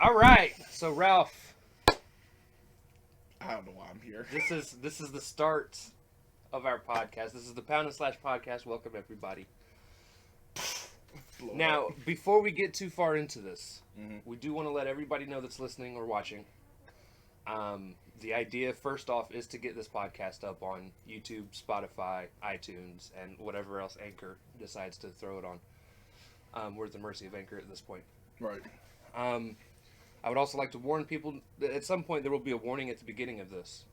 All right, so Ralph, I don't know why I'm here. this is the start of our podcast. This is the Pound and Slash podcast. Welcome everybody. Blow Now, up. before we get too far into this, Mm-hmm. we do want to let everybody know that's listening or watching. The idea, first off, is to get this podcast up on YouTube, Spotify, iTunes, and whatever else Anchor decides to throw it on. We're at the mercy of Anchor at this point. Right. Um, I would also like to warn people that at some point there will be a warning at the beginning of this.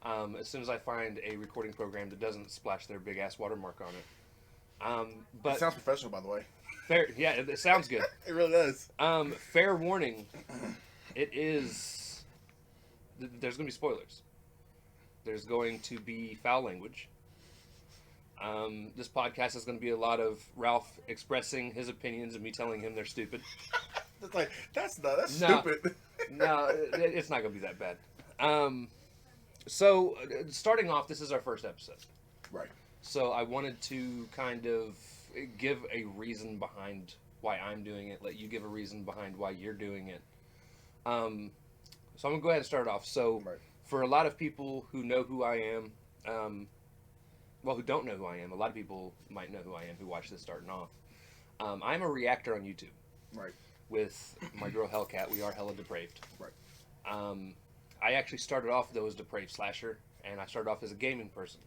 As soon as I find a recording program that doesn't splash their big ass watermark on it. It But sounds professional, by the way. fair, yeah, it sounds good. It really does. Fair warning. It is. There's going to be spoilers. There's going to be foul language. This podcast is going to be a lot of Ralph expressing his opinions and me telling him they're stupid. It's like that's No. stupid. No, it's not going to be that bad. So, starting off, this is our first episode. Right. So I wanted to kind of give a reason behind why I'm doing it, let you give a reason behind why you're doing it. So I'm going to go ahead and start off. So Right. for a lot of people who know who I am, who don't know who I am, a lot of people might know who I am who watch this starting off. I'm a reactor on YouTube Right. with my girl Hellcat. We are hella depraved. Right. I actually started off though as depraved slasher, and I started off as a gaming person.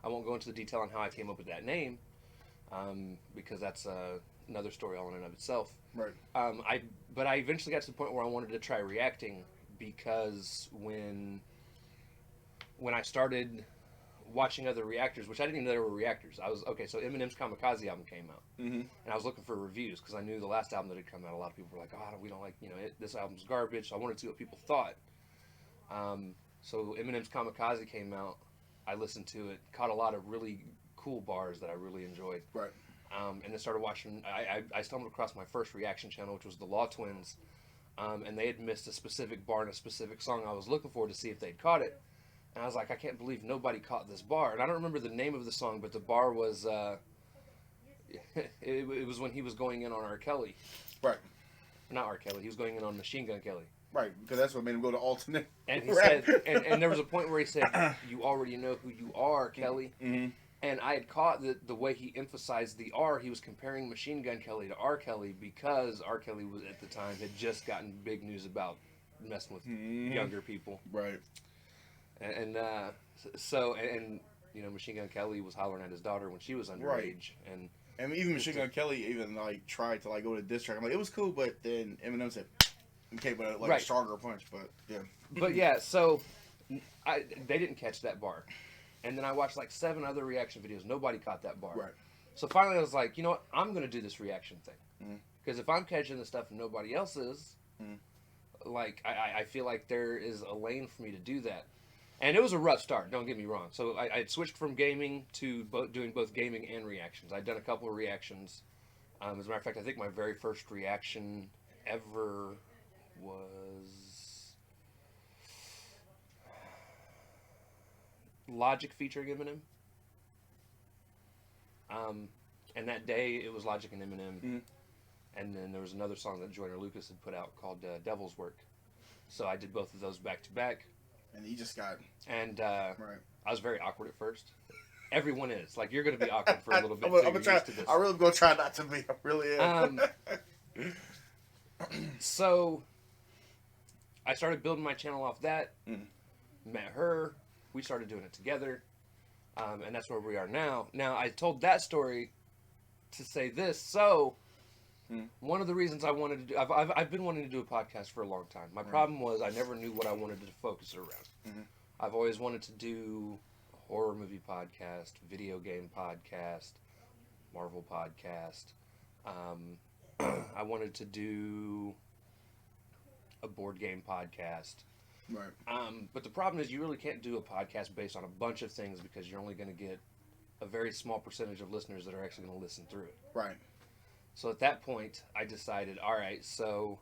I won't go into the detail on how I came up with that name, because that's another story all in and of itself. Right. But I eventually got to the point where I wanted to try reacting because when I started watching other reactors, which I didn't even know they were reactors. I was okay. So Eminem's Kamikaze album came out, Mm-hmm. and I was looking for reviews because I knew the last album that had come out. A lot of people were like, "Oh, we don't like this album's garbage." So I wanted to see what people thought. So Eminem's Kamikaze came out. I listened to it, caught a lot of really cool bars that I really enjoyed. Right. And then started watching. I stumbled across my first reaction channel, which was the Law Twins, and they had missed a specific bar in a specific song I was looking for to see if they'd caught it. And I was like, I can't believe nobody caught this bar. And I don't remember the name of the song, but the bar was it was when he was going in on R. Kelly. Right. Not R. Kelly. He was going in on Machine Gun Kelly. Right. Because that's what made him go to alternate. And he rap. said, and there was a point where he said, "You already know who you are, Kelly." Mm-hmm. And I had caught the way he emphasized the R. He was comparing Machine Gun Kelly to R. Kelly because R. Kelly was at the time had just gotten big news about messing with younger people. Right. And Machine Gun Kelly was hollering at his daughter when she was underage. Right. And even Machine Gun Kelly even tried to go to diss track. I'm like, it was cool, but then Eminem said, "Okay, but a stronger punch." But yeah. But yeah, so they didn't catch that bar. And then I watched 7 other reaction videos. Nobody caught that bar. Right. So finally I was like, you know what? I'm going to do this reaction thing. Mhm. Because if I'm catching the stuff and nobody else is, Mhm. I feel like there is a lane for me to do that. And it was a rough start, don't get me wrong. So I had switched from gaming to doing both gaming and reactions. I'd done a couple of reactions. As a matter of fact, I think my very first reaction ever was Logic featuring Eminem. And that day it was Logic and Eminem. Mm-hmm. And then there was another song that Joyner Lucas had put out called Devil's Work. So I did both of those back to back. And he just got. And Right. I was very awkward at first. Everyone is. You're going to be awkward for a little bit. I'm until gonna you're try. used to this. I really gonna try not to be. I really am. So I started building my channel off that. Mm. Met her. We started doing it together. And that's where we are now. Now, I told that story to say this. So, one of the reasons I wanted to do... I've been wanting to do a podcast for a long time. My problem was I never knew what I wanted to focus it around. Mm-hmm. I've always wanted to do a horror movie podcast, video game podcast, Marvel podcast. I wanted to do a board game podcast. Right. But the problem is you really can't do a podcast based on a bunch of things because you're only going to get a very small percentage of listeners that are actually going to listen through it. Right. So at that point, I decided, all right, so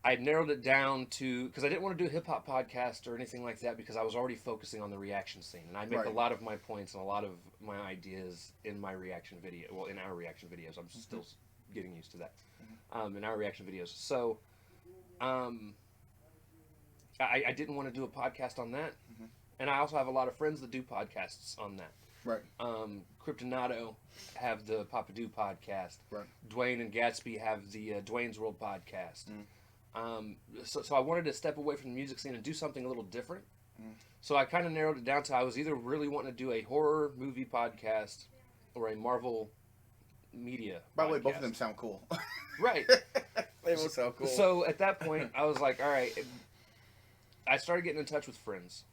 I narrowed it down to, because I didn't want to do a hip-hop podcast or anything like that because I was already focusing on the reaction scene. And I make Right. a lot of my points and a lot of my ideas in my reaction video, well, in our reaction videos. I'm still getting used to that in our reaction videos. So I didn't want to do a podcast on that. And I also have a lot of friends that do podcasts on that. Right. Kryptonato have the Papadoo podcast. Right. Dwayne and Gatsby have the Dwayne's World podcast. So I wanted to step away from the music scene and do something a little different. So I kind of narrowed it down to I was either really wanting to do a horror movie podcast or a Marvel media By the way, podcast. both of them sound cool. Right. They both sound cool. So at that point, I was like, all right. I started getting in touch with friends.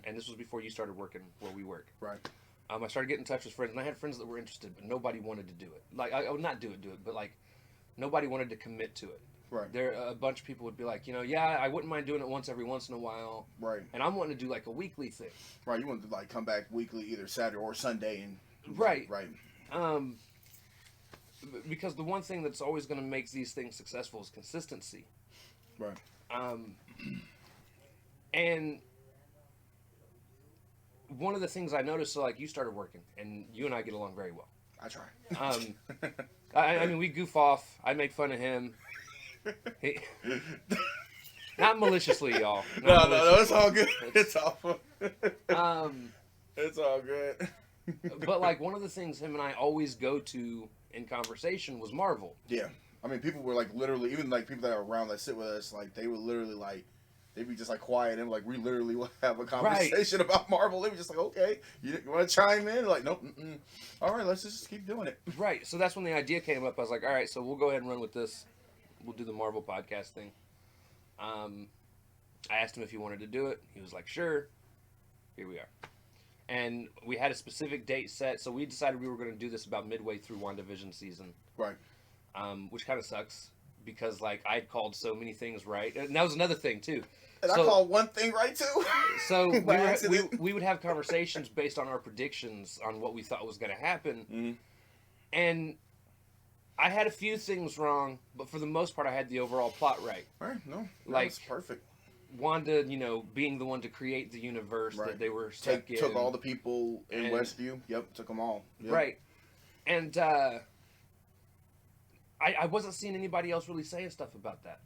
And this was before you started working where we work. Right. I started getting in touch with friends, and I had friends that were interested, but nobody wanted to do it. Like, I would not do it, but like, nobody wanted to commit to it. Right. There, a bunch of people would be like, yeah, I wouldn't mind doing it every once in a while. Right. And I'm wanting to do like a weekly thing. Right. You want to like come back weekly, either Saturday or Sunday, and right. Right. Because the one thing that's always going to make these things successful is consistency. Right. And one of the things I noticed, so like you started working, and you and I get along very well. I try. I mean, we goof off. I make fun of him. Not maliciously, y'all. No, it's all good. It's all it's all good. But like one of the things him and I always go to in conversation was Marvel. Yeah. I mean, people were like literally, even like people that are around that sit with us, like they would literally like, they'd be just like quiet and like we literally would have a conversation about Marvel. They were just like, okay, you want to chime in? Like, nope. All right, let's just keep doing it. Right. So that's when the idea came up. I was like, all right, so we'll go ahead and run with this. We'll do the Marvel podcast thing. I asked him if he wanted to do it. He was like, sure. Here we are. And we had a specific date set, so we decided we were going to do this about midway through WandaVision season. Right. Which kind of sucks because like I'd called so many things right, and that was another thing too. And I called one thing right too. So we would have conversations based on our predictions on what we thought was going to happen, and I had a few things wrong, but for the most part, I had the overall plot right. Right. No, like that's perfect. Wanda, being the one to create the universe that they were stuck in. Took all the people in Westview. Yep, took them all. Yep. Right. And I wasn't seeing anybody else really saying stuff about that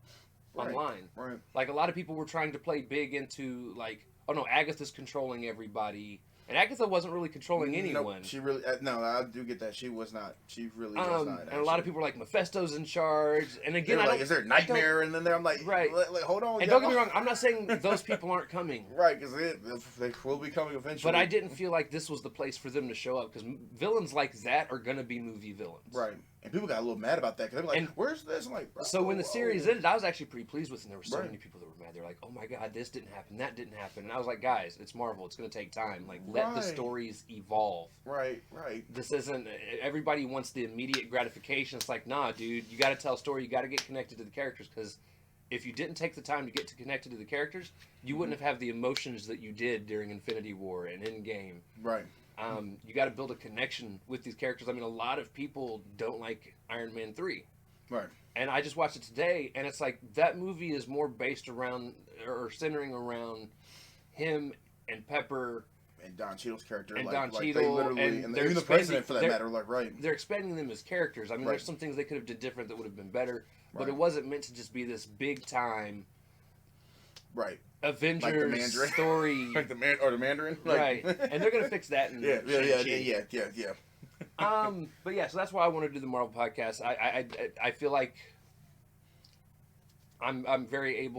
online. Right. Like, a lot of people were trying to play big into, like, oh, no, Agatha's controlling everybody. And Agatha wasn't really controlling anyone. No, she really... no, I do get that. She was not. She really was not. And a lot of people were like, Mephisto's in charge. And again, like, is there a nightmare? And then I'm like, right. Hold on. And don't get me wrong, I'm not saying those people aren't coming. Right, because they will be coming eventually. But I didn't feel like this was the place for them to show up, because villains like that are going to be movie villains. Right. And people got a little mad about that, because they were like, where's this? I'm like, so when the series ended, I was actually pretty pleased with it, and there were so many people that were mad. They're like, oh my god, this didn't happen, that didn't happen. And I was like, guys, it's Marvel, it's going to take time. Like, let the stories evolve. Right. This isn't, everybody wants the immediate gratification. It's like, nah, dude, you got to tell a story, you got to get connected to the characters, because if you didn't take the time to get connected to the characters, you wouldn't have the emotions that you did during Infinity War and Endgame. Right. You got to build a connection with these characters. I mean, a lot of people don't like Iron Man 3. Right. And I just watched it today, and it's like that movie is more based around or centering around him and Pepper and Don Cheadle's character, and like, Don like Cheadle, they literally, and even the president for that matter, like they're expanding them as characters. I mean, there's some things they could have did different that would have been better, but it wasn't meant to just be this big time, Avengers like story, like the Mandarin, right? And they're gonna fix that. In yeah. But yeah, so that's why I want to do the Marvel podcast. I feel like I'm very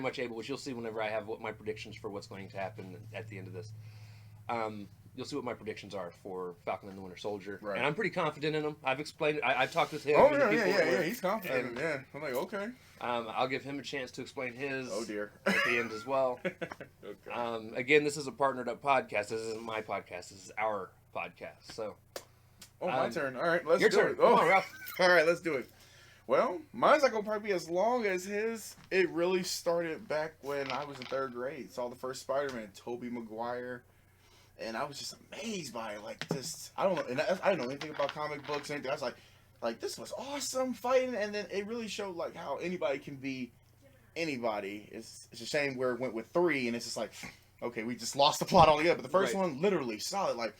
much able, which you'll see whenever I have what my predictions for what's going to happen at the end of this. You'll see what my predictions are for Falcon and the Winter Soldier, and I'm pretty confident in them. I've explained it. I've talked with him. Oh yeah, he's confident. Yeah, I'm like, okay. I'll give him a chance to explain his. Oh dear. At the end as well. Okay. Again, this is a partnered up podcast. This isn't my podcast. This is our podcast. So. Oh, my turn. All right, let's do turn. it. Oh, come on, Ralph. All right, let's do it. Well, mine's not gonna probably be as long as his. It really started back when I was in 3rd grade. Saw the first Spider-Man, Tobey Maguire. And I was just amazed by it, like, just, I don't know, and I didn't know anything about comic books or anything. I was like, this was awesome fighting, and then it really showed, like, how anybody can be anybody. It's a shame where it went with 3, and it's just like, okay, we just lost the plot altogether. But the first one, literally solid, like,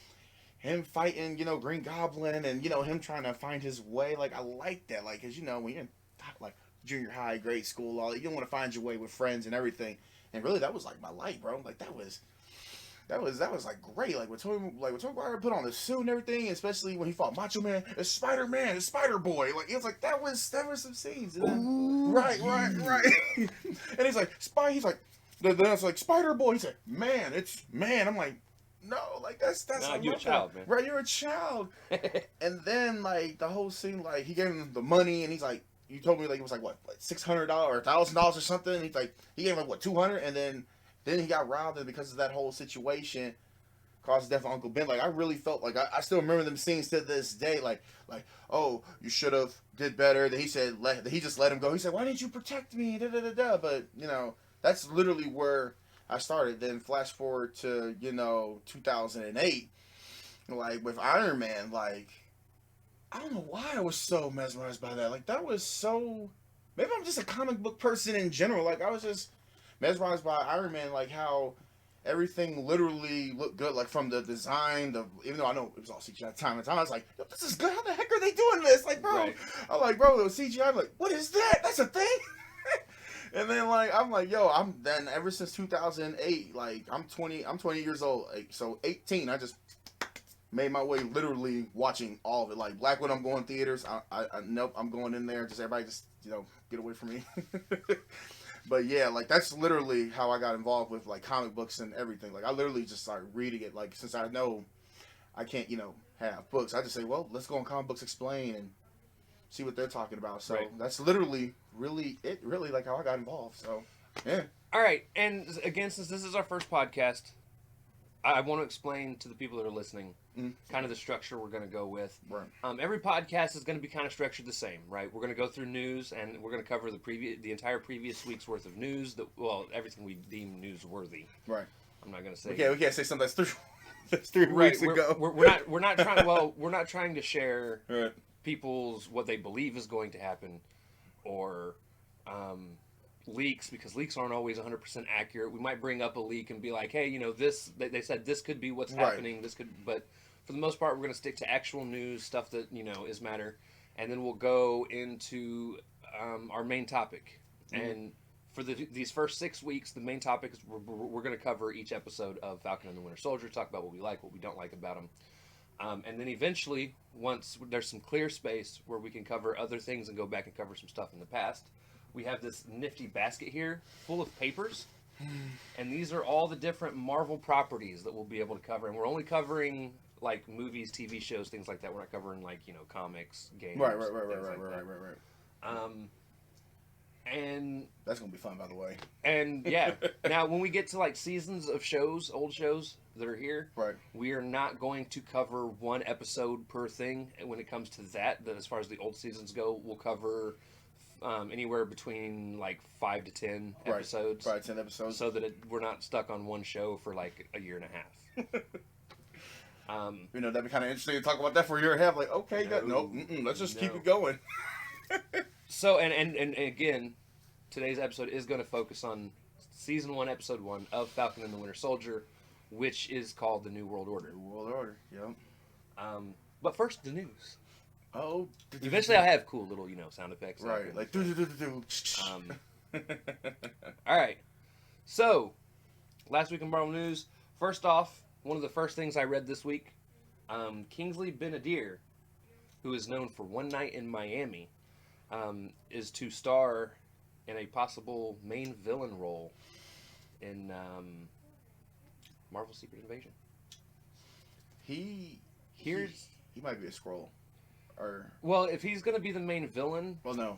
him fighting, Green Goblin, and him trying to find his way. Like I like that, like, cause when you're in like junior high, grade school, all you don't want to find your way with friends and everything. And really, that was like my life, bro. Like that was like great. Like when Tobey Maguire put on the suit and everything, especially when he fought Macho Man, it's Spider Man, it's Spider Boy. Like it was like that was some scenes. And then, Ooh, right. And he's like He's like then it's like Spider Boy. He's like it's man. I'm like no, like that's nah, you're a child, man. Right, you're a child. And then like the whole scene, like he gave him the money, and he's like, you told me like it was like what, like $600 or $1,000 or something. And he's like, he gave him like what, 200, and then he got robbed, and because of that whole situation, caused the death of Uncle Ben. Like I really felt like I still remember them scenes to this day. Like oh, you should have did better. That he just let him go. He said, why didn't you protect me? Da da da da. But that's literally where I started. Then flash forward to 2008, like with Iron Man. Like I don't know why I was so mesmerized by that. Like that was so. Maybe I'm just a comic book person in general. Like I was just mesmerized by Iron Man. Like how everything literally looked good. Like from the design, even though I know it was all CGI time and time, I was like, this is good. How the heck are they doing this? Like, bro, right. I'm like, bro, the CGI. I'm like, what is that? That's a thing. And then like I'm like, yo, then ever since 2008, like I'm 20 years old. Like, so 18, I just made my way literally watching all of it. Like Black Widow, I'm going theaters. I nope, I'm going in there. Just everybody just get away from me. But yeah, like that's literally how I got involved with like comic books and everything. Like I literally just started reading it. Like since I know I can't have books, I just say, well, let's go on Comic Books Explain and see what they're talking about. So right. that's literally really like how I got involved. So yeah. All right, and again, since this is our first podcast, I want to explain to the people that are listening kind of the structure we're going to go with. Right. Every podcast is going to be kind of structured the same, right? We're going to go through news, and we're going to cover the entire previous week's worth of news. Everything we deem newsworthy. Right. I'm not going to say. Okay, we can't say something that's 3 right, weeks ago. We're not trying. Well, we're not trying to share right. people's what they believe is going to happen, or leaks, because leaks aren't always 100% accurate. We might bring up a leak and be like, hey, this they said this could be what's happening. This could, but for the most part, we're going to stick to actual news stuff that is matter, and then we'll go into our main topic. And for these first 6 weeks, the main topic is we're going to cover each episode of Falcon and the Winter Soldier, talk about what we like, what we don't like about them. And then eventually, once there's some clear space where we can cover other things and go back and cover some stuff in the past, we have this nifty basket here full of papers. And these are all the different Marvel properties that we'll be able to cover. And we're only covering like movies, TV shows, things like that. We're not covering like, comics, games. Right. And that's going to be fun, by the way. And yeah, now when we get to like seasons of shows, old shows that are here, right, we are not going to cover one episode per thing. When it comes to that as far as the old seasons go, we'll cover anywhere between like 5 to 10 episodes. 5 to 10 episodes. So that we're not stuck on one show for like a year and a half. That'd be kind of interesting to talk about that for a year and a half. Like, okay, let's just keep it going. So, and again, today's episode is going to focus on Season 1, Episode 1 of Falcon and the Winter Soldier, which is called The New World Order. New World Order, yep. But first, the news. Oh. Eventually, I'll have cool little, sound effects. Right, like all right. So, last week in Marvel News, first off, one of the first things I read this week, Kingsley Ben-Adir, who is known for One Night in Miami, is to star in a possible main villain role in Marvel Secret Invasion. He might be a Skrull. Well, if he's going to be the main villain... Well, no.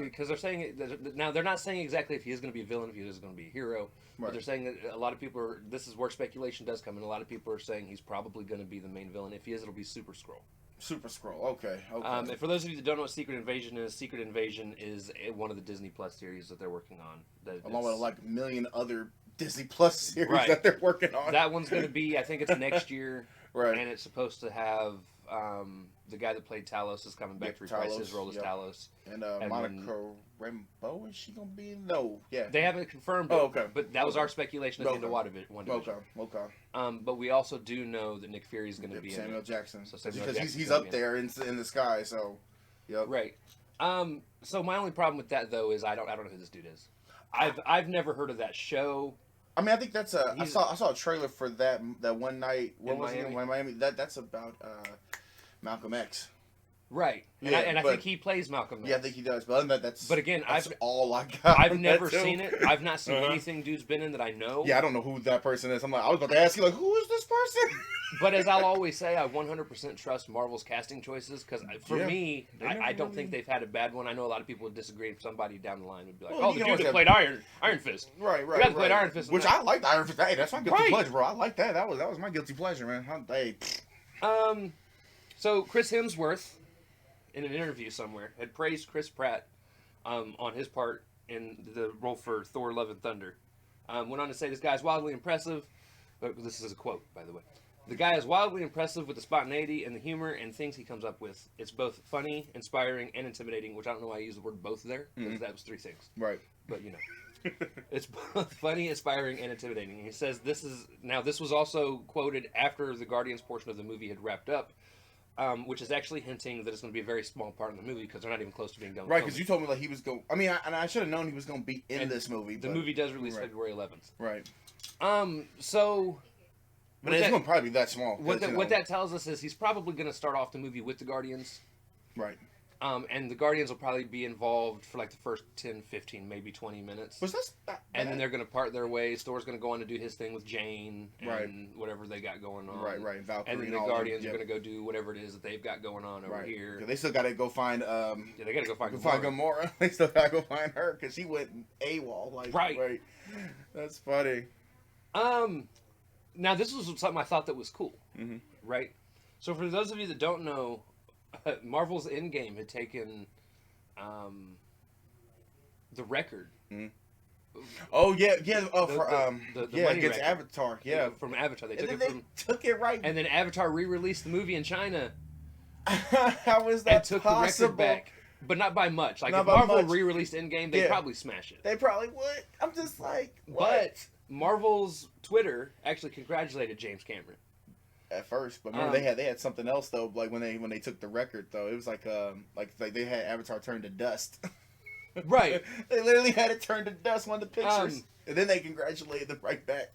Because they're saying... Now, they're not saying exactly if he is going to be a villain, if he is going to be a hero. Right. But they're saying that a lot of people are... This is where speculation does come in. A lot of people are saying he's probably going to be the main villain. If he is, it'll be Super Skrull. Super Skrull. Okay. And for those of you that don't know what Secret Invasion is one of the Disney Plus series that they're working on. Along with like a million other Disney Plus series that they're working on. That one's going to be... I think it's next year. Right. And it's supposed to have... the guy that played Talos is coming back to reprise his role as Talos. And Monica Rambeau, is she gonna be in? No, yeah. They haven't confirmed it. Oh, okay. But that was our speculation at the end of WandaVision. Okay. But we also do know that Nick Fury is going to be Samuel Jackson. So because he's up there in the sky. So, yep. Right. So my only problem with that though is I don't know who this dude is. I've never heard of that show. I mean, I think that's I saw a trailer for that one night. What was it in Miami? That's about Malcolm X. Right. And I think he plays Malcolm X. Yeah, I think he does. But that's again, that's all I got. I've never seen it. I've not seen anything dude's been in that I know. Yeah, I don't know who that person is. I was about to ask you, like, who is this person? But as I'll always say, I 100% trust Marvel's casting choices because for me, I don't think they've had a bad one. I know a lot of people would disagree. If somebody down the line would be like, "Oh, the dude that played Iron Fist." Right. The guy that played Iron Fist. Which I liked Iron Fist. Hey, that's my guilty pleasure, bro. I like that. That was my guilty pleasure, man. Hey. So Chris Hemsworth, in an interview somewhere, had praised Chris Pratt on his part in the role for Thor: Love and Thunder. Went on to say, "This guy's wildly impressive." This is a quote, by the way. "The guy is wildly impressive with the spontaneity and the humor and things he comes up with. It's both funny, inspiring, and intimidating," which I don't know why I used the word both there, because that was three things. Right. But, it's both funny, inspiring, and intimidating. And he says this was also quoted after the Guardians portion of the movie had wrapped up, which is actually hinting that it's going to be a very small part in the movie because they're not even close to being done. Right, because you told me like he was going. I mean, I should have known he was going to be in this movie. The movie does release February 11th. Right. So. But it's going to probably be that small. What that tells us is he's probably going to start off the movie with the Guardians. Right. And the Guardians will probably be involved for like the first 10, 15, maybe 20 minutes. And then they're going to part their ways. Thor's going to go on to do his thing with Jane and whatever they got going on. Right. Valkyrie and then the Guardians are going to go do whatever it is that they've got going on over here. They still got to go find. They got to go find Gamora. They still got to go find her because she went AWOL. Right. That's funny. Now, this was something I thought that was cool, right? So for those of you that don't know, Marvel's Endgame had taken the record. Oh, yeah. Against record. Avatar, yeah. From Avatar. They took it right. And then Avatar re-released the movie in China. How is that and took possible? The record back. But not by much. Like, if Marvel re-released Endgame, they'd probably smash it. They probably would. I'm just like, what? But Marvel's Twitter actually congratulated James Cameron. At first, but remember they had something else though. Like when they took the record though, it was like they had Avatar turn to dust. Right. They literally had it turned to dust. One of the pictures, and then they congratulated them right back.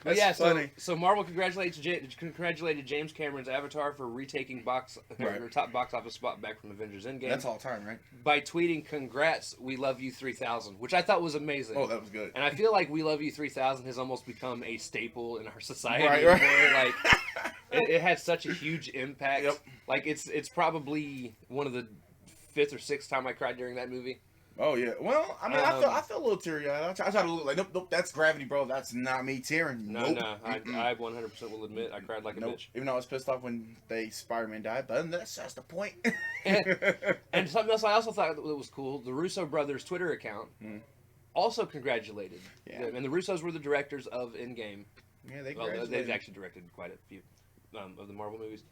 That's funny. So Marvel congratulated James Cameron's Avatar for retaking top box office spot back from Avengers Endgame. That's all time, right? By tweeting, "Congrats, we love you 3000," which I thought was amazing. Oh, that was good. And I feel like "We love you 3000" has almost become a staple in our society. Right. Like it had such a huge impact. Yep. Like it's probably one of the 5th or 6th time I cried during that movie. Oh yeah. Well, I mean, I feel a little teary eyed. I try to look like nope, that's gravity, bro. That's not me tearing. No. I 100% will admit I cried like a bitch. Even though I was pissed off when Spider-Man died, but that's the point. and something else I also thought that was cool. The Russo brothers' Twitter account also congratulated them, and the Russos were the directors of Endgame. Yeah, they've actually directed quite a few of the Marvel movies,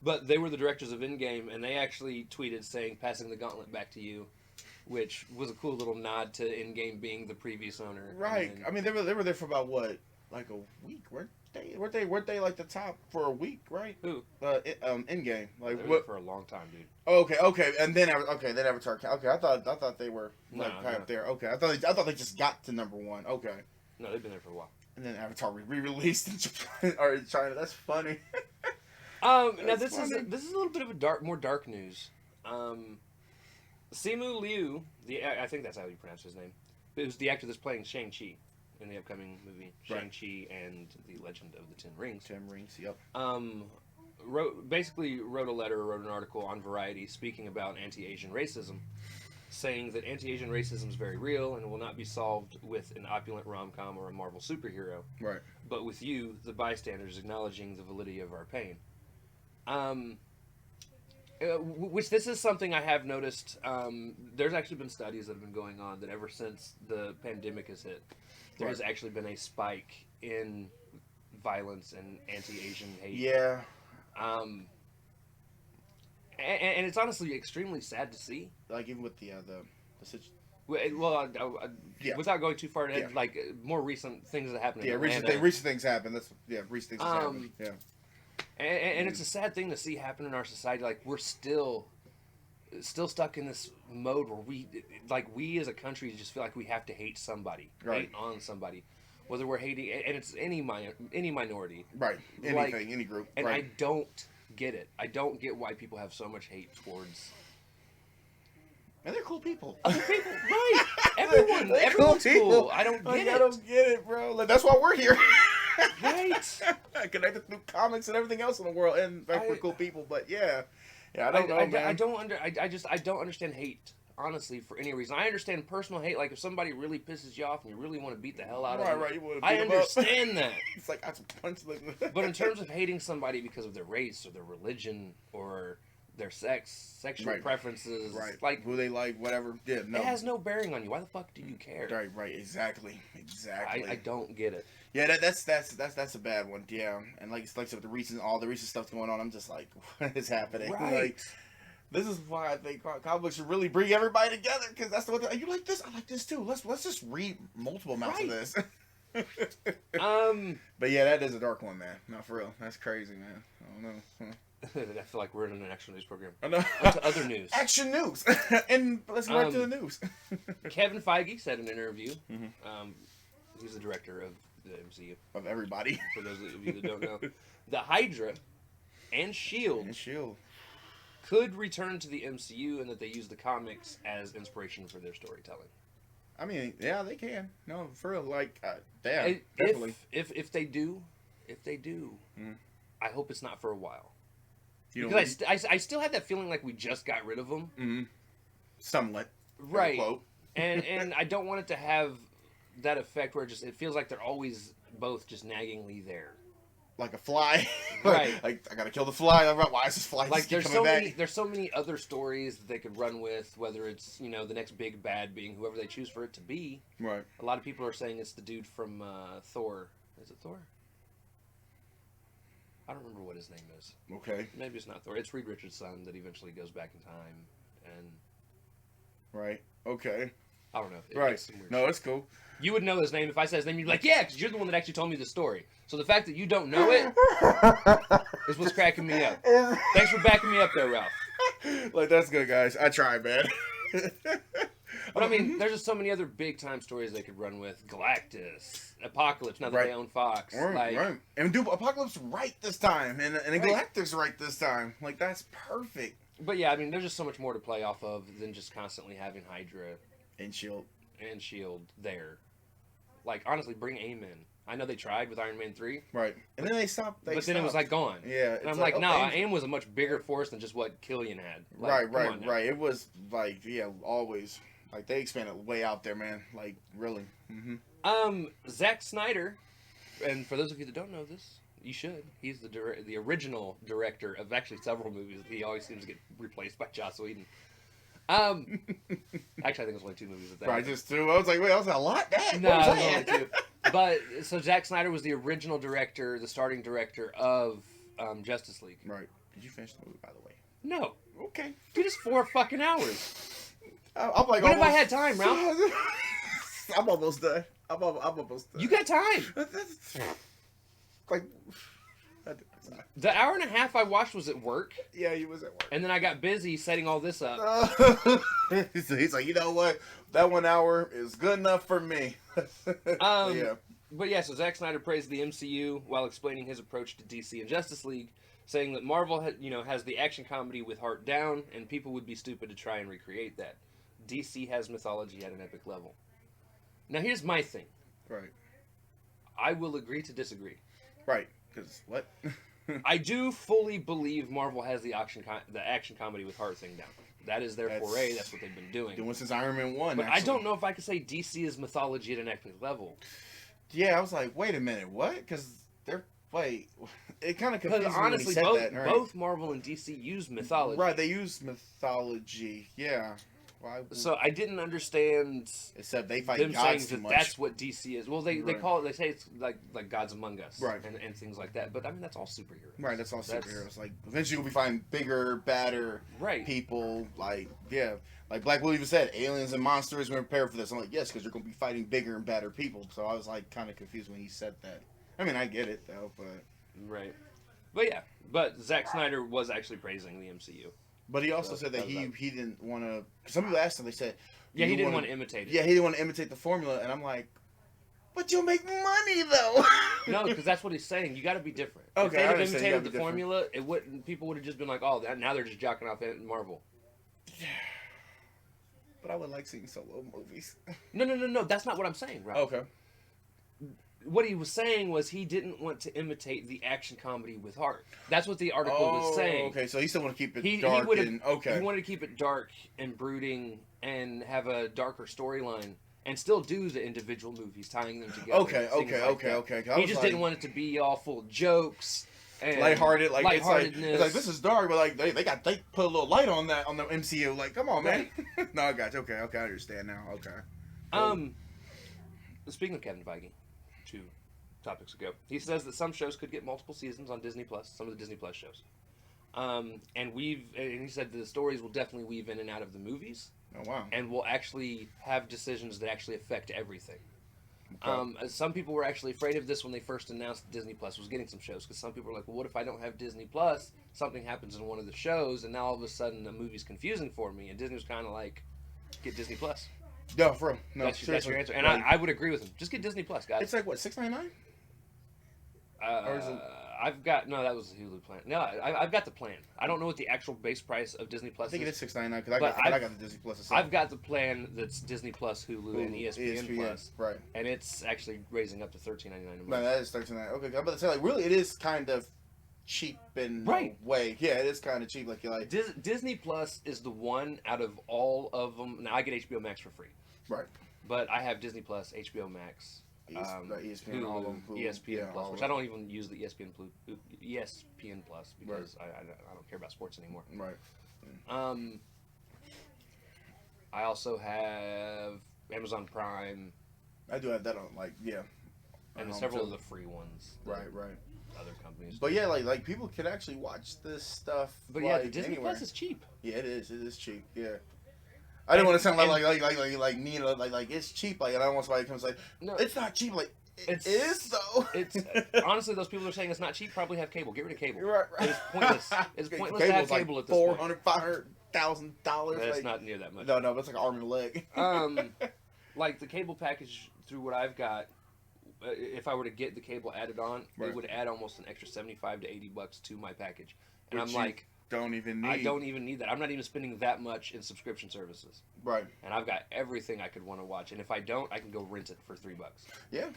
but they were the directors of Endgame, and they actually tweeted saying, "Passing the gauntlet back to you." Which was a cool little nod to Endgame being the previous owner. Right. I mean, they were there for about what, like a week, weren't they? Weren't they like the top for a week, right? Who? Endgame. Like they were there for a long time, dude. Okay. And then Avatar. Okay, I thought they were up there. Okay, I thought they just got to number 1. Okay. No, they've been there for a while. And then Avatar re-released in Japan or in China. That's funny. Now this is a little bit of a more dark news. Simu Liu, I think that's how you pronounce his name. It was the actor that's playing Shang-Chi in the upcoming movie, Shang-Chi and the Legend of the Ten Rings. Yep. Wrote an article on Variety speaking about anti-Asian racism, saying that anti-Asian racism is very real and will not be solved with an opulent rom-com or a Marvel superhero. Right. But with you, the bystanders, acknowledging the validity of our pain. Which this is something I have noticed. There's actually been studies that have been going on that ever since the pandemic has hit, there has actually been a spike in violence and anti-Asian hate. Yeah. And it's honestly extremely sad to see. Like even with the Well, Yeah. without going too far ahead, Yeah. like more recent things that happened. Yeah, in recent, Atlanta. recent things happen. Recent things happen. Yeah. And it's a sad thing to see happen in our society. Like we're still stuck in this mode where we as a country just feel like we have to hate somebody, Right. hate on somebody, whether we're hating, and it's any minority, Right. Anything, Like, any group. and right. I don't get it. I don't get why people have so much hate towards And they're cool people. other people. Right? Everyone's people. cool. I don't get it. I don't get it, bro. Like, that's why we're here. Right. Connected through comics and everything else in the world, and like we're cool people. But yeah, I don't know, man. I don't understand hate. Honestly, for any reason, I understand personal hate. Like if somebody really pisses you off and you really want to beat the hell out of them, Right. You wanna beat I them up. understand that. It's like I have to punch them. But in terms of hating somebody because of their race or their religion or their sexual Right. preferences, right, like who they like, whatever. Yeah, no. it has no bearing on you. Why the fuck do you care? Right, exactly. I don't get it. Yeah, that's a bad one. Yeah, and like I said, with all the recent stuff going on, I'm just like, what is happening? Right. Like, this is why I think comic books should really bring everybody together, because that's the one thing. You like this? I like this too. Let's just read multiple amounts of this. But yeah, that is a dark one, man. Not for real. That's crazy, man. I don't know. I feel like we're in an action news program. I know. On to other news. Action news. And let's go right to the news. Kevin Feige said in an interview, Mhm. he's the director of the MCU. Of everybody. For those of you that don't know, the Hydra and Shield And Shield. could return to the MCU, and that they use the comics as inspiration for their storytelling. I mean, yeah, they can. No, for real. Like, yeah, definitely. If they do, Mhm. I hope it's not for a while. You Because I still had that feeling like we just got rid of them. Mm-hmm. Somewhat. Right. Quote. And I don't want it to have that effect where it feels like they're always both just naggingly there. Like a fly. Right. Like, I gotta kill the fly. Why is this fly Like just keep there's coming back? there's so many other stories that they could run with, whether it's, the next big bad being whoever they choose for it to be. Right. A lot of people are saying it's the dude from Thor. Is it Thor? I don't remember what his name is. Okay. Maybe it's not Thor. It's Reed Richards' son that eventually goes back in time, and Right. Okay. I don't know. It Right. makes some weird No, shit. it's cool. You would know his name if I said his name. You'd be like, yeah, because you're the one that actually told me the story. So the fact that you don't know it is what's cracking me up. Thanks for backing me up there, Ralph. Like, that's good, guys. I tried, man. But I mean, there's just so many other big time stories they could run with. Galactus, Apocalypse, now that Right. they own Fox. Right. And do Apocalypse right this time. And Right. Galactus right this time. Like, that's perfect. But yeah, I mean, there's just so much more to play off of than just constantly having Hydra And Shield. and Shield there. Like, honestly, bring AIM in. I know they tried with Iron Man 3. Right. And then they stopped. But then it was like gone. Yeah. And I'm like, no, AIM was a much bigger force than just what Killian had. Like, Right. It was like, yeah, always. Like, they expanded way out there, man. Like, really. Mm-hmm. Zack Snyder, and for those of you that don't know this, you should. He's the original director of actually several movies. He always seems to get replaced by Joss Whedon. Actually, I think it was only 2 movies at that. Right, just 2. I was like, wait, that was a lot. That No, what was it was that? only 2. But so Zack Snyder was the original director, the starting director of Justice League. Right. Did you finish the movie, by the way? No, Okay. dude, it's 4 fucking hours. I'm like, When have I had time, Ralph? I'm almost done. I'm almost done. You got time. Like, The hour and a half I watched was at work, yeah, he was at work. and then I got busy setting all this up. He's like, you know what? That 1 hour is good enough for me. Yeah. But yeah, so Zack Snyder praised the MCU while explaining his approach to DC and Justice League, saying that Marvel has the action comedy with heart down, and people would be stupid to try and recreate that. DC has mythology at an epic level. Now here's my thing. Right. I will agree to disagree. Right. Because what? I do fully believe Marvel has the action comedy with heart thing down. That is their foray. That's what they've been doing. Doing since Iron Man 1. But actually. I don't know if I could say DC is mythology at an epic level. Yeah, I was like, wait a minute, what? Because it kind of confused me honestly, when he said that. Right? both Marvel and DC use mythology. Right, they use mythology. Yeah. why? So I didn't understand Except they fight them saying gods too that much. that's what DC is. Well, they Right. call it. They say it's like Gods Among Us, Right. and things like that. But I mean, that's all superheroes. Right, that's all superheroes. Like eventually you'll be fighting bigger, badder Right. people. Like like Black Widow even said, aliens and monsters were prepared for this. I'm like, yes, because you're going to be fighting bigger and badder people. So I was like kind of confused when he said that. I mean, I get it though, but Right. But yeah, but Zack Snyder was actually praising the MCU. he also said that he didn't want to. Some people asked him, they said, Yeah, he didn't want to imitate it. Yeah, he didn't want to imitate the formula, and I'm like, but you'll make money though. No, because that's what he's saying. You got to be different. Okay, if they'd I have understand, you imitated gotta the be formula, it wouldn't. People would have just been like, "Oh, now they're just jocking off at Marvel." But I would like seeing solo movies. No. That's not what I'm saying, right? Okay. What he was saying was he didn't want to imitate the action comedy with heart. That's what the article was saying. Okay, so he still want to keep it He dark would've- and okay. He wanted to keep it dark and brooding and have a darker storyline and still do the individual movies, tying them together. Okay. He just didn't want it to be all full of jokes and lighthearted, like it's lightheartedness. like this is dark, but like they put a little light on that on the MCU. Like, come on, man. No, I got you. Okay, I understand now. Okay. Speaking of Kevin Feige, 2 topics ago, he says that some shows could get multiple seasons on Disney Plus. Some of the Disney Plus shows, and he said the stories will definitely weave in and out of the movies. Oh wow. And will actually have decisions that actually affect everything. Okay. Some people were actually afraid of this when they first announced Disney Plus was getting some shows, because some people were like, well, what if I don't have Disney Plus, something happens in one of the shows, and now all of a sudden the movie's confusing for me, and Disney was kind of like, get Disney Plus. No, for real. No, That's your answer. And Like, I would agree with him. Just get Disney Plus, guys. it's like what, $6.99? Or is it- That was the Hulu plan. No, I've got the plan. I don't know what the actual base price of Disney Plus I think it is. is $6.99 because But I got the Disney Plus. Itself. I've got the plan that's Disney Plus, Hulu, and ESPN Plus. Right. And it's actually raising up to $13.99 a month. No, that is $13.99. Okay, I'm about to say, like, really, it is kind of cheap in Right. a way. Yeah, it is kind of cheap. Like, you're like, Disney Plus is the one out of all of them. Now, I get HBO Max for free. right. But I have Disney Plus, HBO Max, ESPN, all of them, Hulu, ESPN yeah, Plus, all which of I them. don't even use the ESPN Plus because I don't care about sports anymore. Right. I also have Amazon Prime I do have that on, like, yeah. and At home, several too. of the free ones. Right. Other companies. But yeah, like people could actually watch this stuff. But like, yeah, the Disney anywhere. Plus is cheap. Yeah, it is. It is cheap. Yeah. I didn't want to sound like Nina, like it's cheap. Like, and I don't want somebody to come and say, No, it's not cheap. Like, it It's- is though. it's honestly, those people who are saying it's not cheap probably have cable. Get rid of cable. right. It's pointless. It's pointless to have Cable's cable like at this point. $400,000. That's Like, not near that much. no, but it's like an arm and a leg. Like the cable package through what I've got, if I were to get the cable added on, Right. it would add almost an extra $75 to $80 to my package. And Which I'm you like, don't even need. I don't even need that. I'm not even spending that much in subscription services. Right. And I've got everything I could want to watch. And if I don't, I can go rent it for $3. Yeah.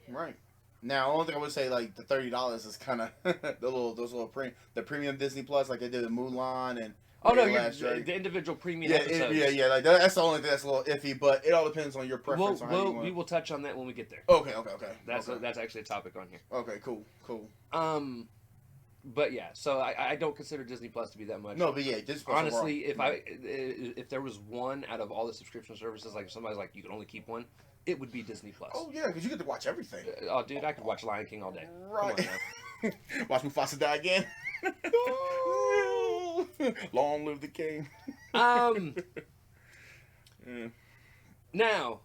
Right. Now, the only thing I would say, like the $30 is kind of the premium Disney Plus, like they did with Mulan and. Oh no, Last Drake. the individual premium Yeah, episodes. yeah. Like that's the only thing that's a little iffy, but it all depends on your preference. on how you want. We will touch on that when we get there. Okay. That's actually a topic on here. Okay, cool. But yeah, so I don't consider Disney Plus to be that much. No, but yeah, Disney Plus honestly, overall. if there was one out of all the subscription services, like if somebody's like you can only keep one, it would be Disney Plus. Oh yeah, because you get to watch everything. Oh dude, I could watch Lion King all day. Right. Come on now. Watch Mufasa die again. Long live the king. Yeah. Now,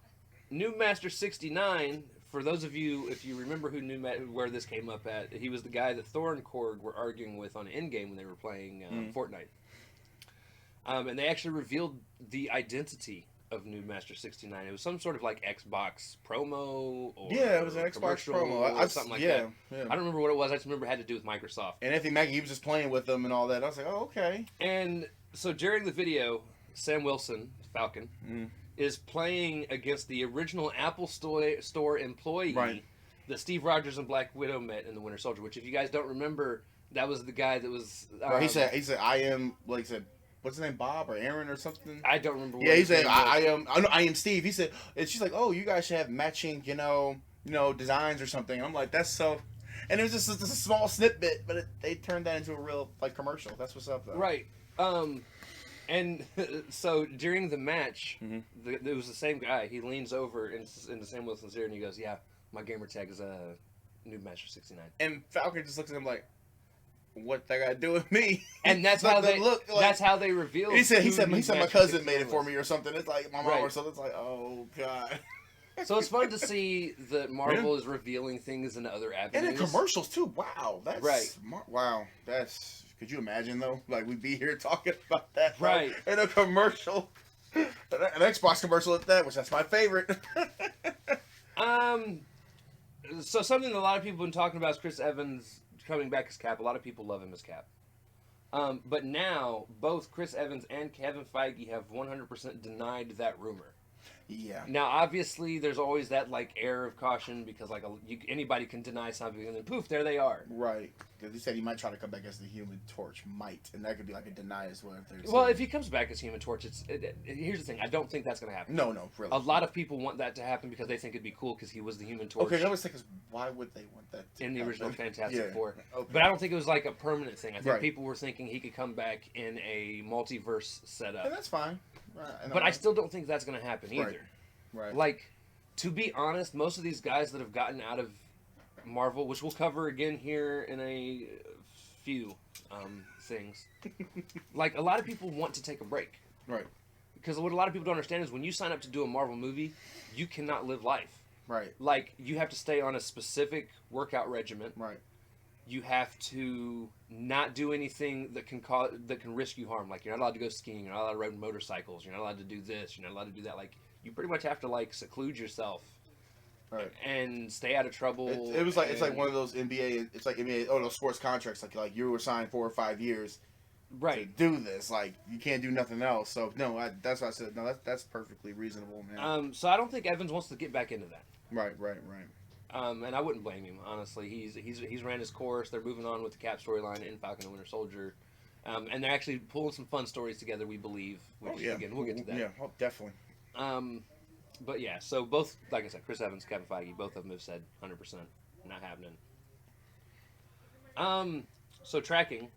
New Master 69. For those of you, if you remember where this came up at, he was the guy that Thor and Korg were arguing with on Endgame when they were playing Fortnite. And they actually revealed the identity of New Master 69. It was some sort of like Xbox promo or Yeah, it was an Xbox commercial promo. or something like that. Yeah. I don't remember what it was. I just remember it had to do with Microsoft. And Anthony Mackie, he was just playing with them and all that. I was like, oh, okay. And so during the video, Sam Wilson, Falcon, is playing against the original Apple Store employee that Steve Rogers and Black Widow met in the Winter Soldier. Which, if you guys don't remember, that was the guy that was. He said, I am, like he said, what's his name, Bob or Aaron or something? I don't remember. Yeah, he said, I am Steve. He said, and she's like, oh, you guys should have matching, designs or something. I'm like, that's so. And it was just a small snippet, but they turned that into a real commercial. That's what's up though. Right. And so during the match, Mm-hmm. it was the same guy. He leans over in the same Wilson's ear and he goes, "Yeah, my gamer tag is a Noob Master 69." And Falcon just looks at him like, "What that got to do with me?" And that's Like how the they look. Like, that's how they revealed. he said who Noob my Master cousin 69 made it for was. me or something. It's like my mom Right. or something. It's like, oh god. So it's fun to see that Marvel is revealing things into other And avenues. in commercials too. Wow, that's Right. Wow, that's. Could you imagine though? Like we'd be here talking about that, Right. In a commercial, an Xbox commercial at that, which that's my favorite. So something that a lot of people have been talking about is Chris Evans coming back as Cap. A lot of people love him as Cap. But now both Chris Evans and Kevin Feige have 100% denied that rumor. Yeah. Now, obviously, there's always that like air of caution because like anybody can deny something and then poof, there they are. Right. Because he said he might try to come back as the Human Torch. Might, and that could be like a deny as well. Well, if he comes back as Human Torch, here's the thing. I don't think that's going to happen. No, really. A lot of people want that to happen because they think it'd be cool because he was the Human Torch. Okay, I was thinking, why would they want that to in the original happen? Fantastic Four. Okay. But I don't think it was like a permanent thing. I think Right. people were thinking he could come back in a multiverse setup. And that's fine. Right. But I still don't think that's going to happen either. Right. Right. Like, to be honest, most of these guys that have gotten out of Marvel, which we'll cover again here in a few things, like a lot of people want to take a break. Right. Because what a lot of people don't understand is when you sign up to do a Marvel movie, you cannot live life. Right. Like, you have to stay on a specific workout regimen. Right. You have to not do anything that can risk you harm. Like, you're not allowed to go skiing. You're not allowed to ride motorcycles. You're not allowed to do this. You're not allowed to do that. Like, you pretty much have to like seclude yourself, Right. and stay out of trouble. It was like it's like one of those NBA. It's like NBA. Oh, those sports contracts. Like you were signed 4 or 5 years right. to do this. Like you can't do nothing else. So no, that's what I said. No, that's perfectly reasonable, man. So I don't think Evans wants to get back into that. Right. And I wouldn't blame him, honestly. He's ran his course. They're moving on with the Cap storyline in Falcon and Winter Soldier, and they're actually pulling some fun stories together. We believe. Which, again, we'll get to that. Yeah, definitely. But yeah, so both, like I said, Chris Evans, Kevin Feige, both of them have said 100% not happening. So tracking,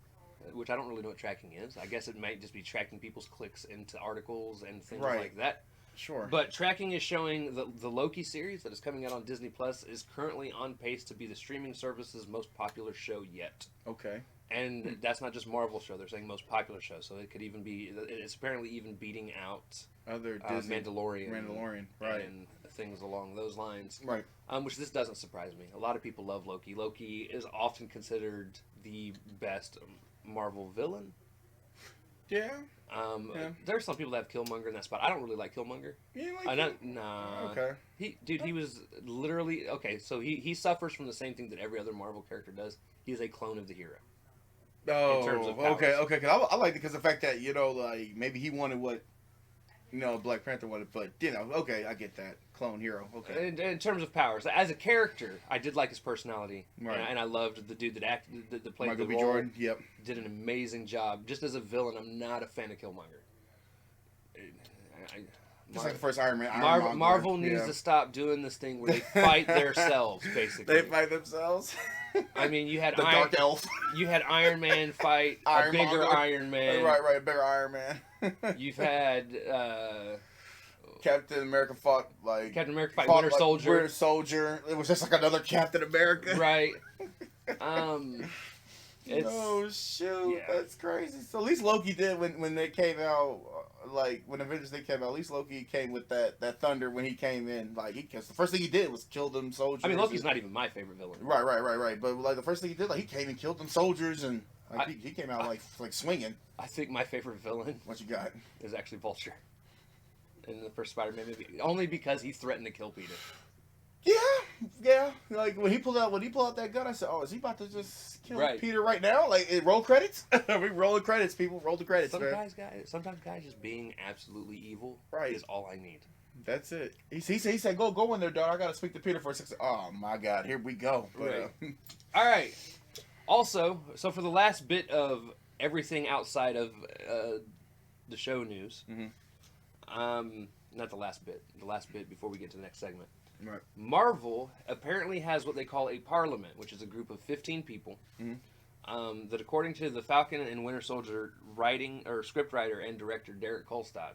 which I don't really know what tracking is. I guess it might just be tracking people's clicks into articles and things like that. Sure. But tracking is showing the Loki series that is coming out on Disney Plus is currently on pace to be the streaming service's most popular show yet. Okay. And that's not just Marvel show; they're saying most popular show. So it could even be. It's apparently even beating out Other Disney Mandalorian, right? And things along those lines, right? Which this doesn't surprise me. A lot of people love Loki. Loki is often considered the best Marvel villain. Yeah. There's some people that have Killmonger in that spot. I don't really like Killmonger. You like him? Nah. Okay. He was literally okay. So he suffers from the same thing that every other Marvel character does. He is a clone of the hero. Oh, in terms of okay. powers. Cause I like it because the fact that like maybe he wanted what Black Panther wanted, but okay, I get that clone hero. Okay. In terms of powers, as a character, I did like his personality, right. and I loved the dude that acted, that played Michael the B. role. Jordan. Yep. Did an amazing job. Just as a villain, I'm not a fan of Killmonger. Just like the first Iron Man. Marvel needs to stop doing this thing where they fight themselves, basically. They fight themselves. I mean, you had the Dark Elf. You had Iron Man fight a bigger Iron Man. Right, bigger Iron Man. You've had Captain America fought Winter Soldier. Winter Soldier. It was just like another Captain America. Right. Oh shoot, yeah. That's crazy. So at least Loki did when they came out, like when Avengers they came out. At least Loki came with that thunder when he came in. Like because the first thing he did was kill them soldiers. I mean, Loki's not even my favorite villain. Right. But like the first thing he did, like he came and killed them soldiers, and like, he came out like swinging. I think my favorite villain. What you got? Is actually Vulture. In the first Spider-Man movie, only because he threatened to kill Peter. Yeah. Like when he pulled out that gun, I said, "Oh, is he about to just kill Right. Peter right now?" Like roll credits. We rolling credits, people. Roll the credits. Sometimes guys just being absolutely evil Right. is all I need. That's it. He said, "Go in there, dog. I gotta speak to Peter for a second." Oh my God, here we go. Right. All right. Also, so for the last bit of everything outside of the show news, not the last bit. The last bit before we get to the next segment. Right. Marvel apparently has what they call a parliament, which is a group of 15 people that according to the Falcon and Winter Soldier script writer and director Derek Kolstad,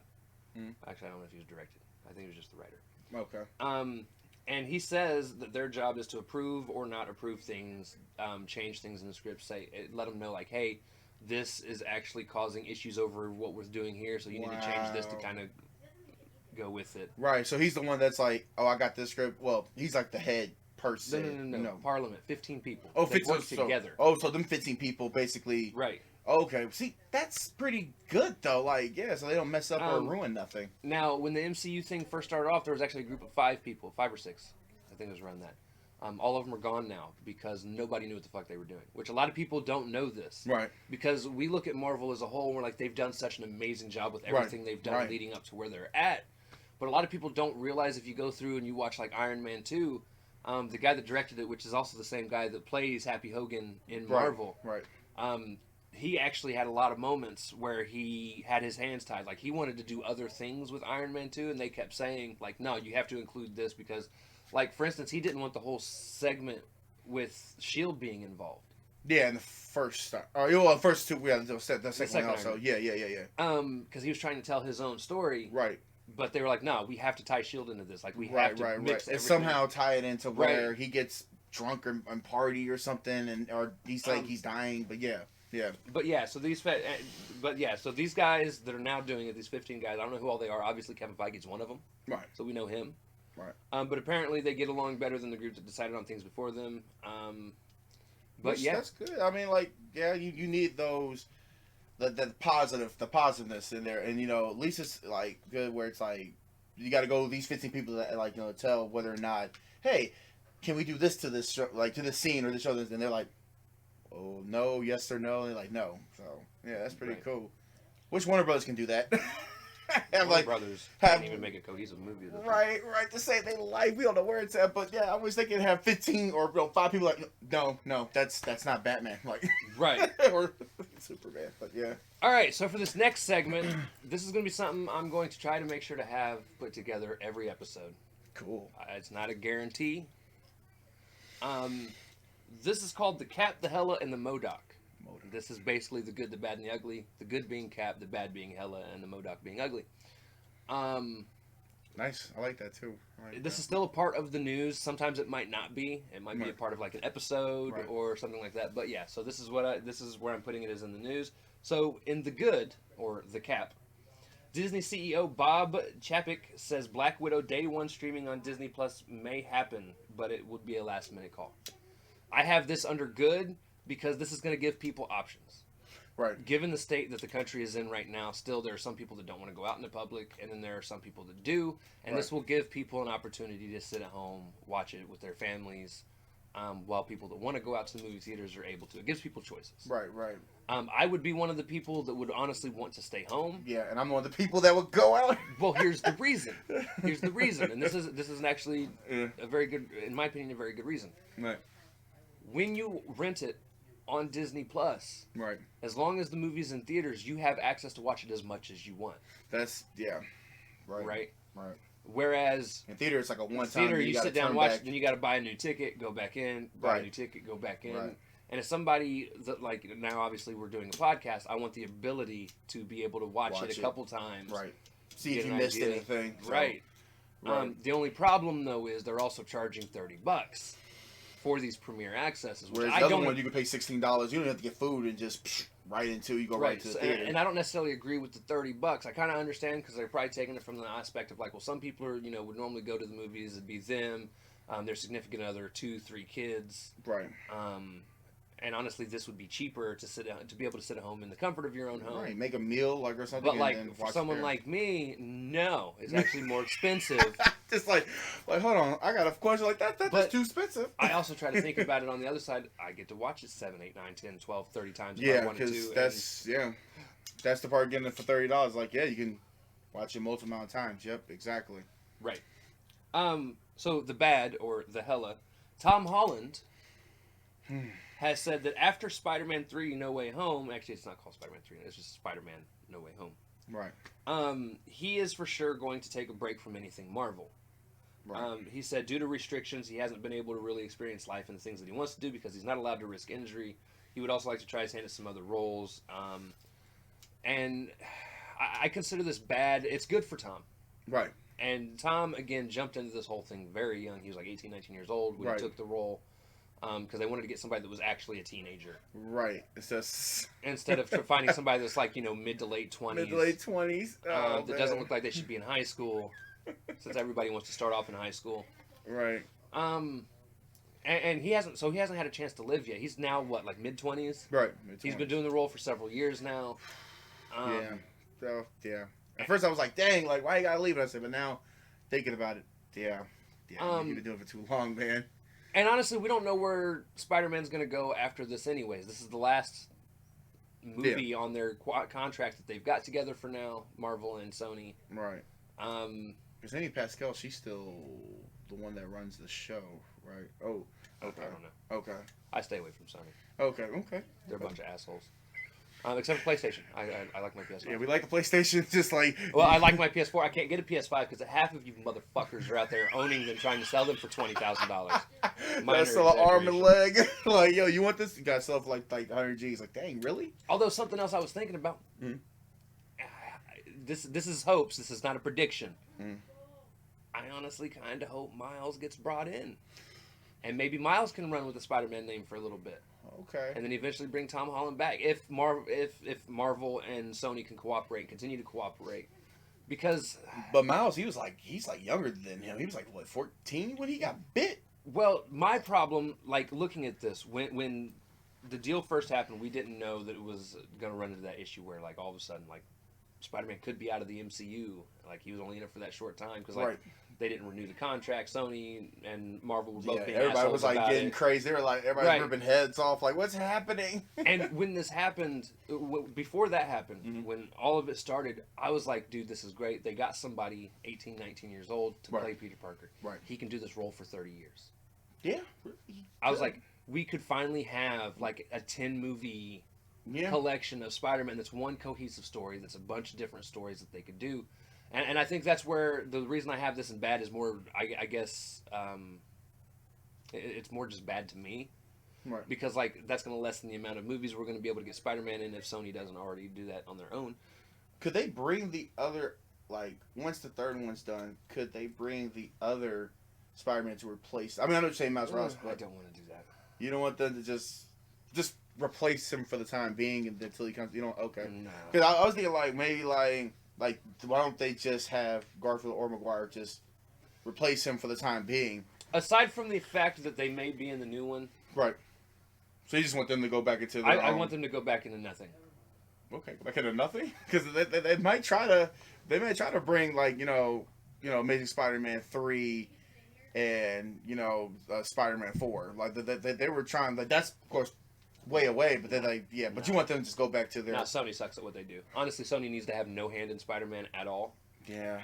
actually I don't know if he was directed. I think he was just the writer. Okay. And he says that their job is to approve or not approve things, change things in the script, let them know like, hey, this is actually causing issues over what we're doing here, so you need to change this to kind of go with it. Right. So he's the one that's like, oh, I got this script. Well, he's like the head person. No. Parliament, 15 people. Oh, they work together. So them 15 people basically. Right. Okay. See, that's pretty good though. Like, yeah, so they don't mess up or ruin nothing. Now, when the MCU thing first started off, there was actually a group of 5 people, 5 or 6. I think it was around that. All of them are gone now because nobody knew what the fuck they were doing. Which a lot of people don't know this. Right. Because we look at Marvel as a whole, and we're like, they've done such an amazing job with everything they've done leading up to where they're at. But a lot of people don't realize if you go through and you watch like Iron Man 2, the guy that directed it, which is also the same guy that plays Happy Hogan in Marvel. Right. He actually had a lot of moments where he had his hands tied. Like, he wanted to do other things with Iron Man 2, and they kept saying, like, no, you have to include this because, like, for instance, he didn't want the whole segment with S.H.I.E.L.D. being involved. Yeah, in the first start. Oh, first 2, the second one also. Yeah. Because he was trying to tell his own story. Right. But they were like, no, we have to tie S.H.I.E.L.D. into this. Like, we have to mix everything. And somehow tie it into where he gets drunk and party or something, or he's like, he's dying, but yeah. So these guys that are now doing it, these 15 guys, I don't know who all they are. Obviously, Kevin Feige's one of them. Right. So we know him. Right. But apparently they get along better than the group that decided on things before them. That's good. I mean, like, yeah, you need those, the positiveness in there, and at least it's like good where it's like you got to go these 15 people that like tell whether or not, hey, can we do this to this show, like to this scene or this show, and they're like, oh no, yes or no, and they're like no. So yeah, that's pretty cool. Which Warner Brothers can do that? Warner Brothers can't even make a cohesive movie. Right. To say they like, we don't know where it's at, but yeah, I was thinking have 15 or 5 people like, no, that's not Batman, like right or Superman, but yeah. All right, so for this next segment, this is going to be something I'm going to try to make sure to have put together every episode. Cool. It's not a guarantee. This is called the Cap, the Hela, and the MODOCK. This is basically the good, the bad, and the ugly. The good being Cap, the bad being Hela, and the MODOCK being ugly. Nice. I like that too. This is still a part of the news. Sometimes it might not be. It might be a part of like an episode or something like that. But yeah, so this is where I'm putting it as in the news. So in the good, or the Cap, Disney CEO Bob Chapek says Black Widow Day 1 streaming on Disney Plus may happen, but it would be a last-minute call. I have this under good because this is going to give people options. Right. Given the state that the country is in right now, still there are some people that don't want to go out in the public, and then there are some people that do, and this will give people an opportunity to sit at home, watch it with their families, while people that want to go out to the movie theaters are able to. It gives people choices. Right. I would be one of the people that would honestly want to stay home. Yeah, and I'm one of the people that would go out. Well, here's the reason, and this is actually a very good, in my opinion, a very good reason. Right. When you rent it on Disney Plus, as long as the movie's in theaters, you have access to watch it as much as you want. Right. Whereas in theater, it's like a one-time. Theater, you sit down, watch, then you got to buy a new ticket, go back in, buy a new ticket, go back in. And as somebody that, like, now obviously we're doing a podcast, I want the ability to be able to watch it a couple times. Right. See if you missed anything. So. Right. The only problem though is they're also charging $30 for these premiere accesses. Whereas the other one, you can pay $16. You don't have to get food and just right to the theater. And I don't necessarily agree with the $30. I kind of understand because they're probably taking it from the aspect of like, well, some people are, would normally go to the movies. It'd be them, their significant other, 2, 3 kids. Right. And honestly, this would be cheaper to be able to sit at home in the comfort of your own home. Right, make a meal or something. But like for someone like me, no, it's actually more expensive. Just like hold on, I got a question like that. That's too expensive. I also try to think about it on the other side. I get to watch it 7, 8, 9, 10, 12, 30 times if I wanted to. That's the part getting it for $30. Like you can watch it multiple amount of times. Yep, exactly. Right. So the bad or the Hela, Tom Holland. Has said that after Spider-Man 3 No Way Home, actually it's not called Spider-Man 3, it's just Spider-Man No Way Home. Right. He is for sure going to take a break from anything Marvel. Right. He said due to restrictions, he hasn't been able to really experience life and the things that he wants to do because he's not allowed to risk injury. He would also like to try his hand at some other roles. And I consider this bad. It's good for Tom. Right. And Tom, again, jumped into this whole thing very young. He was like 18, 19 years old when he took the role. Because they wanted to get somebody that was actually a teenager. Right. It's just... Instead of finding somebody that's like, mid to late 20s. Mid to late 20s. That doesn't look like they should be in high school. Since everybody wants to start off in high school. Right. And he hasn't had a chance to live yet. He's now, what, like mid-20s? Right. Mid-20s. He's been doing the role for several years now. Yeah. So, yeah. At first I was like, dang, like, why you gotta leave it? I said, but now, thinking about it, yeah. You've been doing it for too long, man. And honestly, we don't know where Spider-Man's going to go after this anyways. This is the last movie on their contract that they've got together for now, Marvel and Sony. Right. Because Amy Pascal, she's still the one that runs the show, right? Oh, okay. I don't know. Okay. I stay away from Sony. Okay. They're a bunch of assholes. Except for PlayStation. I like my PS5. Yeah, we like the PlayStation, just like... Well, I like my PS4. I can't get a PS5 because half of you motherfuckers are out there owning them, trying to sell them for $20,000. That's still an arm and leg. Like, yo, you want this? You got stuff like 100 G's. Like, dang, really? Although, something else I was thinking about. Mm-hmm. This is hopes. This is not a prediction. Mm-hmm. I honestly kind of hope Miles gets brought in. And maybe Miles can run with the Spider-Man name for a little bit. Okay. And then eventually bring Tom Holland back if Marvel and Sony can continue to cooperate, because. But Miles, he's like younger than him. He was like what, 14 when he got bit. Well, my problem, like looking at this, when the deal first happened, we didn't know that it was going to run into that issue where like all of a sudden like Spider-Man could be out of the MCU. Like he was only in it for that short time because like. Right. They didn't renew the contract. Sony and Marvel were both being everybody was like getting it. Crazy. They were like, everybody's ripping heads off. Like, what's happening? And when this happened, before that happened, when all of it started, I was like, dude, this is great. They got somebody 18, 19 years old to play Peter Parker. Right. He can do this role for 30 years. Yeah. I was like, we could finally have like a 10-movie collection of Spider-Man that's one cohesive story, that's a bunch of different stories that they could do. And I think that's where the reason I have this in bad is more, I guess, it's more just bad to me. Right. Because, like, that's going to lessen the amount of movies we're going to be able to get Spider-Man in if Sony doesn't already do that on their own. Could they bring the other, like, once the third one's done, could they bring the other Spider-Man to replace... I mean, I know you're saying Miles Morales, but... I don't want to do that. You don't want them to just replace him for the time being until he comes... You know, okay. No. Because I was thinking, like, maybe, like, why don't they just have Garfield or Maguire just replace him for the time being? Aside from the fact that they may be in the new one. Right. So you just want them to go back into their I want them to go back into nothing. Okay, go back into nothing? Because they might try to... They may try to bring, like, you know, Amazing Spider-Man 3 and, Spider-Man 4. Like, they were trying... Like, that's, of course... way away, but then but you want them to just go back to their... No, Sony sucks at what they do. Honestly, Sony needs to have no hand in Spider-Man at all. Yeah.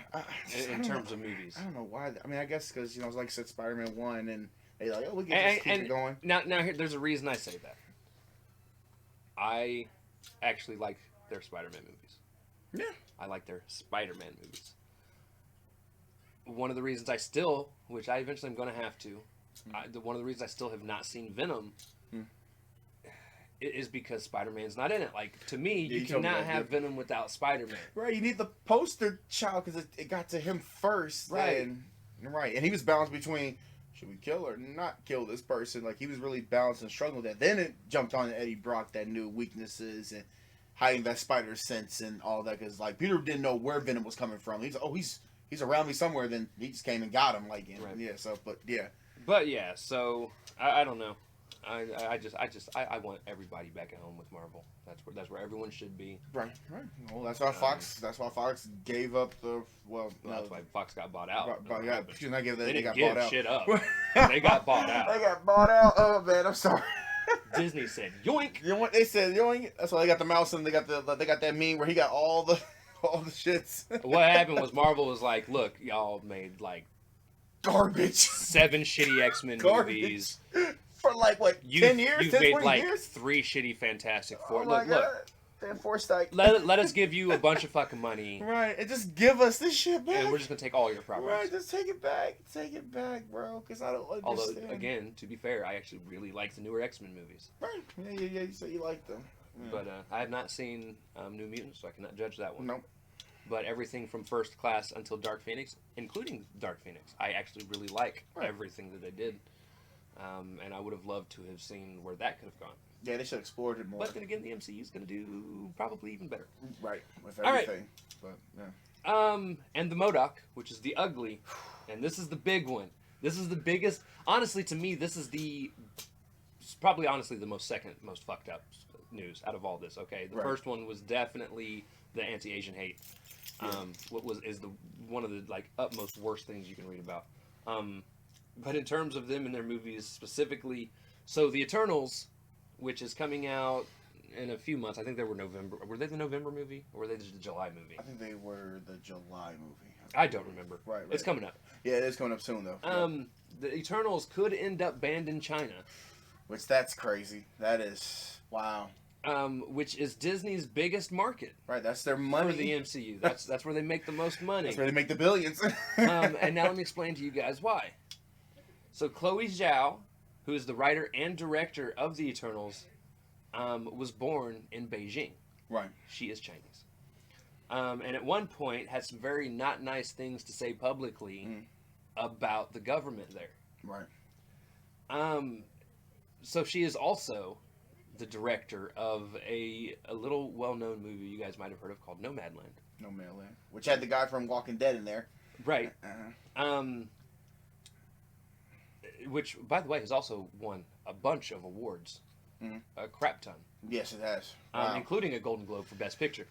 In terms of movies. I don't know why. I mean, I guess because, like I said, Spider-Man 1, and they like, oh, we can just keep it going. Now here, there's a reason I say that. I actually like their Spider-Man movies. Yeah. I like their Spider-Man movies. One of the reasons I still, which I eventually am going to have to, one of the reasons I still have not seen Venom is because Spider-Man's not in it. Like, to me, you cannot have Venom without Spider-Man. Right, you need the poster child because it got to him first. Right. And he was balanced between, should we kill or not kill this person? Like, he was really balanced and struggled with that. Then it jumped on Eddie Brock that knew weaknesses and hiding that spider sense and all that. Because, like, Peter didn't know where Venom was coming from. He's around me somewhere. Then he just came and got him. Like, yeah, so, but, yeah. But, yeah, so, I don't know. I want everybody back at home with Marvel. That's where everyone should be. Right. Well, that's why Fox gave up the that's why Fox got bought out. They got bought out. Shit up. They got bought out. They got bought out. Oh man, I'm sorry. Disney said yoink. You know what they said? Yoink. That's why they got the mouse and they got that meme where he got all the shits. What happened was Marvel was like, look, y'all made like garbage 7 shitty X-Men movies. For like what, 10 years? You've 10, made 20 like years? 3 shitty Fantastic Four. Oh my God. Force that. let us give you a bunch of fucking money, Right, and just give us this shit back. and we're just gonna take all your properties. Right, just take it back, bro. Because I don't understand. Although, again, to be fair, I actually really like the newer X-Men movies. Right, yeah. You said you like them. Yeah. But I have not seen New Mutants, so I cannot judge that one. Nope. But everything from First Class until Dark Phoenix, including Dark Phoenix, I actually really like everything that they did. And I would have loved to have seen where that could have gone. Yeah, they should have explored it more. But then again, the MCU is going to do probably even better. Right, with everything. But, yeah. And the MODOCK, which is the ugly, and this is the big one. This is the biggest. Honestly, to me, this is probably honestly the most fucked up news out of all this. Okay, the first one was definitely the anti-Asian hate. Is one of the like utmost worst things you can read about. But in terms of them and their movies specifically, so the Eternals, which is coming out in a few months. I think they were November. Were they the November movie or were they the July movie? I think they were the July movie. I don't remember. Right. It's coming up. Yeah, it is coming up soon though. The Eternals could end up banned in China. Which that's crazy. That is wow. Which is Disney's biggest market. Right, that's their money for the MCU. That's where they make the most money. That's where they make the billions. And now let me explain to you guys why. So Chloe Zhao, who is the writer and director of the Eternals, was born in Beijing. Right. She is Chinese. And at one point had some very not nice things to say publicly about the government there. Right. So she is also the director of a little well-known movie you guys might have heard of called Nomadland. Nomadland. Which had the guy from Walking Dead in there. Right. Which, by the way, has also won a bunch of awards. A crap ton. Yes, it has. Wow. Including a Golden Globe for Best Picture.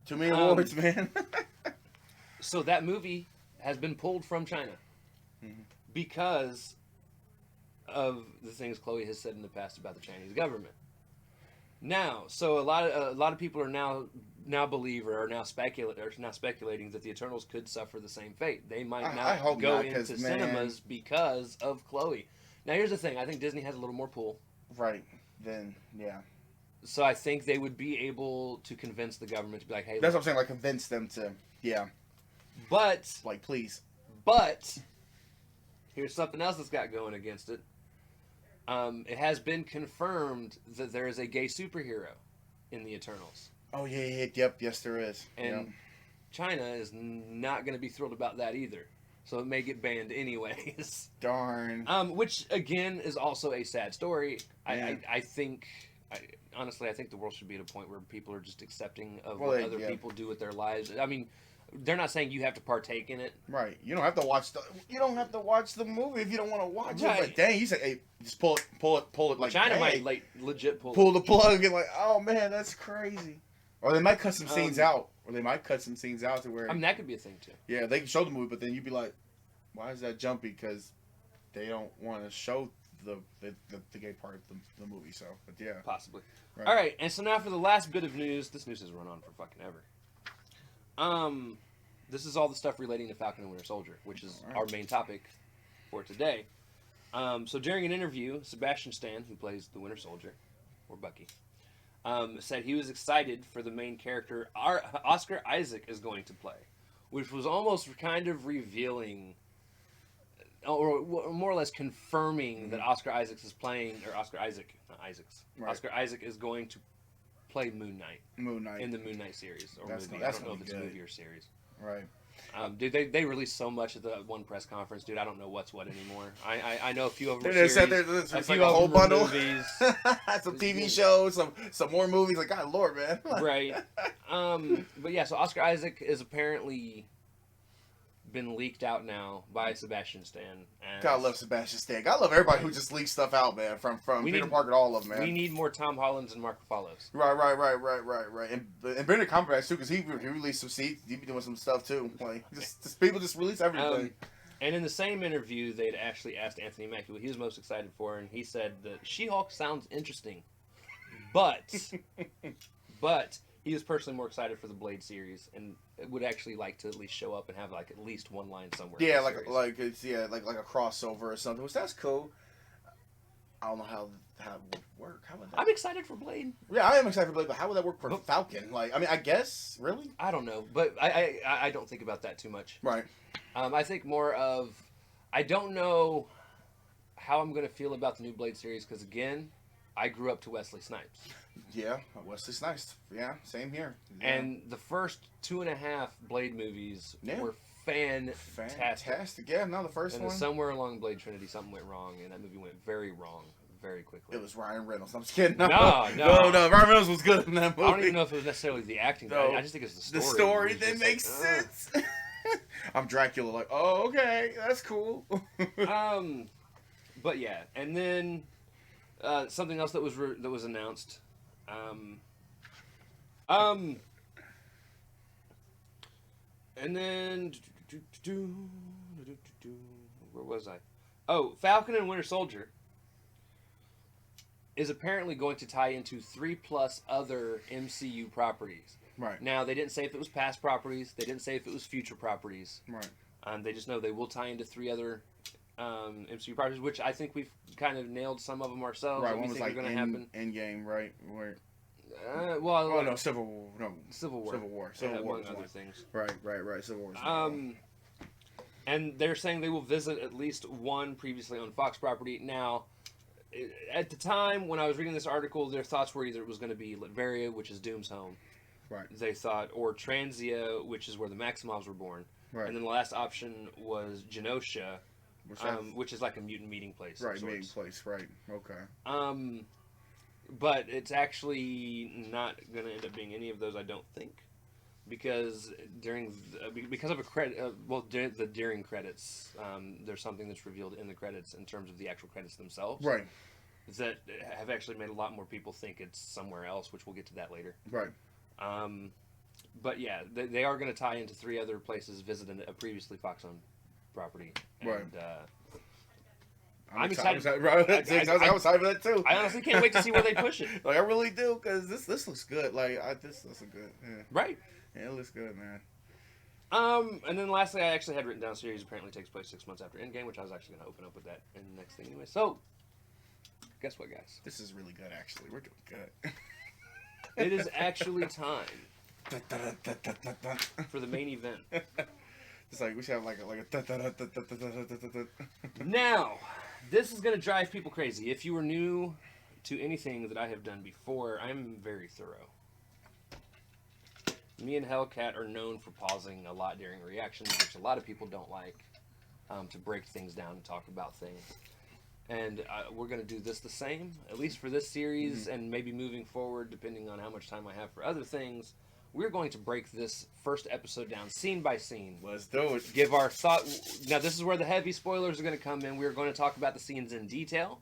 Too many awards, man. So that movie has been pulled from China because of the things Chloe has said in the past about the Chinese government. Now, so a lot of people are now believe or are now speculating that the Eternals could suffer the same fate. They might not go into cinemas because of Chloe. Now, here's the thing. I think Disney has a little more pull. Right. Then, yeah. So I think they would be able to convince the government to be like, hey... That's what I'm saying, like, convince them to, yeah. But... Like, please. But, here's something else that's got going against it. It has been confirmed that there is a gay superhero in the Eternals. Oh, yeah, yep, yes there is. And China is not going to be thrilled about that either. So it may get banned anyways. Darn. Which, again, is also a sad story. Yeah. I think... honestly, I think the world should be at a point where people are just accepting of what other people do with their lives. I mean, they're not saying you have to partake in it. Right. You don't have to watch the movie if you don't want to watch it. But dang, you said, hey, just pull it like China might legit pull the plug and like, oh man, that's crazy. Or they might cut some scenes out. Or they might cut some scenes out to where... I mean, that could be a thing, too. Yeah, they can show the movie, but then you'd be like, why is that jumpy? Because they don't want to show the gay part of the movie, so... But yeah. Possibly. Right. All right, and so now for the last bit of news. This news has run on for fucking ever. This is all the stuff relating to Falcon and Winter Soldier, which is our main topic for today. So during an interview, Sebastian Stan, who plays the Winter Soldier, or Bucky, said he was excited for the main character Oscar Isaac is going to play, which was almost kind of revealing, or more or less confirming that Oscar Isaac is playing, or Oscar Isaac is going to play Moon Knight in the Moon Knight series or movie. I don't know if it's a movie or series. Right. Dude, they released so much at the one press conference, dude. I don't know what's what anymore. I know a few of them. There's like a whole bundle. Movies. Some TV shows, some more movies. Like, God Lord, man. Right. But yeah, so Oscar Isaac is apparently been leaked out now by Sebastian Stan. God love Sebastian Stan. God love everybody who just leaks stuff out, man. From Peter Parker to all of them, man. We need more Tom Hollands and Mark Ruffalo's. Right. And Benedict Cumberbatch too, because he released some seats. He be doing some stuff too. Like just people just release everything. And in the same interview, they'd actually asked Anthony Mackie what he was most excited for, and he said that She-Hulk sounds interesting, but he was personally more excited for the Blade series and would actually like to at least show up and have like at least one line somewhere. Yeah, like a crossover or something. Which that's cool. I don't know how it would work. How would that? I'm excited for Blade. Yeah, I am excited for Blade, but how would that work for Falcon? Like, I mean, I guess really. I don't know, but I don't think about that too much. Right. I think more of I don't know how I'm going to feel about the new Blade series because again, I grew up to Wesley Snipes. Yeah, Wesley Snipes. Yeah, same here. Yeah. And the first 2.5 Blade movies were fantastic. Yeah, no, the first and one. Somewhere along Blade Trinity, something went wrong, and that movie went very wrong very quickly. It was Ryan Reynolds. I'm just kidding. No. Ryan Reynolds was good in that movie. I don't even know if it was necessarily the acting. No. I just think it's the story. The story that makes sense. I'm Dracula. Like, oh, okay, that's cool. But yeah, and then something else that was announced. And then where was I? Oh, Falcon and Winter Soldier is apparently going to tie into 3+ other MCU properties. Right. Now, they didn't say if it was past properties. They didn't say if it was future properties. Right. They just know they will tie into 3 other MCU properties, which I think we've kind of nailed some of them ourselves. Right. One was like Endgame, right? Where. Civil War. Civil War. Among other things. Right. Civil War. And they're saying they will visit at least one previously owned Fox property. Now, at the time when I was reading this article, their thoughts were either it was going to be Latveria, which is Doom's home. Right. They thought, or Transia, which is where the Maximovs were born. Right. And then the last option was Genosha, which is like a mutant meeting place. Right, meeting place. Right. Okay. But it's actually not going to end up being any of those, I don't think, because during during credits, there's something that's revealed in the credits in terms of the actual credits themselves. Right. That have actually made a lot more people think it's somewhere else, which we'll get to that later. Right. But yeah, they are going to tie into 3 other places visiting a previously Fox-owned property. And, right. I'm excited. I was excited for that too. I honestly can't wait to see where they push it. Like I really do, because this looks good. Like this looks good. Yeah. Right. Yeah, it looks good, man. And then lastly, I actually had written down series apparently takes place 6 months after Endgame, which I was actually going to open up with that in the next thing anyway. So, guess what, guys? This is really good, actually. We're doing good. It is actually time for the main event. It's like we should have like a. Now, this is going to drive people crazy. If you are new to anything that I have done before, I'm very thorough. Me and Hellcat are known for pausing a lot during reactions, which a lot of people don't like, to break things down and talk about things. And we're going to do this the same, at least for this series, and maybe moving forward, depending on how much time I have for other things. We're going to break this first episode down scene by scene. Let's do it. Give our thought. Now, this is where the heavy spoilers are going to come in. We're going to talk about the scenes in detail,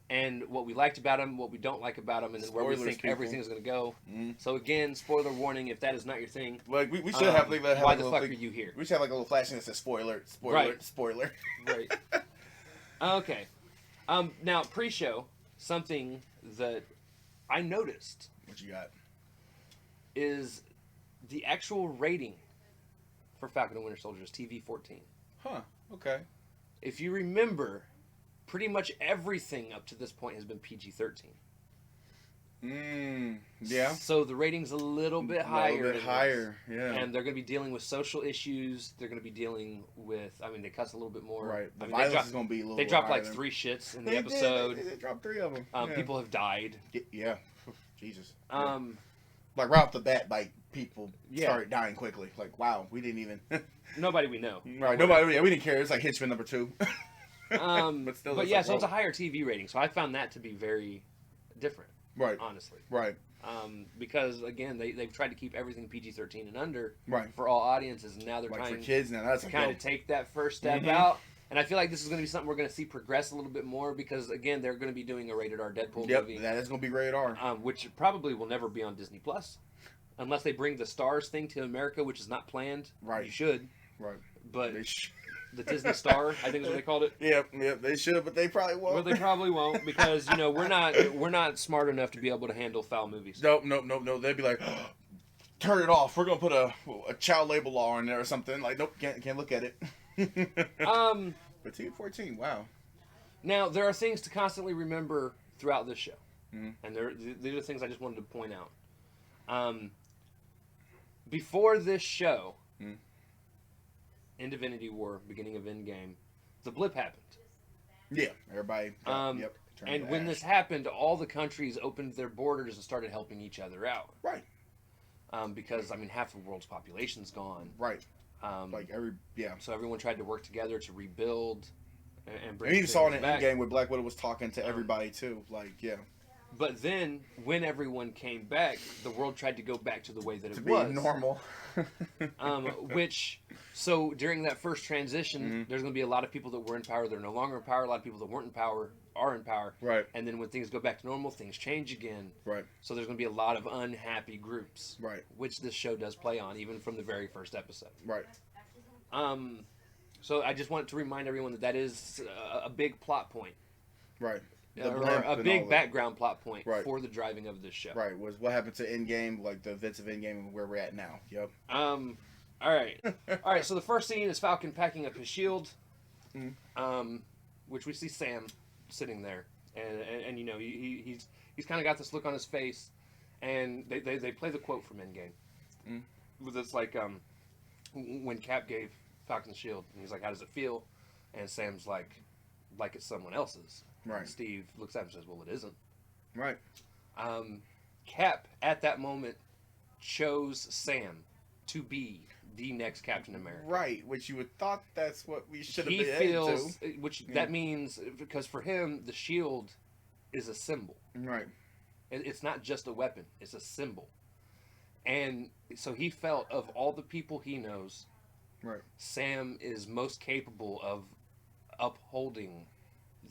and what we liked about them, what we don't like about them, and then where we think everything is going to go. So again, spoiler warning, if that is not your thing. Like we should have like why the fuck are you here? We should have like a little flashing that says spoiler. Right. Okay. Now, pre-show, something that I noticed. What you got? Is the actual rating for Falcon and Winter Soldier is TV-14. Huh. Okay. If you remember, pretty much everything up to this point has been PG-13. Yeah. So the rating's a little bit higher. A little bit higher, yeah. And they're going to be dealing with social issues. They're going to be dealing with, I mean, they cuss a little bit more. Right. The violence is going to be a little bit They dropped higher like 3 shits in the episode. They dropped 3 of them. People have died. Yeah. Jesus. Like right off the bat, like people started dying quickly. Like, wow, we didn't even. Nobody we know. Right. Nobody. Yeah, we didn't care. It's like Hitchman number 2. But still. But yeah, like, so it's a higher TV rating. So I found that to be very different. Right. Honestly. Right. Because again, they've tried to keep everything PG-13 and under. Right. For all audiences, and now they're like trying for kids now. That's to kind of take that first step out. And I feel like this is going to be something we're going to see progress a little bit more because, again, they're going to be doing a rated R Deadpool movie. Yep, that is going to be rated R. Which probably will never be on Disney Plus. Unless they bring the Stars thing to America, which is not planned. Right. You should. Right. But the Disney Star, I think is what they called it. Yep, they should, but they probably won't. Well, they probably won't because, you know, we're not smart enough to be able to handle foul movies. Nope. They'd be like, turn it off. We're going to put a child label law in there or something. Like, nope, can't look at it. But TV-14, wow. Now, there are things to constantly remember throughout this show. Mhm. And these are things I just wanted to point out. Before this show, Mhm. in Divinity War, beginning of Endgame, the blip happened. Yeah, everybody. Yep. And when this happened, all the countries opened their borders and started helping each other out. Right. Because, I mean, half the world's population's gone. Right. So everyone tried to work together to rebuild and bring. And you saw it in back. Endgame where Black Widow was talking to everybody too. Like, yeah. But then, when everyone came back, the world tried to go back to the way that it To be was. normal. So during that first transition, there's going to be a lot of people that were in power that are no longer in power. A lot of people that weren't in power are in power. Right. And then when things go back to normal, things change again. Right. So there's going to be a lot of unhappy groups. Right. Which this show does play on, even from the very first episode. Right. So I just wanted to remind everyone that is a big plot point. Right. Or a big background plot point for the driving of this show. Right. Was what happened to Endgame, like the events of Endgame and where we're at now. Yep. All right. So the first scene is Falcon packing up his shield, which we see Sam sitting there, and you know he's kind of got this look on his face, and they play the quote from Endgame, with this like when Cap gave Falcon the shield, and he's like, "How does it feel?" And Sam's like it's someone else's. Right. And Steve looks at him and says, "Well, it isn't." Right. Cap at that moment chose Sam to be the next Captain America. Right, which you would thought that's what we should have been feels, which that means, because for him, the shield is a symbol. Right. It's not just a weapon, it's a symbol. And so he felt, of all the people he knows, right, Sam is most capable of upholding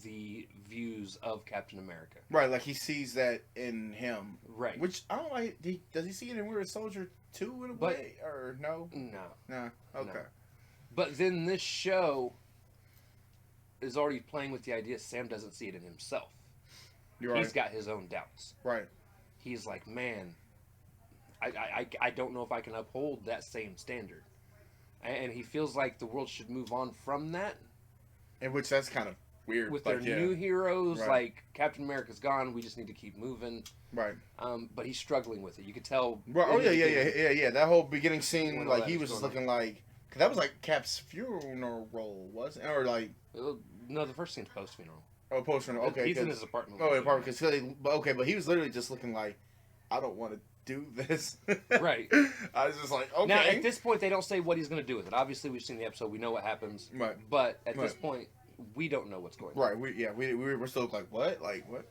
the views of Captain America. Right, like he sees that in him. Right. Which, I don't like, does he see it in Winter Soldier too, in a way? Or no? No. Okay. No. But then this show is already playing with the idea Sam doesn't see it in himself. You're right. He's got his own doubts. Right. He's like, man, I don't know if I can uphold that same standard. And he feels like the world should move on from that. In which that's kind of weird. With their new heroes, like Captain America's gone, we just need to keep moving. Right. But he's struggling with it. You could tell. Right. Oh yeah. That whole beginning scene, like he was just looking like, cause that was like Cap's funeral, wasn't it? Or like. No, the first scene's post funeral. Oh, post funeral. Okay. He's in his apartment. Oh, apartment. But he was literally just looking like, I don't want to do this. Right. I was just like, okay. Now at this point, they don't say what he's going to do with it. Obviously, we've seen the episode. We know what happens. Right. But at this point, we don't know what's going on. Right. We're still like, what? Like what?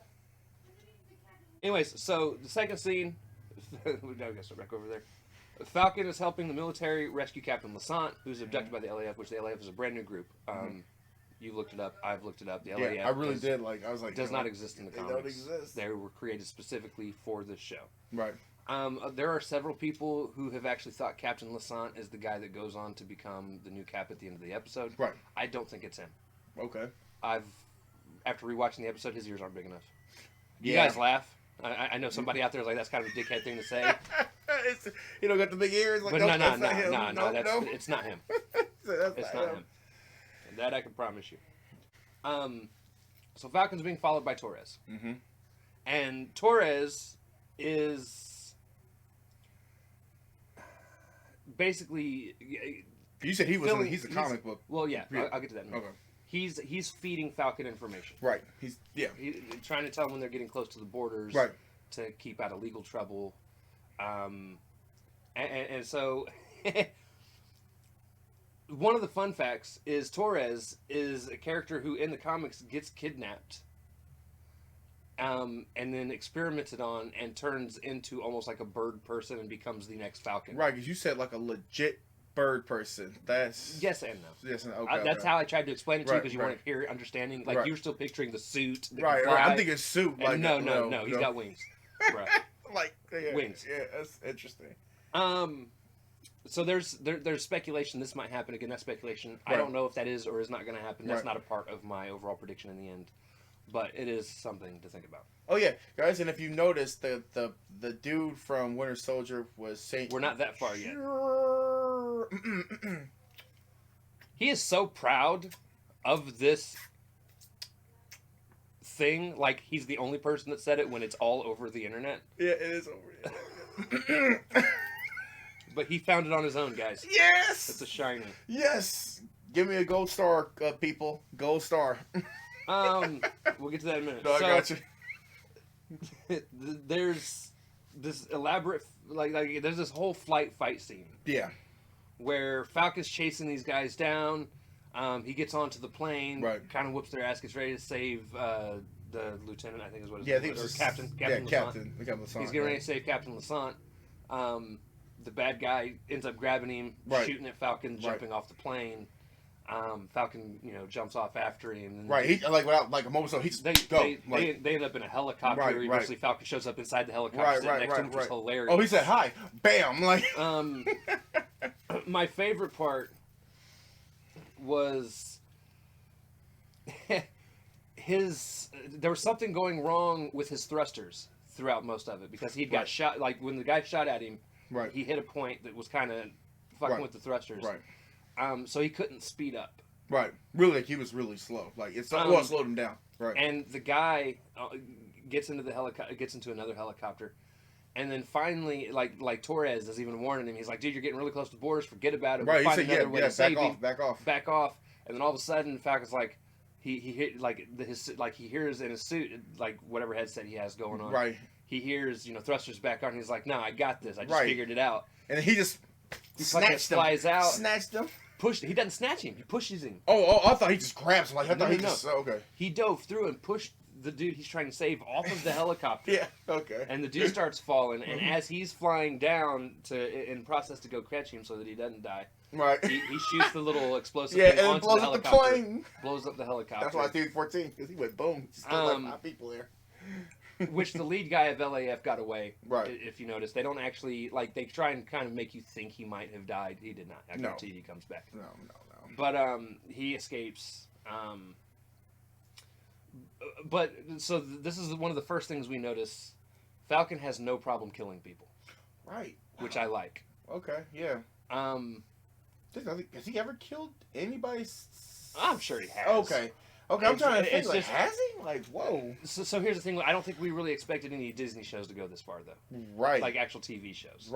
Anyways, so the second scene. We gotta get back over there. Falcon is helping the military rescue Captain Lassant, who's abducted by the LAF, which the LAF is a brand new group. You looked it up. I've looked it up. The LAF. Yeah, I really did. Like I was like, does not exist in the comics. They don't exist. They were created specifically for this show. Right. There are several people who have actually thought Captain Lassant is the guy that goes on to become the new Cap at the end of the episode. Right. I don't think it's him. Okay. After rewatching the episode, his ears aren't big enough. You guys laugh. I know somebody out there is like, that's kind of a dickhead thing to say. You don't got the big ears? Like, but no, no, it's not him. It's not him. That I can promise you. So Falcon's being followed by Torres. Mm-hmm. And Torres is basically... You said he's a comic book. Well, yeah, I'll get to that in a minute. Okay. He's feeding Falcon information. Right. He's trying to tell him when they're getting close to the borders. Right. To keep out of legal trouble. And so one of the fun facts is Torres is a character who in the comics gets kidnapped and then experimented on and turns into almost like a bird person and becomes the next Falcon. Right, because you said like a legit bird person. That's yes and no. Yes and okay. That's how I tried to explain it to you because you weren't here understanding. Like you were still picturing the suit. Right. I'm thinking suit. Like no. He's got wings. Right. Like wings. Yeah, that's interesting. So there's speculation this might happen again. That's speculation. Right. I don't know if that is or is not going to happen. That's not a part of my overall prediction in the end, but it is something to think about. Oh yeah, guys, and if you notice, the dude from Winter Soldier was Saint. We're not that far yet. He is so proud of this thing like he's the only person that said it when it's all over the internet. Yeah, it is over. But he found it on his own, guys. Yes! It's a shiny. Yes! Give me a gold star, people. Gold star. We'll get to that in a minute. No, I got you. There's this elaborate, like there's this whole fight scene. Yeah. Where Falcon's chasing these guys down. He gets onto the plane, right. kind of whoops their ass, gets ready to save the lieutenant, I think is what his name is. Yeah, I think or Captain Captain Lassant. He's getting ready to save Captain Lassant. The bad guy ends up grabbing him, shooting at Falcon, jumping off the plane. Falcon, jumps off after him. And he without a moment, so he's they end up in a helicopter. Eventually, Falcon shows up inside the helicopter, sitting next to him, which is hilarious. Oh, he said hi, bam! My favorite part was there was something going wrong with his thrusters throughout most of it because he got shot. Like when the guy shot at him, he hit a point that was kind of fucking with the thrusters. So he couldn't speed up. Really, he was really slow. Like it slowed him down. And the guy gets into another helicopter, and then finally, like Torres is even warning him. He's like, "Dude, you're getting really close to the borders. Forget about it. We'll find another way to save him. Back off." And then all of a sudden, Falcon's like, he hears in his suit, like whatever headset he has going on. He hears thrusters back on. And he's like, "No, I got this. I just figured it out." And he just snatched him. Flies out. Snatched him. He doesn't snatch him. He pushes him. Oh! I thought he just grabs him. Okay. He dove through and pushed the dude he's trying to save off of the helicopter. Okay. And the dude starts falling, and as he's flying down in process to go catch him so that he doesn't die, he shoots the little explosive thing and onto blows the up helicopter. the plane. Blows up the helicopter. That's why I think 14 because he went boom. Just killed 5 people there. Which the lead guy of LAF got away. If you notice, they don't actually they try and kind of make you think he might have died. He did not. I guarantee he comes back. No. But he escapes. But so this is one of the first things we notice. Falcon has no problem killing people. Which I like. Okay. Yeah. Has he ever killed anybody? I'm sure he has. Okay. I'm trying to think. Has he? Whoa. So here's the thing. I don't think we really expected any Disney shows to go this far, though. Like actual TV shows.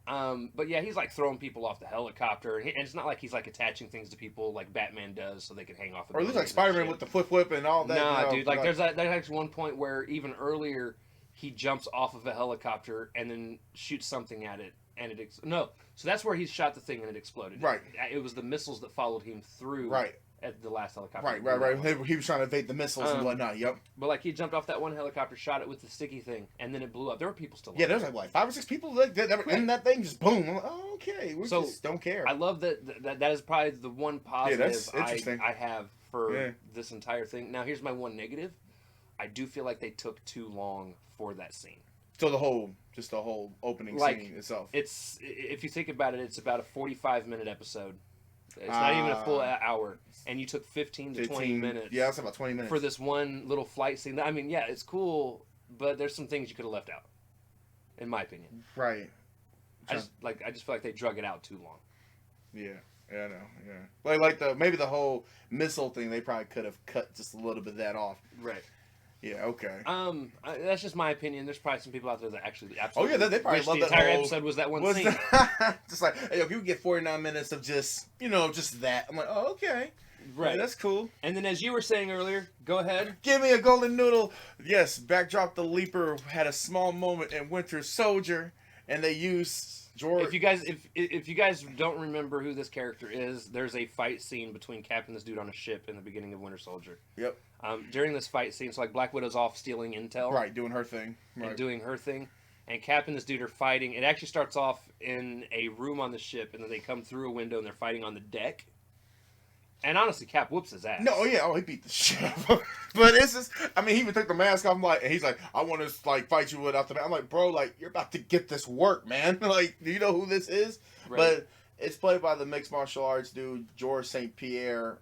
But yeah, he's throwing people off the helicopter, and it's not like he's attaching things to people like Batman does, so they can hang off. Or at least Spider-Man with the flip and all that. Nah, dude. There's actually one point where even earlier he jumps off of a helicopter and then shoots something at it, and it So that's where he shot the thing and it exploded. It was the missiles that followed him through. At the last helicopter. Right. He was trying to evade the missiles and whatnot. Yep. But he jumped off that one helicopter, shot it with the sticky thing, and then it blew up. There were people still. Yeah, there's 5 or 6 people that were in that thing. Just boom. I'm like, oh, okay. We just don't care. I love that is probably the one positive I have for this entire thing. Now here's my one negative. I do feel like they took too long for that scene. So the whole opening scene itself. It's if you think about it, it's about a 45-minute episode. It's not even a full hour, and you took 15 to 20 minutes. Yeah, that's about 20 minutes for this one little flight scene. I mean, yeah, it's cool, but there's some things you could have left out, in my opinion. I just feel like they drug it out too long. Yeah, I know. Yeah, maybe the whole missile thing. They probably could have cut just a little bit of that off. Yeah. Okay. That's just my opinion. There's probably some people out there that actually absolutely. Oh yeah, they probably love the entire episode was that one scene. Just hey, if you get 49 minutes of just that, I'm like, oh okay, yeah, that's cool. And then as you were saying earlier, go ahead. Give me a golden noodle. Yes, Backdrop the Leaper had a small moment in Winter Soldier, and they used. If you guys don't remember who this character is, there's a fight scene between Cap and this dude on a ship in the beginning of Winter Soldier. Yep. During this fight scene, so Black Widow's off stealing intel. Doing her thing. And doing her thing. And Cap and this dude are fighting. It actually starts off in a room on the ship, and then they come through a window and they're fighting on the deck. And honestly, Cap whoops his ass. No, yeah, he beat the shit. But it's just, he even took the mask off. And he's like, I want to fight you without the mask. I'm like, bro, you're about to get this work, man. Do you know who this is? But it's played by the mixed martial arts dude, Georges St. Pierre.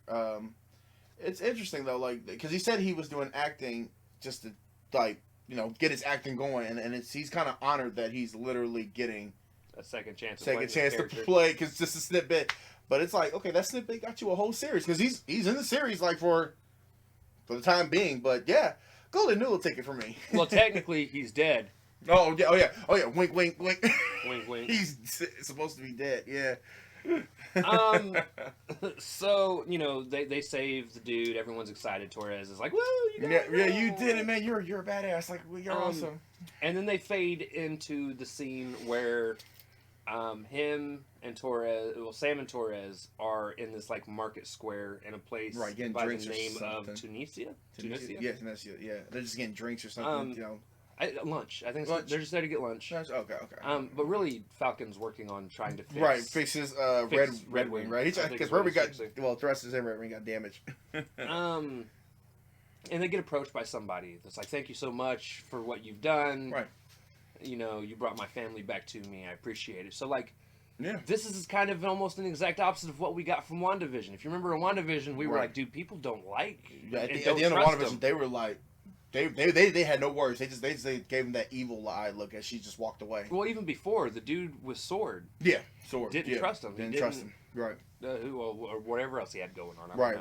It's interesting though, because he said he was doing acting just to get his acting going, and he's kind of honored that he's literally getting a second chance to play, because just a snippet. But it's okay, that snippet got you a whole series, because he's in the series for for the time being. But yeah, Golden Noodle take it from me. Well, technically, he's dead. Oh yeah. Wink, wink, wink. Wink, wink. He's supposed to be dead. Yeah. So they save the dude. Everyone's excited. Torres is like, "Woo, you got yeah, you did it, man. You're a badass. Like, you're awesome." And then they fade into the scene where him and Torres, Sam and Torres are in this like market square in a place getting by drinks the name of Tunisia. Tunisia. Yeah, Tunisia. Yeah, they're just getting drinks or something. Lunch. I think lunch. They're just there to get lunch. Okay. But really, Falcon's working on trying to fix his Red Wing, right? Because Red Wing the rest of his Red Wing got damaged. And they get approached by somebody that's like, "Thank you so much for what you've done. Right. You brought my family back to me. I appreciate it." So like, yeah, this is kind of almost an exact opposite of what we got from WandaVision. If you remember in WandaVision, we were like, "Dude, people don't like." Yeah, at the end of WandaVision, they were like. They had no words. They gave him that evil eye look as she just walked away. Well, even before, the dude with sword. Yeah, sword. Didn't trust him. Didn't trust him. Right. Or whatever else he had going on. Right.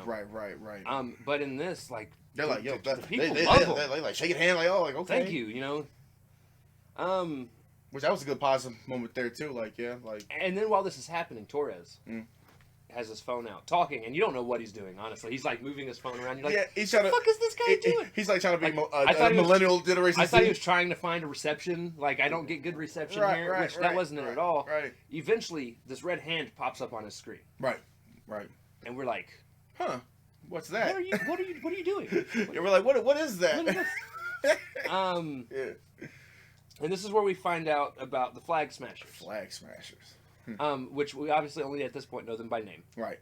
But in this, like, they're like, yo, people love him. They like shaking hand, like, oh, like, okay. Thank you. Which that was a good positive moment there too. Like, yeah, like. And then while this is happening, Torres. Has his phone out talking, and you don't know what he's doing. Honestly, he's like moving his phone around. You're like, he's trying to. What the fuck is this guy doing? He's like trying to be a millennial generation. I thought he was trying to find a reception. Like, I don't get good reception here, which that wasn't it at all. Right. Eventually, this red hand pops up on his screen. Right. And we're like, huh? What's that? What are you doing? Yeah, we're like, what is that? What is this? Yeah. And this is where we find out about the Flag Smashers. Which we obviously only at this point know them by name. Right.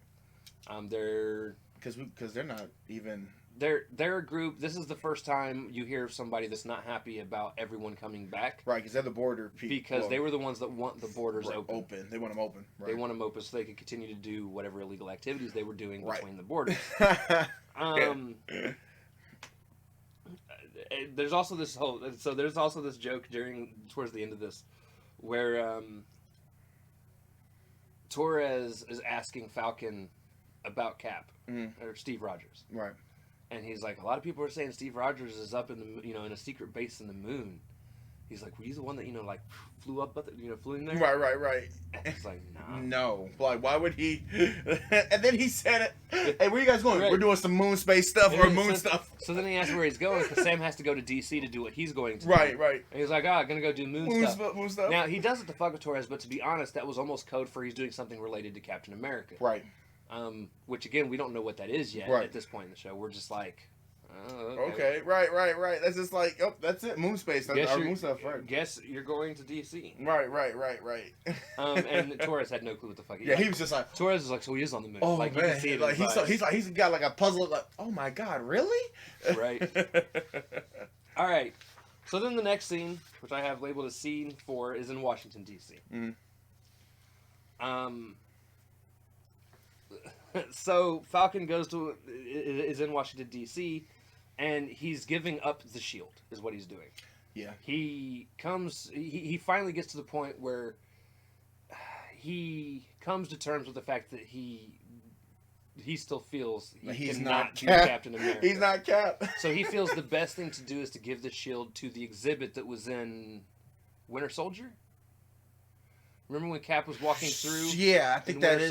They're because they're not even. They're a group. This is the first time you hear of somebody that's not happy about everyone coming back. Right, because they're the border people. Because they were the ones that want the borders open. They want them open. Right. They want them open so they can continue to do whatever illegal activities they were doing between the borders. There's also this joke towards the end of this where Torres is asking Falcon about Cap or Steve Rogers, right? And he's like, a lot of people are saying Steve Rogers is up in the in a secret base in the moon. He's like, were you the one that like flew up, flew in there? Right. And he's like, nah. No, like why would he? And then he said it. Hey, where you guys going? Right. We're doing some moon space stuff stuff. So then he asked where he's going because Sam has to go to DC to do what he's going to. Right. And he's like, gonna go do moon stuff. Moon stuff. Now he does it to fuck with Torres, but to be honest, that was almost code for he's doing something related to Captain America. Right. Which again, we don't know what that is yet at this point in the show. We're just like. Oh, okay. Right. That's just like, that's it. Moon space. Moon stuff. Right. Guess you're going to DC. Right. And Torres had no clue what the fuck. He was just like Torres is like, so he is on the moon. Oh like, man, you can see it like he's got like a puzzle. Like, oh my god, really? Right. All right. So then the next scene, which I have labeled as scene 4, is in Washington D.C. So Falcon is in Washington D.C. and he's giving up the shield, is what he's doing. Yeah. He finally gets to the point where he comes to terms with the fact that he still feels he's not Captain America. He's not Cap. So he feels the best thing to do is to give the shield to the exhibit that was in Winter Soldier. Remember when Cap was walking through? Yeah, I think that is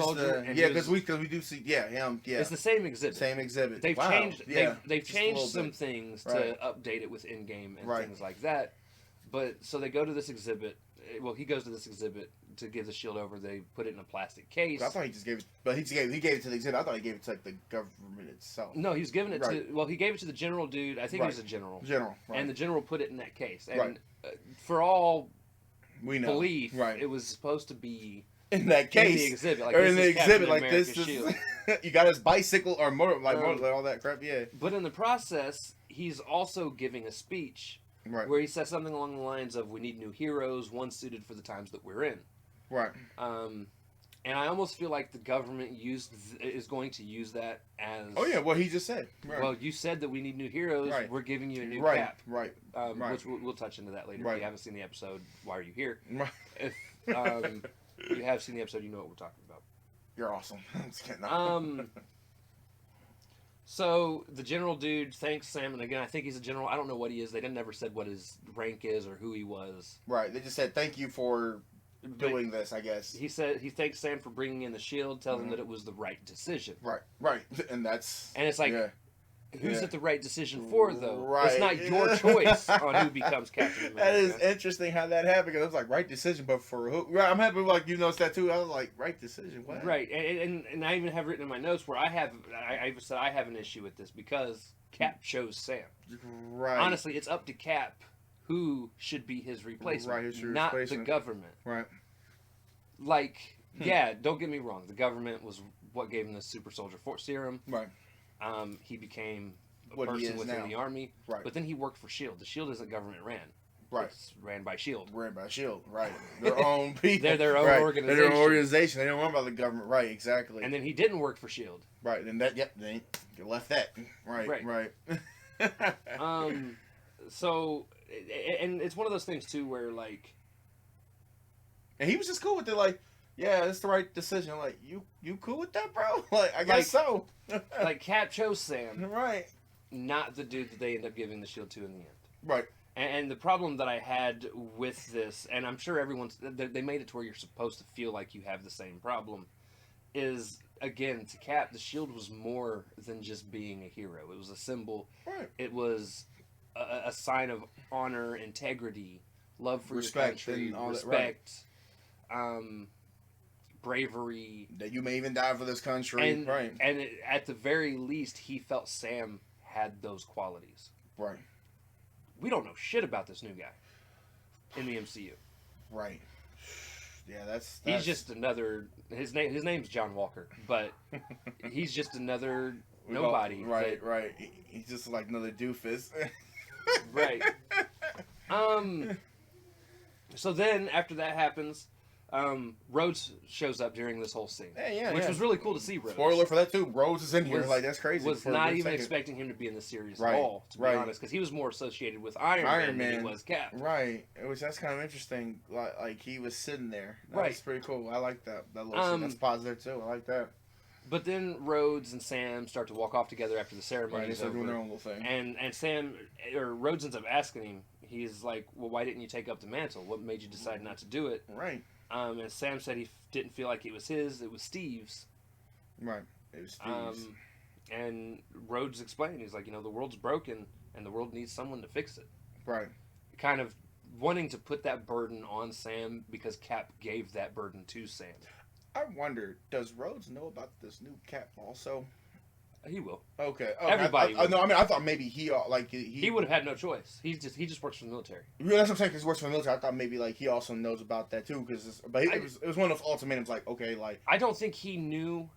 because we do see him. Yeah, it's the same exhibit. They've changed. They've changed some things to update it with in-game and things like that. But so they go to this exhibit. Well, he goes to this exhibit to give the shield over. They put it in a plastic case. I thought he just gave it, but he gave it to the exhibit. I thought he gave it to like the government itself. No, he was giving it to. Well, he gave it to the general dude. I think he was a general. And the general put it in that case. And for all we know, belief, it was supposed to be in that case, in the exhibit, like or in the exhibit, like this. You got his bicycle or motor, like all that crap. Yeah. But in the process, he's also giving a speech where he says something along the lines of, "We need new heroes, one suited for the times that we're in." Right. And I almost feel like the government is going to use that as. Oh yeah, what he just said. Right. Well, you said that we need new heroes. Right. We're giving you a new Cap. Right. Which we'll touch into that later. Right. If you haven't seen the episode, why are you here? Right. If you have seen the episode, you know what we're talking about. You're awesome. I'm just kidding. So the general dude thanks Sam, and again, I think he's a general. I don't know what he is. They never said what his rank is or who he was. Right. They just said thank you for doing this, I guess. He said he thanks Sam for bringing in the shield, tells him that it was the right decision. Right. Right. And it's like, who's it the right decision for, though? Right. It's not your choice on who becomes Captain America. That is interesting how that happened. Because I was like, right decision, but for who? Right, I'm happy like you noticed that too. I was like, right decision, what? Right, and I even have written in my notes where I even said I have an issue with this because Cap chose Sam. Right. Honestly, it's up to Cap who should be his replacement, not the government. Right. Like, yeah, don't get me wrong. The government was what gave him the super soldier serum. Right. He became a what person within the army. Right. But then he worked for S.H.I.E.L.D. The S.H.I.E.L.D. isn't government ran. Right. It's ran by S.H.I.E.L.D. Ran by S.H.I.E.L.D. Right. Their own people. They're their own organization. They're their own organization. They don't run by the government. Right, exactly. And then he didn't work for S.H.I.E.L.D. Right. And that, they left that. Right. So, and it's one of those things, too, where, like... And he was just cool with it, like, yeah, it's the right decision. Like, you cool with that, bro? Like, I guess so. Like, Cap chose Sam. Right. Not the dude that they end up giving the shield to in the end. Right. And the problem that I had with this, and I'm sure they made it to where you're supposed to feel like you have the same problem, is, again, to Cap, the shield was more than just being a hero. It was a symbol. Right. It was a sign of honor, integrity, love for respect, your country, respect, bravery. That you may even die for this country. And, right. And at the very least, he felt Sam had those qualities. Right. We don't know shit about this new guy in the MCU. Right. Yeah, that's... He's just another... His name's John Walker, but he's just another nobody. Right. He's just like another doofus. Right. So then, after that happens, Rhodes shows up during this whole scene. Which was really cool to see Rhodes. Spoiler for that, too. Rhodes is in here. Like, that's crazy. Was not even expecting him to be in the series at all, to be honest, because he was more associated with Iron Man than he was Cap. Right. That's kind of interesting. Like, he was sitting there. That's pretty cool. I like that. That little scene. That's positive, too. I like that. But then Rhodes and Sam start to walk off together after the ceremony is over. Doing their own little thing. And Rhodes ends up asking him, he's like, well, why didn't you take up the mantle? What made you decide not to do it? Right. And Sam said he didn't feel like it was his, it was Steve's. Right. It was Steve's. And Rhodes explained, he's like, the world's broken and the world needs someone to fix it. Right. Kind of wanting to put that burden on Sam because Cap gave that burden to Sam. I wonder, does Rhodes know about this new Cap also? He will. Okay. Everybody. I thought maybe he would have had no choice. He just works for the military. Yeah, that's what I'm saying. Because he works for the military. I thought maybe like he also knows about that too. It was one of those ultimatums. Like, okay, like I don't think he knew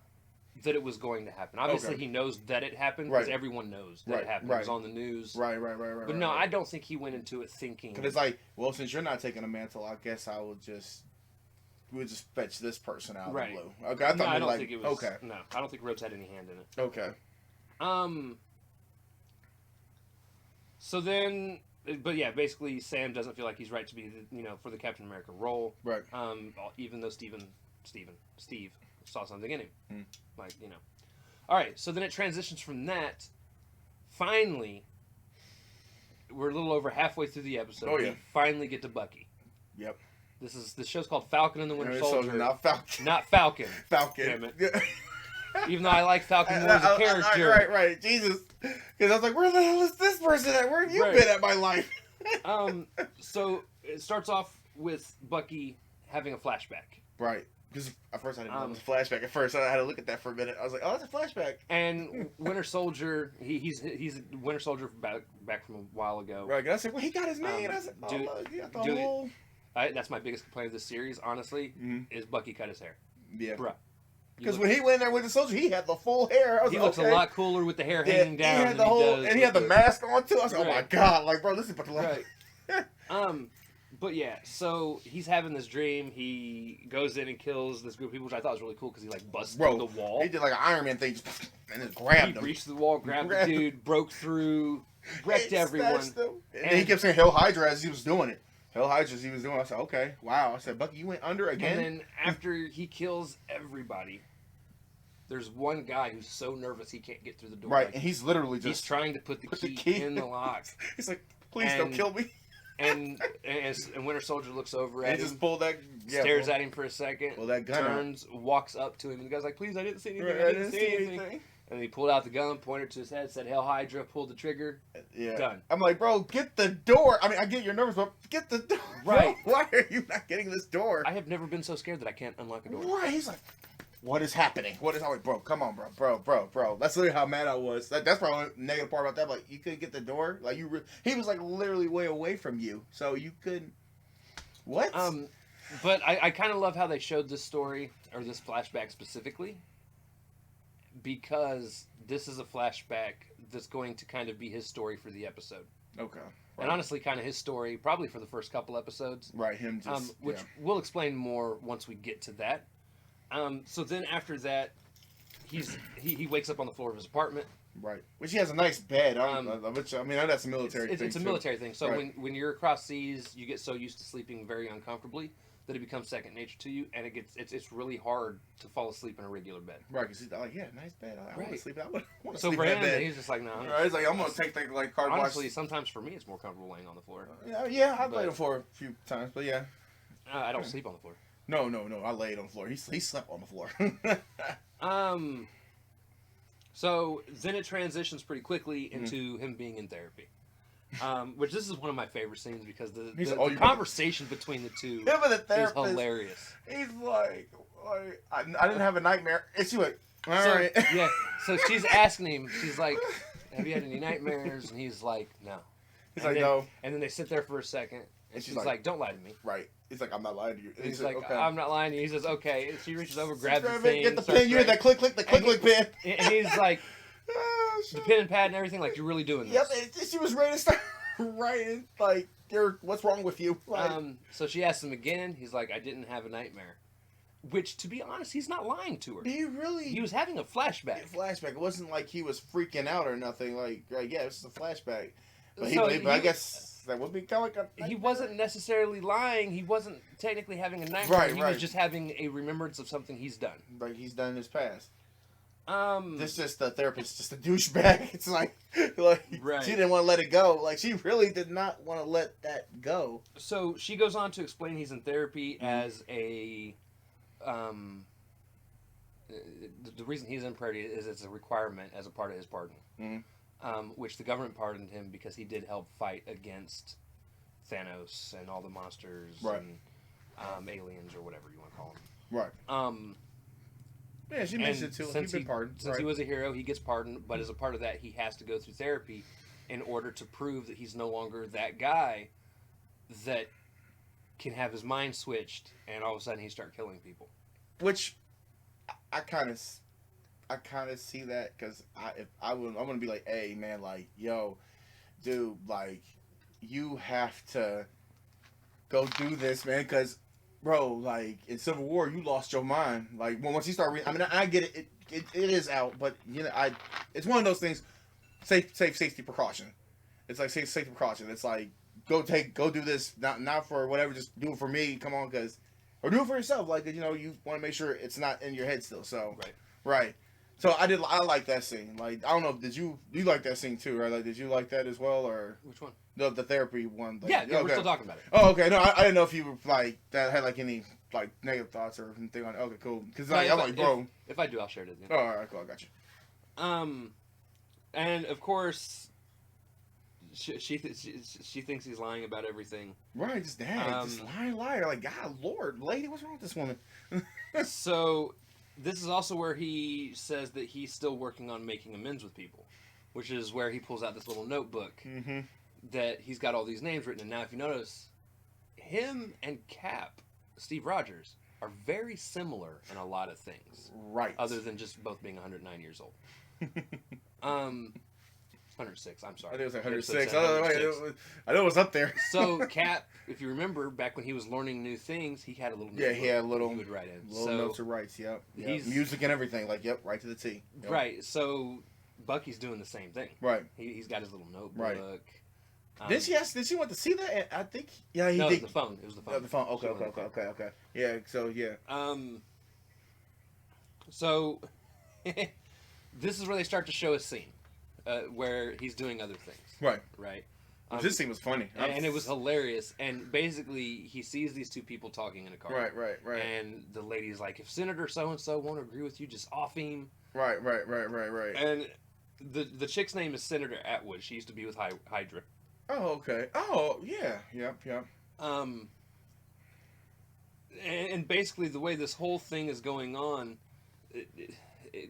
that it was going to happen. Obviously, he knows that it happened because everyone knows that it happened. It was on the news. Right. But no, I don't think he went into it thinking. Because it's like, well, since you're not taking a mantle, I guess we'll just fetch this person out of the blue. Okay, I thought I don't think it was. Okay. No, I don't think Rhodes had any hand in it. Okay. So then, but yeah, basically, Sam doesn't feel like he's right to be, for the Captain America role. Right. Even though Steve saw something in him. All right, so then it transitions from that. Finally, we're a little over halfway through the episode. Oh, yeah. We finally get to Bucky. Yep. The show's called Falcon and the Winter Soldier. Not Falcon. Not Falcon. Falcon. Damn it. Even though I like Falcon more as a character. Right. Jesus. Because I was like, where the hell is this person at? Where have you been at my life? So it starts off with Bucky having a flashback. Right. Because at first I didn't know it was a flashback. At first I had to look at that for a minute. I was like, oh, that's a flashback. And Winter Soldier, he's Winter Soldier back from a while ago. Right. And I said, well, he got his name. I said, that's my biggest complaint of this series, honestly, is Bucky cut his hair. Yeah. Bruh. Because when he went in there with the soldier, he had the full hair. He looks a lot cooler with the hair hanging down. He had the mask on too. I was like, oh my god, like bro, this is about to look. Right. But yeah, so he's having this dream. He goes in and kills this group of people, which I thought was really cool because he like busts through the wall. He did like an Iron Man thing and just grabbed him. He reached the wall, grabbed the dude, broke through, wrecked everyone. And then he kept saying Hail Hydra as he was doing it. Hail Hydra as he was doing it. I said, okay, wow. I said, Bucky, you went under again? And then after he kills everybody, there's one guy who's so nervous he can't get through the door. Right, Like, and he's literally he's just trying to put the put the key key in the lock. He's like, please don't kill me. And Winter Soldier looks over And at he him, just pulled that, stares at him for a second, pull that gun turns, walks up to him, and the guy's like, please, I didn't see anything, Right, I didn't see anything. And he pulled out the gun, pointed to his head, said, Hail Hydra, pulled the trigger, done. I'm like, bro, get the door. I mean, I get you're nervous, but get the door. Right. Bro, why are you not getting this door? I have never been so scared that I can't unlock a door. Right. He's like, what is happening? I'm like, bro, come on, bro. That's literally how mad I was. That's probably the negative part about that. Like, you couldn't get the door. Like, he was like literally way away from you, so you couldn't. What? But I kind of love how they showed this story, or this flashback specifically, because this is a flashback that's going to kind of be his story for the episode. Okay. Right. And honestly, kind of his story, probably for the first couple episodes. Right, him just... which we'll explain more once we get to that. So then after that, he wakes up on the floor of his apartment. Right. Which he has a nice bed. Which, I mean, that's a military thing. It's a military thing. So when you're across seas, you get so used to sleeping very uncomfortably that it becomes second nature to you, and it's really hard to fall asleep in a regular bed. Right, because he's like, yeah, nice bed. I want to sleep. I want to so sleep for in him, that bed. he's just like, no. Right, he's like, I'm gonna take the card watch. Honestly, sometimes for me, it's more comfortable laying on the floor. Yeah, I've laid on the floor a few times, but yeah. I don't sleep on the floor. No, I laid on the floor. He slept on the floor. So then it transitions pretty quickly into him being in therapy. Which this is one of my favorite scenes because the conversation between the two is hilarious. He's like I didn't have a nightmare. It's you. All right. Yeah. So she's asking him. She's like, "Have you had any nightmares?" And he's like, "No." He's like, "No." And then they sit there for a second, and she's like, "Don't lie to me." Right. He's like, "I'm not lying to you." And he's like, okay. "I'm not lying to you." He says, "Okay." And she reaches over, grabs the thing, get the pen. You hear that click, the click pen. And he's like, the pen and pad and everything. Like, you're really doing this. Yep. She was ready to start writing. Like, what's wrong with you? Like, so she asks him again. He's like, "I didn't have a nightmare." Which, to be honest, he's not lying to her. He was having a flashback. It wasn't like he was freaking out or nothing. Like yeah, it's just a flashback. But, so I guess that would be kind of like a nightmare. He wasn't necessarily lying. He wasn't technically having a nightmare. Right, he was just having a remembrance of something he's done. Like he's done in his past. This just the therapist, just a douchebag. It's like right. She didn't want to let it go. Like she really did not want to let that go. So she goes on to explain he's in therapy as a. The reason he's in therapy is it's a requirement as a part of his pardon, which the government pardoned him because he did help fight against Thanos and all the monsters and aliens or whatever you want to call them. Right. Yeah, she mentioned it too. He's been pardoned. Since he was a hero, he gets pardoned, but as a part of that, he has to go through therapy in order to prove that he's no longer that guy that can have his mind switched and all of a sudden he start killing people. Which I kind of see that because I'm gonna be like, hey man, like yo, dude, like you have to go do this, man, because bro, like in Civil War, you lost your mind. Like once you start reading, I mean, I get it. It is out, but you know, it's one of those things. Safety precaution. It's like safety precaution. It's like go do this, not for whatever, just do it for me. Come on, or do it for yourself. Like you know, you want to make sure it's not in your head still. So right. So I like that scene. Like I don't know, did you like that scene too, right? Like did you like that as well, or which one? The therapy one. Like, yeah, we're still talking about it. Oh, okay. No, I didn't know if you were like that had like any like negative thoughts or anything on it. Okay, cool. Because like, I'm like, bro. If I do, I'll share it. Oh, all right, cool. I got you. And of course, she thinks he's lying about everything. Right, just just liar. Like, God, Lord, lady, what's wrong with this woman? So, this is also where he says that he's still working on making amends with people, which is where he pulls out this little notebook that he's got all these names written in. Now, if you notice, him and Cap, Steve Rogers, are very similar in a lot of things. Right. Other than just both being 109 years old. 106, I'm sorry. I think it was 106. I know it was up there. So, Cap, if you remember, back when he was learning new things, he had a little notebook. Yeah, he had a little. He would write in. Little notes of writes, yep. Music and everything, like, yep, right to the T. Yep. Right, so Bucky's doing the same thing. Right. He's got his little notebook. Right. Did she want to see that? I think, yeah, he did. No, it was the phone. It was the phone. Oh, the phone. Okay. Yeah, so, yeah. So, this is where they start to show a scene where he's doing other things. Right. Right. This scene was funny. And it was hilarious. And basically, he sees these two people talking in a car. Right. And the lady's like, if Senator so-and-so won't agree with you, just off him. Right. And the chick's name is Senator Atwood. She used to be with Hydra. Oh, okay. Oh, yeah. Yep. And basically, the way this whole thing is going on,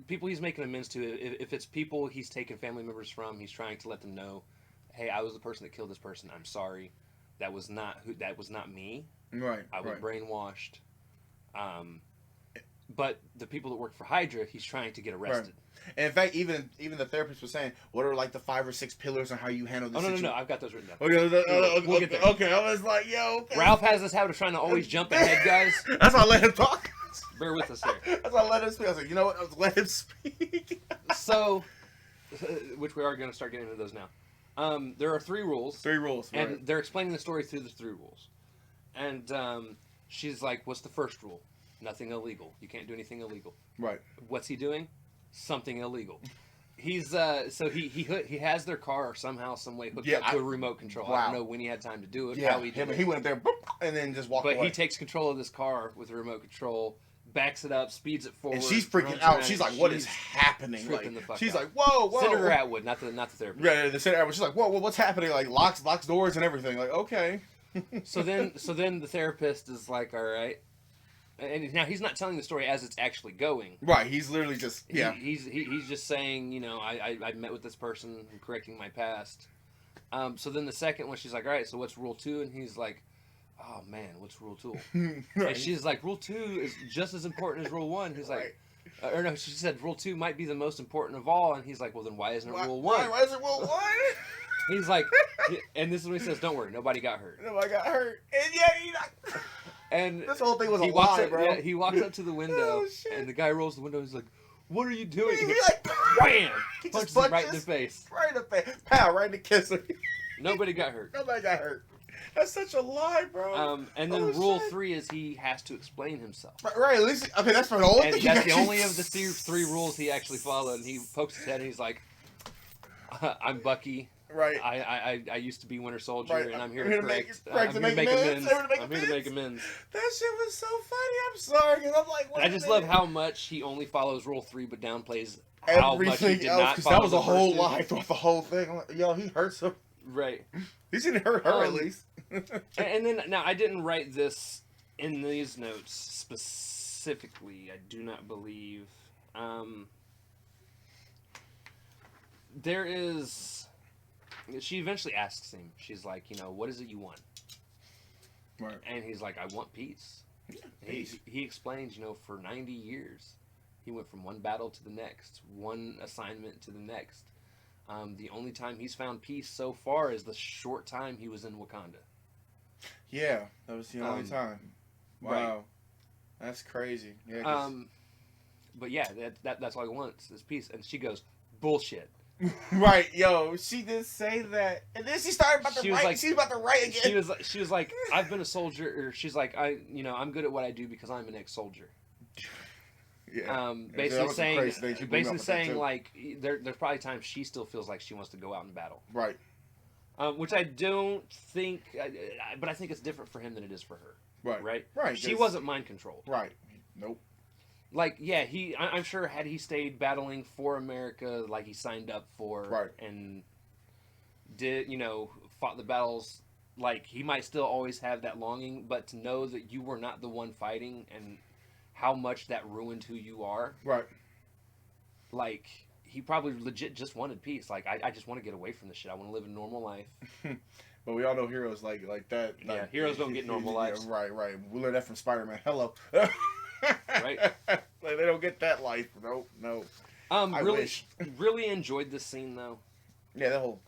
people he's making amends to, if it's people he's taken family members from, he's trying to let them know, hey, I was the person that killed this person. I'm sorry. That was not me. Right. I was brainwashed. But the people that work for Hydra, he's trying to get arrested. Right. And in fact, even the therapist was saying, what are like the 5 or 6 pillars on how you handle this situation? No, I've got those written down. We'll get there. Okay, I was like, yo. Okay. Ralph has this habit of trying to always jump ahead, guys. That's why I let him talk. Bear with us here. That's why I let him speak. I was like, you know what? I was let him speak. So, which we are going to start getting into those now. There are 3 rules. 3 rules, right. And they're explaining the story through the 3 rules. And she's like, what's the first rule? Nothing illegal. You can't do anything illegal. Right. What's he doing? Something illegal. He's so he has their car somehow, some way hooked up to a remote control. Wow. I don't know when he had time to do it. Yeah, how he did it. He went there, boop, and then just walked away. But he takes control of this car with a remote control, backs it up, speeds it forward. And she's freaking out. She's like, "What is happening?" Tripping the fuck she's out. like, "Whoa!" Senator Atwood, not the therapist. Yeah, the Senator Atwood. She's like, "Whoa, what's happening?" Like locks doors and everything. Like, okay. So then the therapist is like, "All right." And now he's not telling the story as it's actually going. Right, he's literally just He's just saying, you know, I met with this person, I'm correcting my past. So then the second one, she's like, all right, so what's rule 2? And he's like, oh man, what's rule 2? Right. And she's like, rule 2 is just as important as rule 1. He's like, or no, she said rule 2 might be the most important of all. And he's like, well then why isn't it rule 1? Why is it rule 1? He's like, and this is when he says, don't worry, nobody got hurt. Nobody got hurt. And yeah, and this whole thing was a lie, bro. Yeah, he walks up to the window, and the guy rolls the window. He's like, "What are you doing?" He's like, "Wham!" He Punches just him right in the face. Right in the face. Pow! Right in the kisser. Nobody got hurt. Nobody got hurt. That's such a lie, bro. And then rule 3 is he has to explain himself. Right. At least okay. That's for the only thing. That's the only of the three rules he actually followed. And he pokes his head and he's like, "I'm Bucky. Right. I used to be Winter Soldier, and I'm here to correct. I'm here to make amends. I'm here to make amends." That shit was so funny. I'm sorry, because I'm like, I just love how much he only follows rule 3, but downplays how much he did not follow. That was a whole lie throughout the whole thing. I'm like, yo, he hurts him. Right. He didn't hurt her at least. And then now I didn't write this in these notes specifically. I do not believe. There is. She eventually asks him. She's like, you know, what is it you want? Right. And he's like, I want peace. Yeah, he explains, you know, for 90 years, he went from one battle to the next, one assignment to the next. The only time he's found peace so far is the short time he was in Wakanda. Yeah, that was the only time. Wow. Right. That's crazy. Yeah, but yeah, that's all he wants is peace. And she goes, bullshit. Right, yo, she did say that, and then she started about to write. Like, she's about to write again. She was like, I've been a soldier. Or she's like, I'm good at what I do because I'm an ex-soldier. Yeah. Basically saying like, there's probably times she still feels like she wants to go out and battle. Right. Which I don't think, but I think it's different for him than it is for her. Right. Right. Right. She wasn't mind controlled. Right. Nope. Like, yeah, I'm sure had he stayed battling for America, like he signed up for, right, and did, you know, fought the battles, like, he might still always have that longing, but to know that you were not the one fighting and how much that ruined who you are. Right. Like, he probably legit just wanted peace. Like, I just want to get away from this shit. I want to live a normal life. But we all know heroes like that. Yeah, like, heroes don't get normal lives. Right. We learned that from Spider-Man. Hello. Right? Like, they don't get that life. No. I wish. Really enjoyed this scene though. Yeah, that whole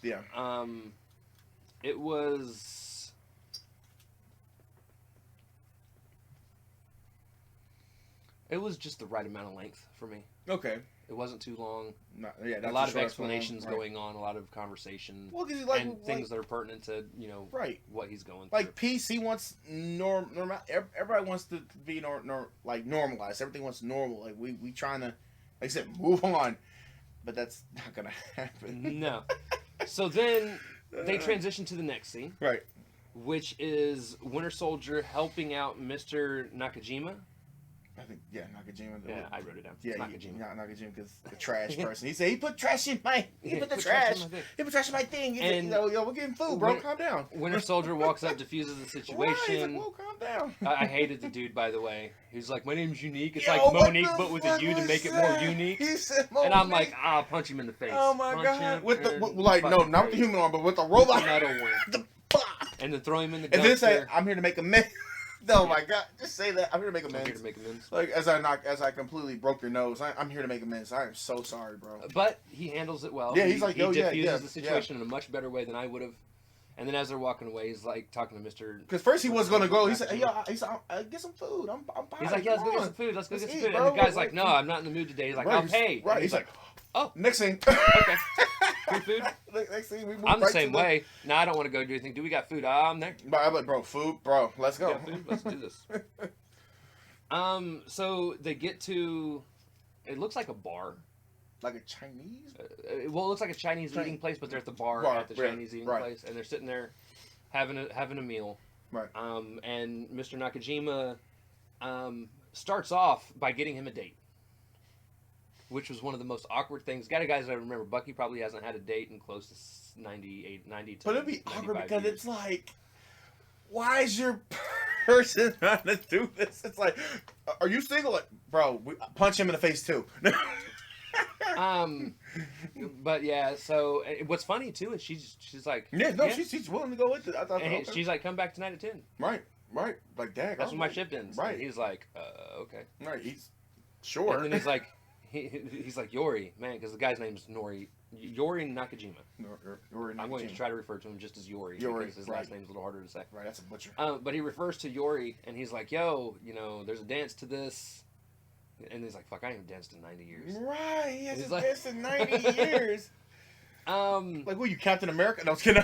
it was just the right amount of length for me. Okay. It wasn't too long. Not a lot of explanations going on, a lot of conversation. Well, and things that are pertinent to, you know, what he's going through. Like peace, he wants normal. Everybody wants to be normalized. Everything wants normal. Like we trying to Like I said, move on. But that's not gonna happen. No. So then they transition to the next scene, Right. which is Winter Soldier helping out Mr. Nakajima. I think, yeah, Nakajima. Yeah, I wrote it down. Yeah, It's Nakajima. Nakajima, because the trash person. He said he put trash in my. He Yeah, put the put trash. in my thing. He put trash in my thing. He And said, yo, we're getting food, bro. Calm down. Winter Soldier walks up, diffuses the Right, situation. he's like, whoa, calm down. I hated the dude, by the way. He's like, my name's Unique. It's Yo, like what Monique, the but with a fuck U to was make it more that? unique. He said And I'm Monique. like, ah, punch him in the face. Oh my Punch god! him With the in like, no, fucking not with the face. human arm, but with the With robot. the metal one. The And then throw him in the and dumpster. then say, "I'm here to make amends." No, my god, just say that. I'm here to make I'm here amends. to make amends. Like as I completely broke your nose. I'm here to make amends. I am so sorry, bro. But he handles it well. Yeah, he's like, he yo, yeah, diffuses yeah, the situation in a much better way than I would have. And then as they're walking away, he's like talking to Mr. Because first he was gonna go. He said, "Hey, yo, get some food. I'm fine." He's like, yeah, let's Come go get on. some food. Let's go Let's get some eat, food. bro. And the guy's like, Like, no, I'm not in the mood today. He's like, Right, I'll pay. Right. And He's like, oh, next thing. okay. Free food? Next thing we move I'm the right same to way. No, I don't want to go do anything. Do we got food? I'm there. But I'm like, bro, food, bro. Let's We go. got food? Let's do this. So they get to, it looks like a bar. Like a Chinese. Well, it looks like a Chinese Chinese. eating place, but they're at the bar Bar, at the right, Chinese eating right. place, and they're sitting there having a meal. Right. And Mr. Nakajima starts off by getting him a date, which was one of the most awkward things. Guys, I remember Bucky probably hasn't had a date in close to 90 to But it'd be awkward 95 because years. it's like, why is your person trying to do this? It's like, are you single? Like, bro, punch him in the face too. But yeah. So what's funny too is she's like, Yeah, no, she's willing to go with it. I thought, and okay. she's like, come back tonight at 10. Right. Like, dang. That's when my shift ends. Right. And he's like, okay. Right. He's sure. And then he's like, he's like Yori, man, because the guy's name is Yori Nakajima. I'm going to try to refer to him just as Yori because his last name's a little harder to say. Right, that's a butcher. But he refers to Yori, and he's like, yo, there's a dance to this. And he's like, fuck, I haven't danced in 90 years. Right, he hasn't He's like- danced in 90 years. Like, who, you Captain America? No, I was kidding.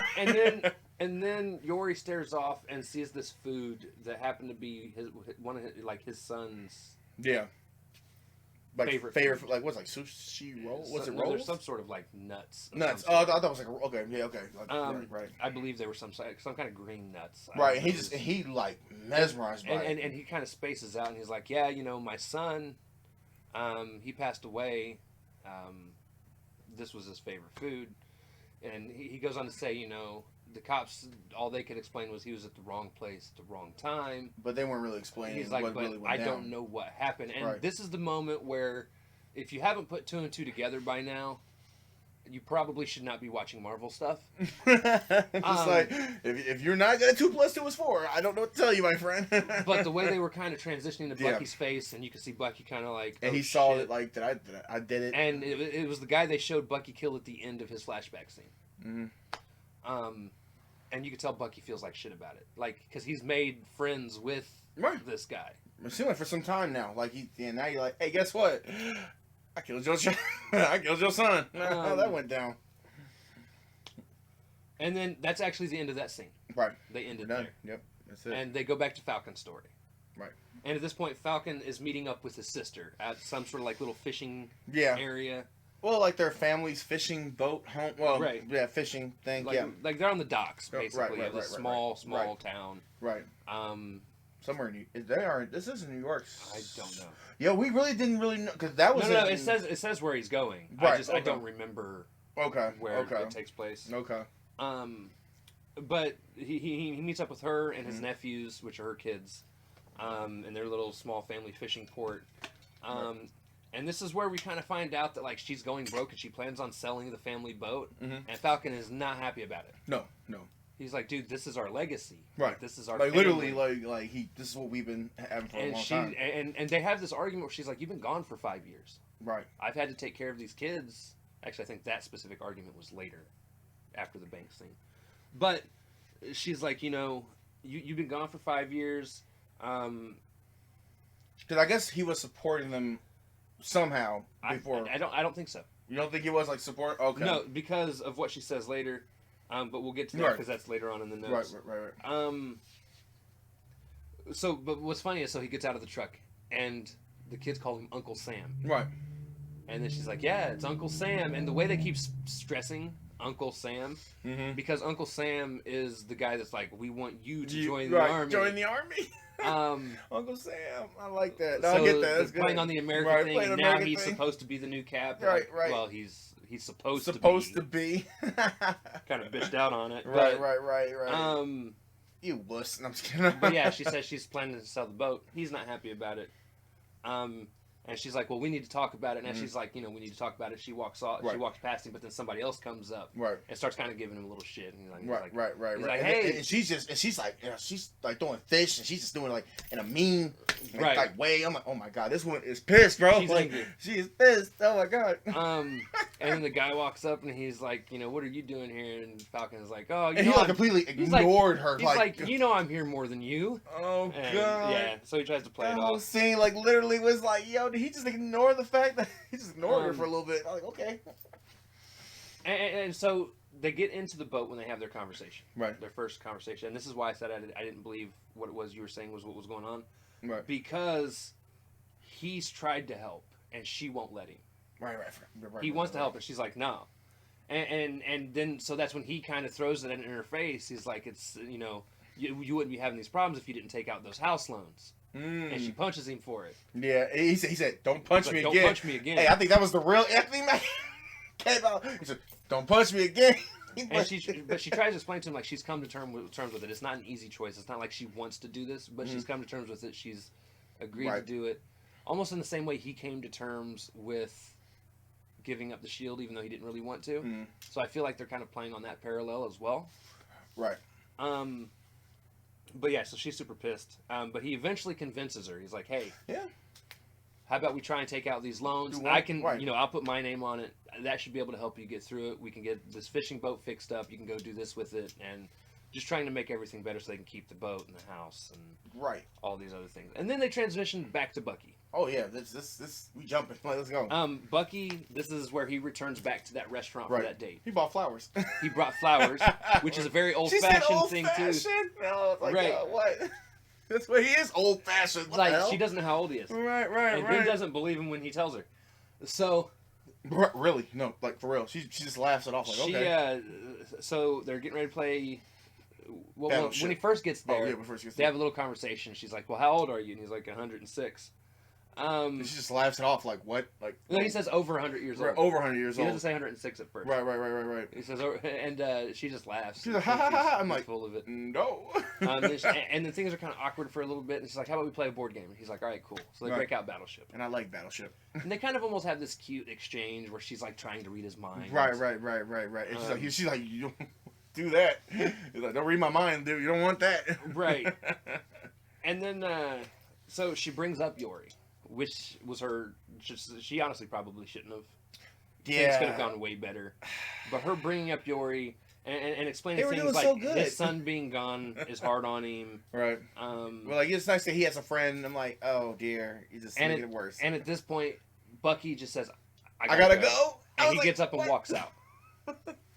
And then Yori stares off and sees this food that happened to be his son's Yeah. Like, favorite food. like, what's like sushi roll? Was it No, rolls? there's some sort of like nuts. of Nuts. some Oh, I sort. thought it was like, okay, yeah, okay. Like, right. I believe they were some kind of green nuts. Right, and he like mesmerized by it. And he kind of spaces out and he's like, yeah, my son, he passed away. This was his favorite food, and he goes on to say, the cops, all they could explain was he was at the wrong place at the wrong time. But they weren't really explaining He's like, what but really went I down. don't know what happened. And Right. this is the moment where, if you haven't put 2 and 2 together by now, you probably should not be watching Marvel stuff. Just like, if you're not gonna 2 + 2 is 4, I don't know what to tell you, my friend. But the way they were kind of transitioning to Yeah. Bucky's face, and you could see Bucky kind of like, and oh, he saw shit. it like that I did it. And it was the guy they showed Bucky kill at the end of his flashback scene. Mm-hmm. And you could tell Bucky feels like shit about it, like because he's made friends with Right. this guy. It seemed like for some time now, like now you're like, hey, guess what? I killed your I killed your son. How that went down. And then that's actually the end of that scene. Right. They ended Done. there. Yep. That's it. And they go back to Falcon's story. Right. And at this point, Falcon is meeting up with his sister at some sort of like little fishing Yeah. area. Well, like their family's fishing boat home. Well, Right. yeah, fishing thing. Like, yeah. like they're on the docks, Right, basically, right, of this right, small right. town. Right. Somewhere in they are. This is in New York. I don't know. Yeah, we really didn't really know because that was No. It says where he's going. Right, I okay. don't remember okay where okay it takes place. okay. But he meets up with her and his Mhm. nephews, which are her kids, in their little small family fishing port. And this is where we kind of find out that like she's going broke and she plans on selling the family boat. Mhm. And Falcon is not happy about it. No. He's like, dude, this is our legacy. Right. Like, this is our Like family. literally, like this is what we've been having for a And long she time. and they have this argument where she's like, you've been gone for 5 years. Right. I've had to take care of these kids. Actually, I think that specific argument was later, after the bank scene. But she's like, you've been gone for 5 years. Because I guess he was supporting them somehow before. I don't think so. You don't think he was like support? Okay. No, because of what she says later. But we'll get to that Right. because that's later on in the notes. Right. So, but what's funny is, so he gets out of the truck and the kids call him Uncle Sam. Right. And then she's like, yeah, it's Uncle Sam. And the way they keep stressing Uncle Sam, because Uncle Sam is the guy that's like, we want you to join the army. Join the army. Uncle Sam, I like that. No, so I get that. That's playing good. on the American thing, and now he's thing. supposed to be the new cap. Right. Well, he's supposed to be. Kind of bitched out on it. Right. You wuss. No, I'm just kidding. But yeah, she says she's planning to sell the boat. He's not happy about it. And she's like, well, we need to talk about it. And she's like, we need to talk about it. She walks off. She walks past him, but then somebody else comes up and starts kind of giving him a little shit. And he's like, hey. And she's like, she's like throwing fish, and she's just doing it like in a mean like way. I'm like, oh my god, this one is pissed, bro. She's like, angry. She is pissed. Oh my god. And then the guy walks up and he's like, what are you doing here? And Falcon is like, oh, and he like completely ignored her. He's like, I'm here more than you. Oh god. Yeah. So he tries to play it off. The off. whole scene like literally was like, yo, did he just ignore the fact that he just ignored her for a little bit? I'm like, okay. And so they get into the boat when they have their conversation. Right. Their first conversation. And this is why I said I didn't believe what it was you were saying was what was going on. Right. Because he's tried to help and she won't let him. Right. He wants to help and she's like, no. And then so that's when he kind of throws it in her face. He's like, it's you wouldn't be having these problems if you didn't take out those house loans. And she punches him for it. Yeah, he said, "Don't punch me again." Don't punch me again. Hey, I think that was the real Anthony Mackie came out. He said, "Don't punch me again." But she tries to explain to him like she's come to terms with it. It's not an easy choice. It's not like she wants to do this, but she's come to terms with it. She's agreed to do it, almost in the same way he came to terms with giving up the shield, even though he didn't really want to. So I feel like they're kind of playing on that parallel as well. Right. But yeah, so she's super pissed. But he eventually convinces her. He's like, hey, how about we try and take out these loans? I can, I'll put my name on it. That should be able to help you get through it. We can get this fishing boat fixed up. You can go do this with it. And just trying to make everything better so they can keep the boat and the house and all these other things. And then they transition back to Bucky. Oh yeah, this we jumping. Let's go. Bucky, this is where he returns back to that restaurant for that date. He bought flowers. He brought flowers, which is a very old-fashioned thing too. No, like, what? That's what he is, old-fashioned. Like she doesn't know how old he is. Right. And Ben doesn't believe him when he tells her. So. Really? No, like for real. She just laughs it off. Like, okay. So they're getting ready to play. Well, when he first gets there, they have a little conversation. She's like, "Well, how old are you?" And he's like, 106. She just laughs it off like, what? Like, no, he says over 100 years old. Over 100 years old. He doesn't say 106 at first. Right. He says, and she just laughs. She's like, ha ha ha. I'm like, full of it. No. And then things are kind of awkward for a little bit. And she's like, how about we play a board game? And he's like, all right, cool. So they break out Battleship. And I like Battleship. And they kind of almost have this cute exchange where she's like trying to read his mind. Right. And she's like, you don't do that. He's like, don't read my mind, dude. You don't want that. Right. And then, so she brings up Yori. Which was she honestly probably shouldn't have. Yeah. Things could have gone way better. But her bringing up Yori and explaining things like so his son being gone is hard on him. Right. Well, like, it's nice that he has a friend. I'm like, oh, dear. He's just making it worse. And at this point, Bucky just says, I gotta go. And he gets up and walks out.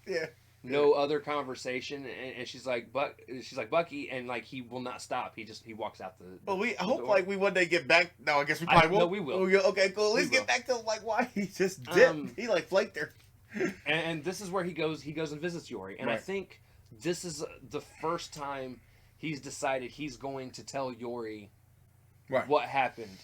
Yeah. No other conversation, and she's like Bucky, and like he will not stop. He walks out the. Well, I hope like we one day get back. No, I guess we probably will. No, we will. Okay, cool. At least get back to like why he just dipped. He like flaked her. And this is where he goes and visits Yori, and I think this is the first time he's decided he's going to tell Yori what happened.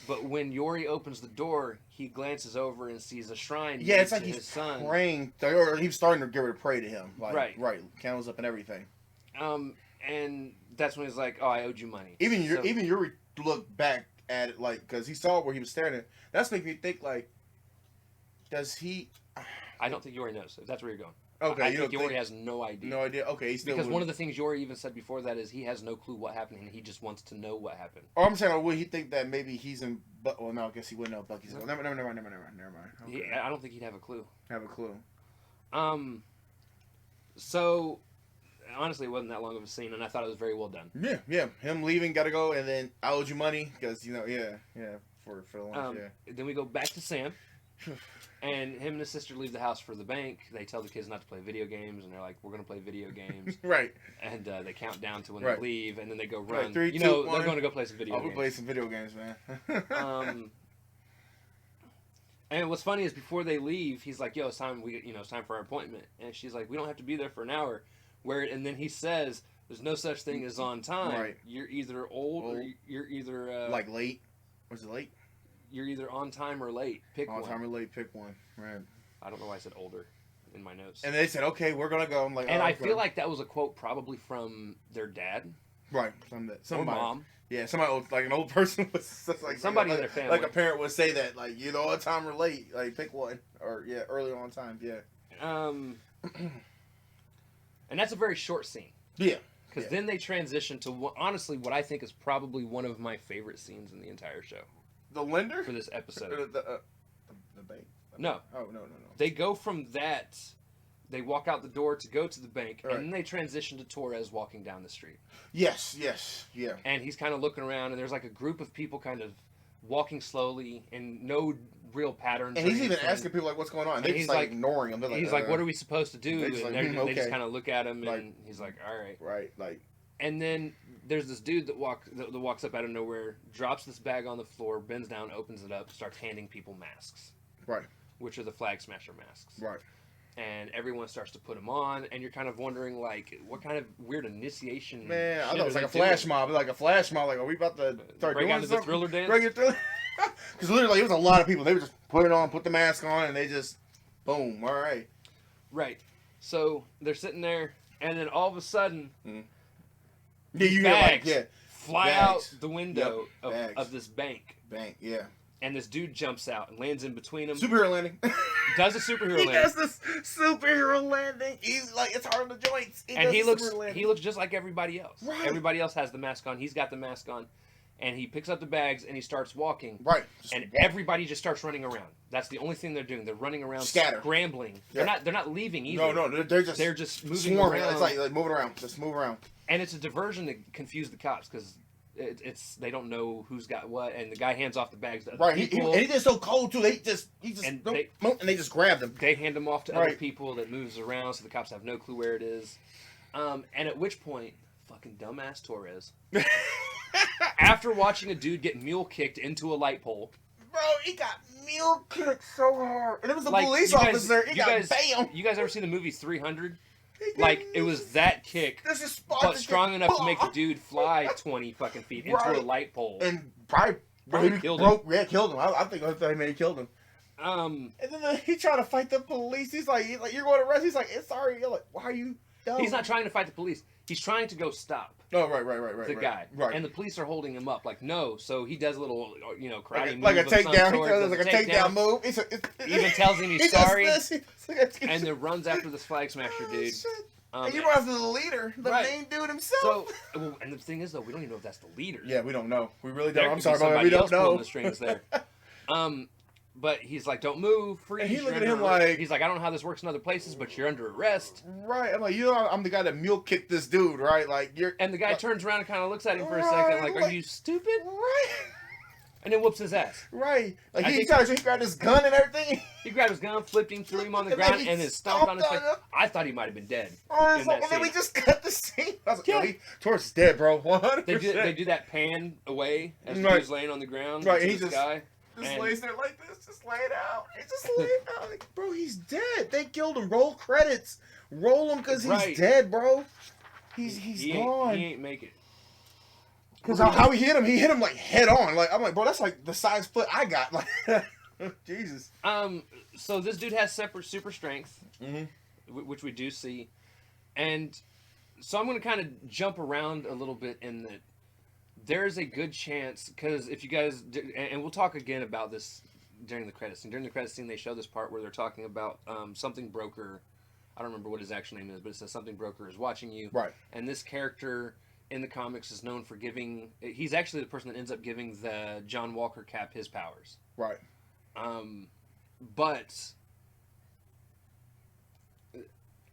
But when Yori opens the door, he glances over and sees a shrine. Yeah, it's like he's his son. Praying, or he's starting to get her to pray to him. Like, right, candles up and everything. And that's when he's like, "Oh, I owed you money." Even Yuri looked back at it like because he saw where he was staring at. That's making me think like, does he? I don't think Yori knows. If that's where you're going. Okay, I think Yori has no idea. No idea. Okay, he's still because one of the things Yori even said before that is he has no clue what happened and he just wants to know what happened. Oh, I'm saying, would he think that maybe he's in? Well, no, I guess he wouldn't know Bucky's. Never mind. Okay. I don't think he'd have a clue. So honestly, it wasn't that long of a scene, and I thought it was very well done. Yeah. Him leaving, gotta go, and then I owed you money because for the lunch. Then we go back to Sam. And him and his sister leave the house for the bank. They tell the kids not to play video games, and they're like, "We're going to play video games." Right. And they count down to when they leave, and then they go run. 3, 2, 1. They're going to go play some video games. We'll play some video games, man. And what's funny is before they leave, he's like, "Yo, it's time. It's time for our appointment." And she's like, "We don't have to be there for an hour." And then he says, "There's no such thing as on time. Right. You're either old or you're either like late. Was it late? You're either on time or late. Pick one. On time or late. Pick one. Right. I don't know why I said older in my notes. And they said, "Okay, we're gonna go." I'm like, and I okay. feel like that was a quote probably from their dad, right? Or mom. Yeah, somebody old, like an old person was like somebody in their family. Like a parent would say that, like, you know, on time or late, like pick one, or early on time, yeah. And that's a very short scene. Yeah. Because then they transition to honestly what I think is probably one of my favorite scenes in the entire show. The lender for this episode. The bank. No. Oh no. They go from that. They walk out the door to go to the bank, right. and then they transition to Torres walking down the street. Yes, yeah. And he's kind of looking around, and there's like a group of people kind of walking slowly, and no real patterns. And he's even asking people like, "What's going on?" And they're just like ignoring him. He's like, "What are we supposed to do?" And okay. they just kind of look at him, and like, he's like, "All right." Right, like. And then there's this dude that walks up out of nowhere, drops this bag on the floor, bends down, opens it up, starts handing people masks. Right. Which are the Flag Smasher masks. Right. And everyone starts to put them on, and you're kind of wondering, like, what kind of weird initiation? Man, I thought it was like a flash mob. Like, are we about to start doing something? The Thriller dance? Because literally, it was a lot of people. They would just put it on, put the mask on, and they just, boom, all right. Right. So they're sitting there, and then all of a sudden, bags fly out the window of this bank. Yeah. And this dude jumps out and lands in between them. Superhero landing. Does a superhero landing. He does this superhero landing. He's like, it's hard on the joints. He looks just like everybody else. Right. Everybody else has the mask on. He's got the mask on. And he picks up the bags and he starts walking. Right. Everybody just starts running around. That's the only thing they're doing. They're running around, scrambling. Yeah. They're not leaving either. No. They're just moving swarming. around. It's like moving around. Just move around. And it's a diversion to confuse the cops because they don't know who's got what, and the guy hands off the bags to other people. And he's just so cold too. They just they just grab them. They hand them off to other people that moves around, so the cops have no clue where it is. And at which point, fucking dumbass Torres, after watching a dude get mule kicked into a light pole. Bro, he got mule kicked so hard, and it was a police officer. He got bam. You guys ever seen the movie 300? Like, it was that kick, but strong enough to make the dude fly 20 fucking feet into a light pole. And probably killed him. Yeah, killed him. I think he killed him. And then he tried to fight the police. He's like, you're going to arrest. He's like, it's sorry. You're like, why are you dumb? He's not trying to fight the police. He's trying to go stop. Oh, right. The guy. Right. And the police are holding him up. Like, no. So he does a little, karate move. Like a takedown. He does like a takedown move. He even tells him he's sorry. And then runs after this Flag Smasher dude. And you run after the leader, the main dude himself. And the thing is, though, we don't even know if that's the leader. Yeah, we don't know. We really don't. I'm sorry, but we don't know. The strings there. But he's like, don't move, freeze. And he looked at him like... He's like, I don't know how this works in other places, but you're under arrest. Right. I'm like, I'm the guy that mule kicked this dude, right? Like, you're... And the guy turns around and kind of looks at him for a second, like, are you stupid? Right. And then whoops his ass. Right. Like, he grabbed his gun and everything. He grabbed his gun, flipped him, threw him on the ground, and then stomped on his face. I thought he might have been dead. And then we just cut the scene. I was like, Torres is dead, bro. 100%. They do that pan away as the dude's laying on the ground. Right. He's just lays there like this, just lay it out. He just laid out. Like, bro, he's dead. They killed him. Roll credits. Roll him because he's dead, bro. He's gone. He ain't make it. Because how he hit him like head on. Like, I'm like, bro, that's like the size foot I got. Like, Jesus. So this dude has separate super strength, which we do see, and so I'm going to kind of jump around a little bit in that. There's a good chance, because if you guys, and we'll talk again about this during the credits scene. During the credits scene, they show this part where they're talking about something broker. I don't remember what his actual name is, but it says something broker is watching you. Right. And this character in the comics is known for giving. He's actually the person that ends up giving the John Walker Cap his powers. Right. But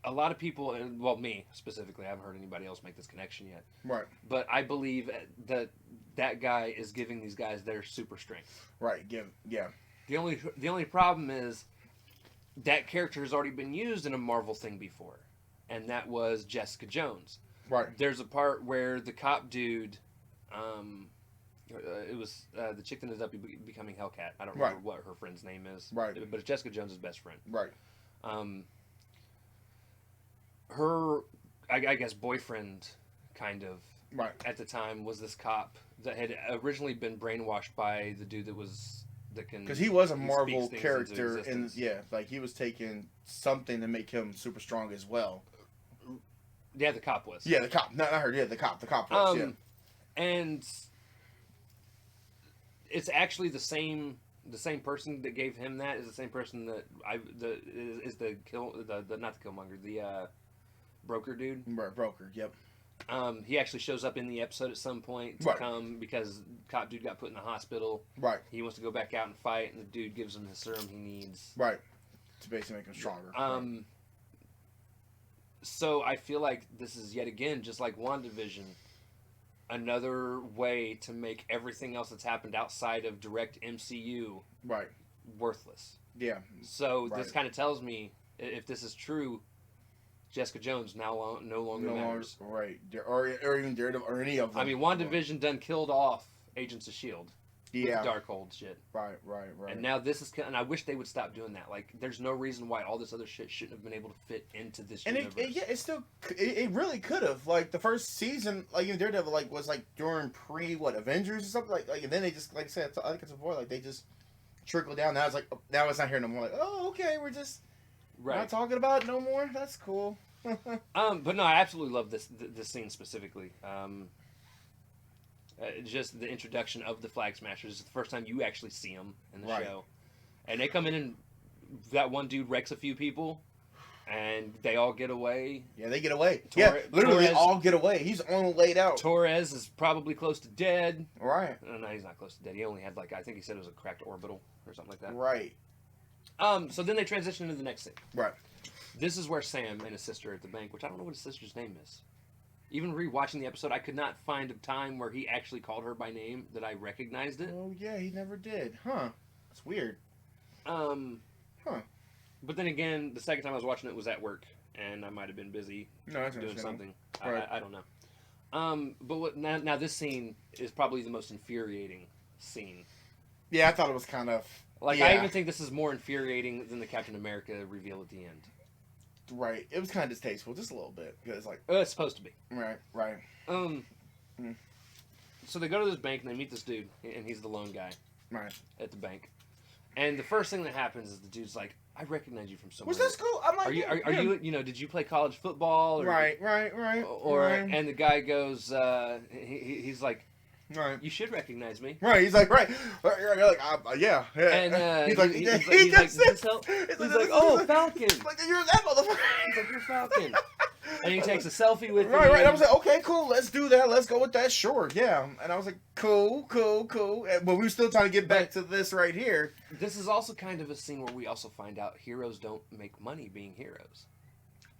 a lot of people, and well, me specifically, I haven't heard anybody else make this connection yet. Right. But I believe that guy is giving these guys their super strength. Right. Yeah. The only problem is that character has already been used in a Marvel thing before, and that was Jessica Jones. Right. There's a part where the cop dude, It was the chick that ended up becoming Hellcat. I don't Right. remember what her friend's name is. Right. But it's Jessica Jones' best friend. Right. Her, I guess, boyfriend, kind of, Right. at the time, was this cop that had originally been brainwashed by the dude that can. Because he was a he Marvel speaks things character, into and existence. like he was taking something to make him super strong as well. Yeah, the cop was. Yeah, the cop. Not her. Yeah, the cop. The cop was. Yeah. And it's actually the same person that gave him that is the same person that is the not the Killmonger, the broker dude. Broker. Yep. He actually shows up in the episode at some point to Right. come because cop dude got put in the hospital. Right. He wants to go back out and fight, and the dude gives him the serum he needs. Right. To basically make him stronger. Right. So I feel like this is yet again, just like WandaVision, another way to make everything else that's happened outside of direct MCU Right. worthless. Yeah. So Right. this kind of tells me, if this is true, Jessica Jones no longer matters. Right. Or even Daredevil or any of them. I mean, WandaVision done killed off Agents of S.H.I.E.L.D. Yeah. with Darkhold shit. Right. And now this is, and I wish they would stop doing that. Like, there's no reason why all this other shit shouldn't have been able to fit into this universe. It really could have. Like the first season, like even Daredevil, like was like during Avengers or something like, and then they just like I said, I think it's before, like they just trickled down. Now it's like now it's not here no more. Like okay, we're just not talking about it no more. That's cool. But no, I absolutely love this scene specifically. Just the introduction of the Flag Smashers. It's the first time you actually see them in the show. And they come in and that one dude wrecks a few people, and they all get away. Yeah, they get away. Literally all get away. He's only laid out. Torres is probably close to dead. Right. No, he's not close to dead. He only had I think he said it was a cracked orbital or something like that. Right. So then they transition into the next scene. Right. This is where Sam and his sister are at the bank, which I don't know what his sister's name is. Even rewatching the episode, I could not find a time where he actually called her by name that I recognized it. Oh yeah, he never did. Huh. That's weird. Huh. But then again, the second time I was watching it was at work, and I might have been busy doing something. Right. I don't know. But now this scene is probably the most infuriating scene. Yeah, I thought it was kind of I even think this is more infuriating than the Captain America reveal at the end. Right. It was kind of distasteful, just a little bit, because it's supposed to be. Right. So they go to this bank and they meet this dude, and he's the lone guy. Right. At the bank, and the first thing that happens is the dude's like, "I recognize you from somewhere." Was this cool? I'm like, are you? Did you play college football? Or, right. And the guy goes, he's like, right. You should recognize me. Right. He's like, right. You're like, yeah. And he's like, oh, Falcon. Like, you're that motherfucker. He's like, you're Falcon. And he takes a selfie with me. Right. I was like, okay, cool. Let's do that. Let's go with that. Sure. Yeah. And I was like, cool. But we were still trying to get back to this right here. This is also kind of a scene where we also find out heroes don't make money being heroes.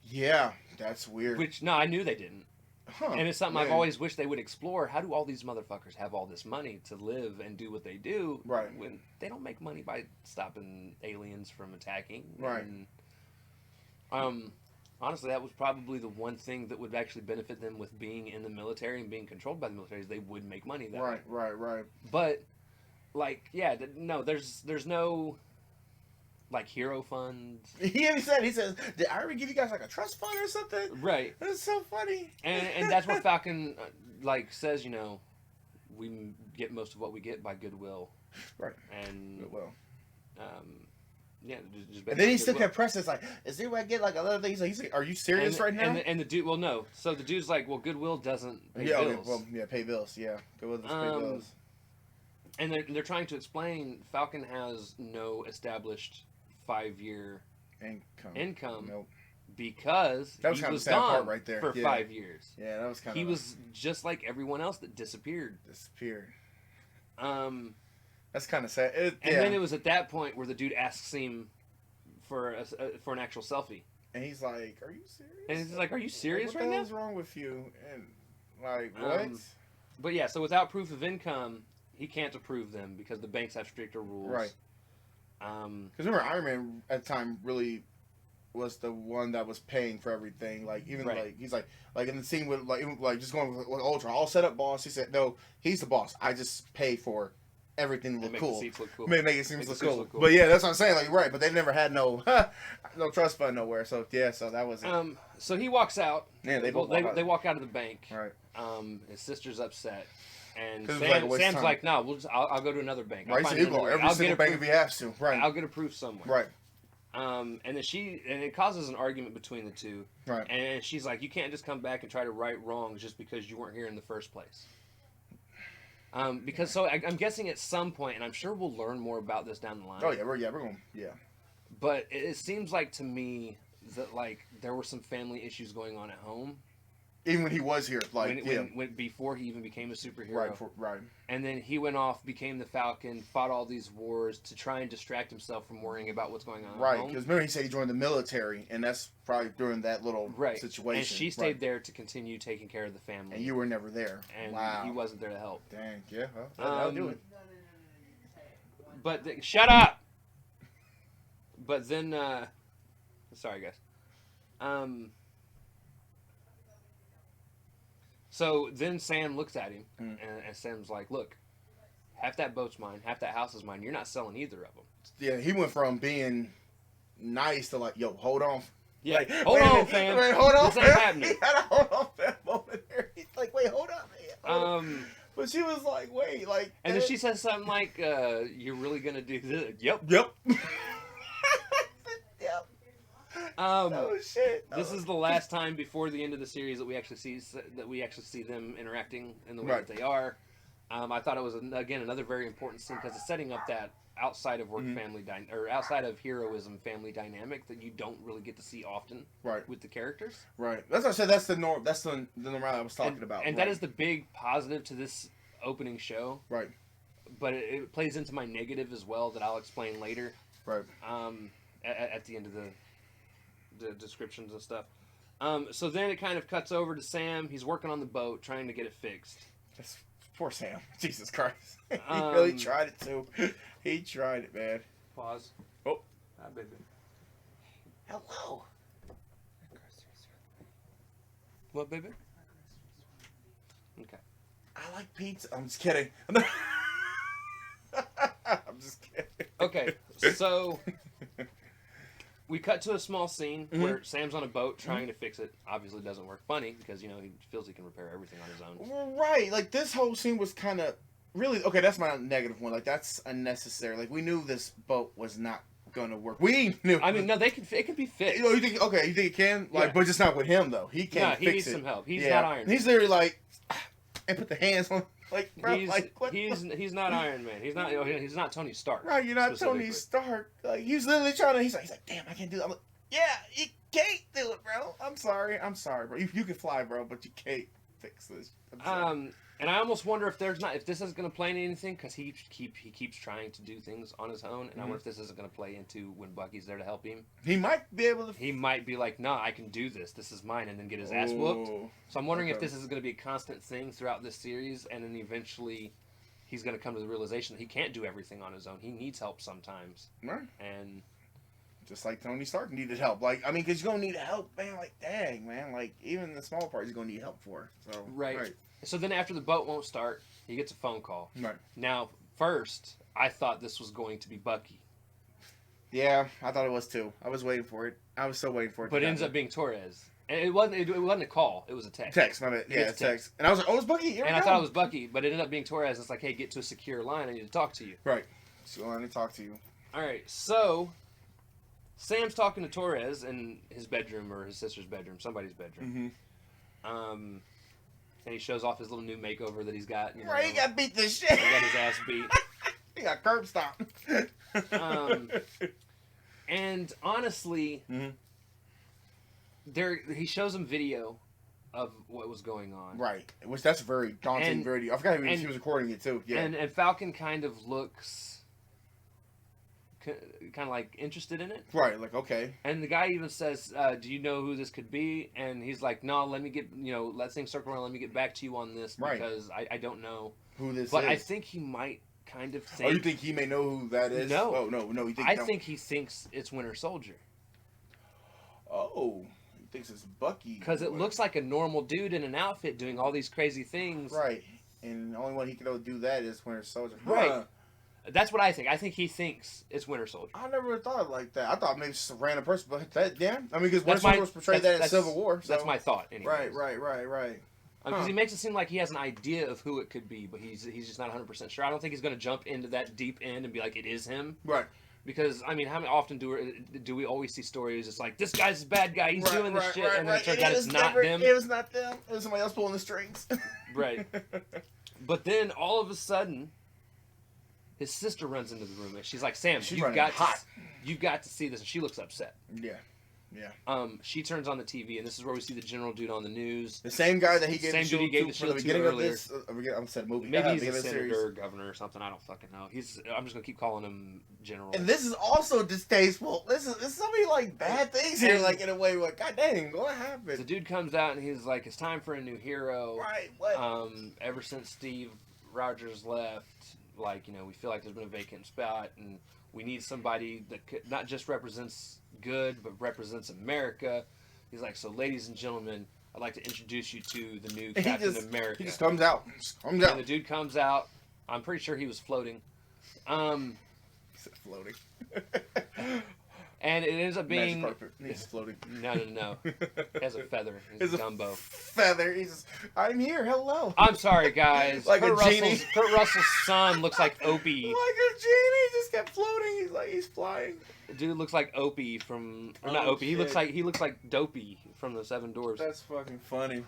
Yeah. That's weird. Which, no, I knew they didn't. Huh, and it's something I've always wished they would explore. How do all these motherfuckers have all this money to live and do what they do when they don't make money by stopping aliens from attacking? Right. And, honestly, that was probably the one thing that would actually benefit them with being in the military and being controlled by the military is they would make money that way. Right. But, no, there's no... hero funds. He says, did I ever give you guys a trust fund or something? Right. That's so funny. And that's what Falcon says, we get most of what we get by goodwill. Right. And goodwill. Just and then he still kept pressing. It's like, is there a way I get another thing? He's like, are you serious right now? And the dude, well, no. So the dude's like, well, goodwill doesn't pay bills. Okay, pay bills. Yeah, goodwill doesn't pay bills. And they're trying to explain Falcon has no established 5-year income Nope. Because that was he kind was of a sad gone part right there. for 5 years. Yeah, that was kind of. He was just like everyone else that disappeared. That's kind of sad. And then it was at that point where the dude asks him for an actual selfie. And he's like, "Are you serious?" And he's like, "Are you serious right now? What's wrong with you?" And what? But yeah, so without proof of income, he can't approve them because the banks have stricter rules. Right. Because remember, Iron Man at the time really was the one that was paying for everything. Like even Right. like he's like in the scene with like even like just going with Ultron, all set up boss. He said no, he's the boss. I just pay for everything to And look make cool. the seats look cool. Make it seem Make the look suits cool. look cool. But yeah, that's what I'm saying. Like right, but they never had no no trust fund nowhere. So yeah, so that was it. So he walks out. Yeah, they Well, both walk out. they walk out of the bank. Right. His sister's upset, and 'Cause it was like a waste of Sam's time. like, "No, I'll go to another bank. I'll Right. So find you another go way. every I'll single get bank if you have to. Right. I'll get approved somewhere." Right. And then and it causes an argument between the two. Right. And she's like, "You can't just come back and try to right wrongs just because you weren't here in the first place." Because so I'm guessing at some point, and I'm sure we'll learn more about this down the line. Oh yeah, we're going. Yeah. But it seems like to me that like there were some family issues going on at home. Even when he was here, like when before he even became a superhero. Right. Right. And then he went off, became the Falcon, fought all these wars to try and distract himself from worrying about what's going on. Right, at home. because remember he said he joined the military, and that's probably during that little situation. And she stayed there to continue taking care of the family. And you were never there. And wow. he wasn't there to help. Dang, yeah, well, that'll do it. But shut up. But then, sorry guys. So then Sam looks at him, and Sam's like, "Look, half that boat's mine, half that house is mine. You're not selling either of them." Yeah, he went from being nice to like, yo, hold on. Yeah, like, hold on, fam. Wait, hold on, this ain't fam. happening. He had a hold on, fam moment there. He's like, wait, hold on, man. But she was like, wait, like. And then she says something like, "You're really gonna do this?" Yep. Yep. Oh shit. This is the last time before the end of the series that we actually see them interacting in the way that they are. I thought it was again another very important scene because it's setting up that outside of work family or outside of heroism family dynamic that you don't really get to see often. Right. With the characters. Right. That's what I said. That's the norm. That's the norm I was talking about. And that is the big positive to this opening show. Right. But it plays into my negative as well that I'll explain later. Right. At the end of the descriptions and stuff. So then it kind of cuts over to Sam. He's working on the boat, trying to get it fixed. That's, poor Sam. Jesus Christ. He really tried it too. He tried it, man. Pause. Oh. Hi, baby. Hello. What, baby? Okay. I like pizza. I'm just kidding. I'm just kidding. Okay, so we cut to a small scene where Sam's on a boat trying to fix it. Obviously doesn't work. Funny, because, he feels he can repair everything on his own. Right. Like, this whole scene was kind of... Really... Okay, that's my negative one. Like, that's unnecessary. Like, we knew this boat was not going to work. We knew... I mean, no, it can be fixed. You think... Okay, you think it can? Like, Yeah. but just not with him, though. He can't he fix needs it. some help. He's not Iron Man. He's literally like... And put the hands on... Like, bro, He's not Iron Man. He's not Tony Stark. Right, you're not Tony Stark. Like, he's literally trying to... He's like, damn, I can't do that. I'm like, yeah, you can't do it, bro. I'm sorry, bro. You can fly, bro, but you can't fix this. And I almost wonder if this is going to play into anything because he keeps trying to do things on his own, and I wonder if this isn't going to play into when Bucky's there to help him. He might be able to. He might be like, "Nah, I can do this. This is mine," and then get his ass whooped. So I'm wondering if this is going to be a constant thing throughout this series, and then eventually he's going to come to the realization that he can't do everything on his own. He needs help sometimes. Right. And just like Tony Stark needed help. Like, I mean, because you're going to need help, man. Like, dang, man. Like, even the small parts you're going to need help for. So right. So then after the boat won't start, he gets a phone call. Right. Now, first, I thought this was going to be Bucky. Yeah, I thought it was too. I was waiting for it. I was so waiting for it. But it ends up being Torres. And it wasn't a call. It was a text. Text, my bad. Yeah, it's text. And I was like, oh, it's Bucky. And I thought it was Bucky, but it ended up being Torres. It's like, hey, get to a secure line. I need to talk to you. Right. So I need to talk to you. All right. So Sam's talking to Torres in his bedroom or his sister's bedroom, somebody's bedroom. And he shows off his little new makeover that he's got. Right, he got beat the shit. He got his ass beat. He got curb stomped. And honestly, he shows him video of what was going on. Right, which that's very daunting video. I forgot he was recording it too. Yeah, and Falcon kind of looks kind of like interested in it. Right, like, okay. And the guy even says, do you know who this could be? And he's like, no, let me get, let things circle around. Let me get back to you on this because I don't know who this is. But I think he might kind of think. Oh, you think he may know who that is? No. Oh, no. You think I think he thinks it's Winter Soldier. Oh, he thinks it's Bucky. Because it looks like a normal dude in an outfit doing all these crazy things. Right. And the only one he can do that is Winter Soldier. Right. That's what I think. I think he thinks it's Winter Soldier. I never thought of it like that. I thought maybe it's a random person, but that, yeah. I mean, because Winter Soldier was portrayed that in Civil War. So. That's my thought, anyway. Right. Because he makes it seem like he has an idea of who it could be, but he's just not 100% sure. I don't think he's going to jump into that deep end and be like, it is him. Right. Because, I mean, how often do we always see stories? It's like, this guy's a bad guy, he's doing this shit, and then it turns out it's not them. It was not them. It was somebody else pulling the strings. Right. But then, all of a sudden, his sister runs into the room, and she's like, Sam, you've got to see this. And she looks upset. Yeah. She turns on the TV, and this is where we see the general dude on the news. The same guy that he gave the shield to from the beginning of this. I'm saying movie. Maybe he's a senator, or governor, or something. I don't fucking know. I'm just gonna keep calling him general. And this is also distasteful. This is so many like bad things here. Like in a way, like God dang, what happened? The dude comes out and he's like, "It's time for a new hero." Right. What? Ever since Steve Rogers left, like we feel like there's been a vacant spot, and we need somebody that not just represents good, but represents America. He's like, so ladies and gentlemen, I'd like to introduce you to the new Captain America. He just comes out. And the dude comes out. I'm pretty sure he was floating. Floating. And it ends up being... He's floating. No. He has a feather. He's a Dumbo. Feather. He's just, I'm here. Hello. I'm sorry, guys. Like a genie. Kurt Russell's son looks like Opie. Like a genie. He just kept floating. He's flying. The dude looks like Opie from... Or not Opie. Shit. He looks like Dopey from the Seven Dwarfs. That's fucking funny.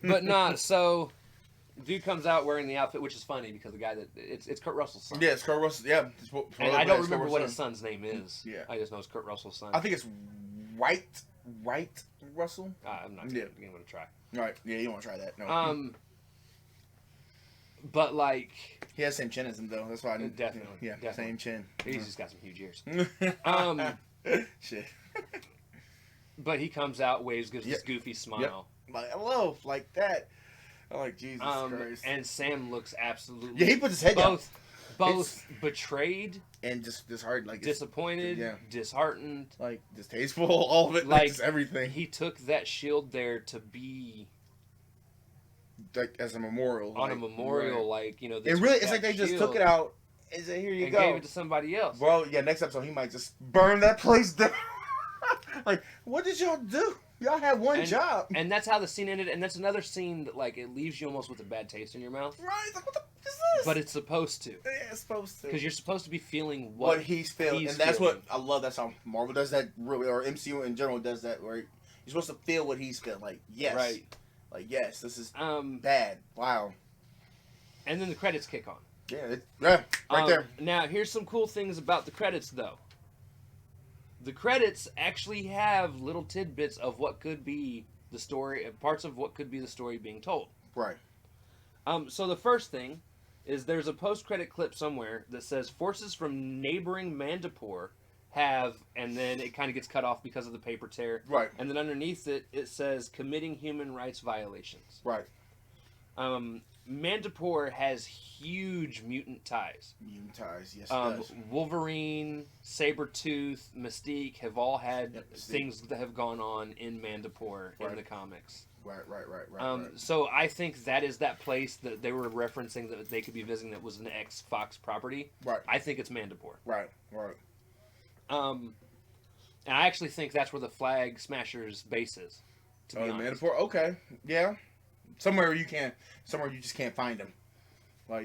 But nah, so... Dude comes out wearing the outfit, which is funny because the guy that it's Kurt Russell's son. Yeah, it's Kurt Russell. Yeah, and I don't remember what his son's name is. Yeah, I just know it's Kurt Russell's son. I think it's White Russell. I'm not even gonna try. All right, yeah, you don't want to try that. No. But like he has the same chin as him though. That's why I didn't. Definitely. Yeah, same chin. He's just got some huge ears. Shit. But he comes out, waves, gives this goofy smile. Yep. Like hello, like that. I'm like, Jesus Christ. And Sam looks absolutely... Yeah, he puts his head down. Both betrayed... And just disheartened. Like, disappointed, disheartened. Like, distasteful, all of it. Like, everything. He took that shield there to be... Like, as a memorial. On a memorial, right. like, It really, it's like they just took it out and said, here you go. And gave it to somebody else. Well, yeah, next episode he might just burn that place down. Like, what did y'all do? Y'all had one job. And that's how the scene ended. And that's another scene that, like, it leaves you almost with a bad taste in your mouth. Right. Like, what the is this? But it's supposed to. Yeah, it's supposed to. Because you're supposed to be feeling what he's feeling. And that's what I love. That's how Marvel does that, really, or MCU in general does that, where you're supposed to feel what he's feeling. Like, yes. Right. Like, yes, this is bad. Wow. And then the credits kick on. Yeah, right there. Now, here's some cool things about the credits, though. The credits actually have little tidbits of what could be the story, parts of what could be the story being told. Right. So the first thing is there's a post-credit clip somewhere that says forces from neighboring Mandapore have, and then it kind of gets cut off because of the paper tear. Right. And then underneath it, it says committing human rights violations. Right. Mandapore has huge mutant ties. Yes, it does. Wolverine, Sabretooth, Mystique have all had things that have gone on in Mandapore in the comics. Right. So I think that is that place that they were referencing that they could be visiting that was an ex-Fox property. Right. I think it's Mandapore. Right. And I actually think that's where the Flag Smashers base is. To be honest. Mandapore? Okay. Yeah. Somewhere you just can't find them. Like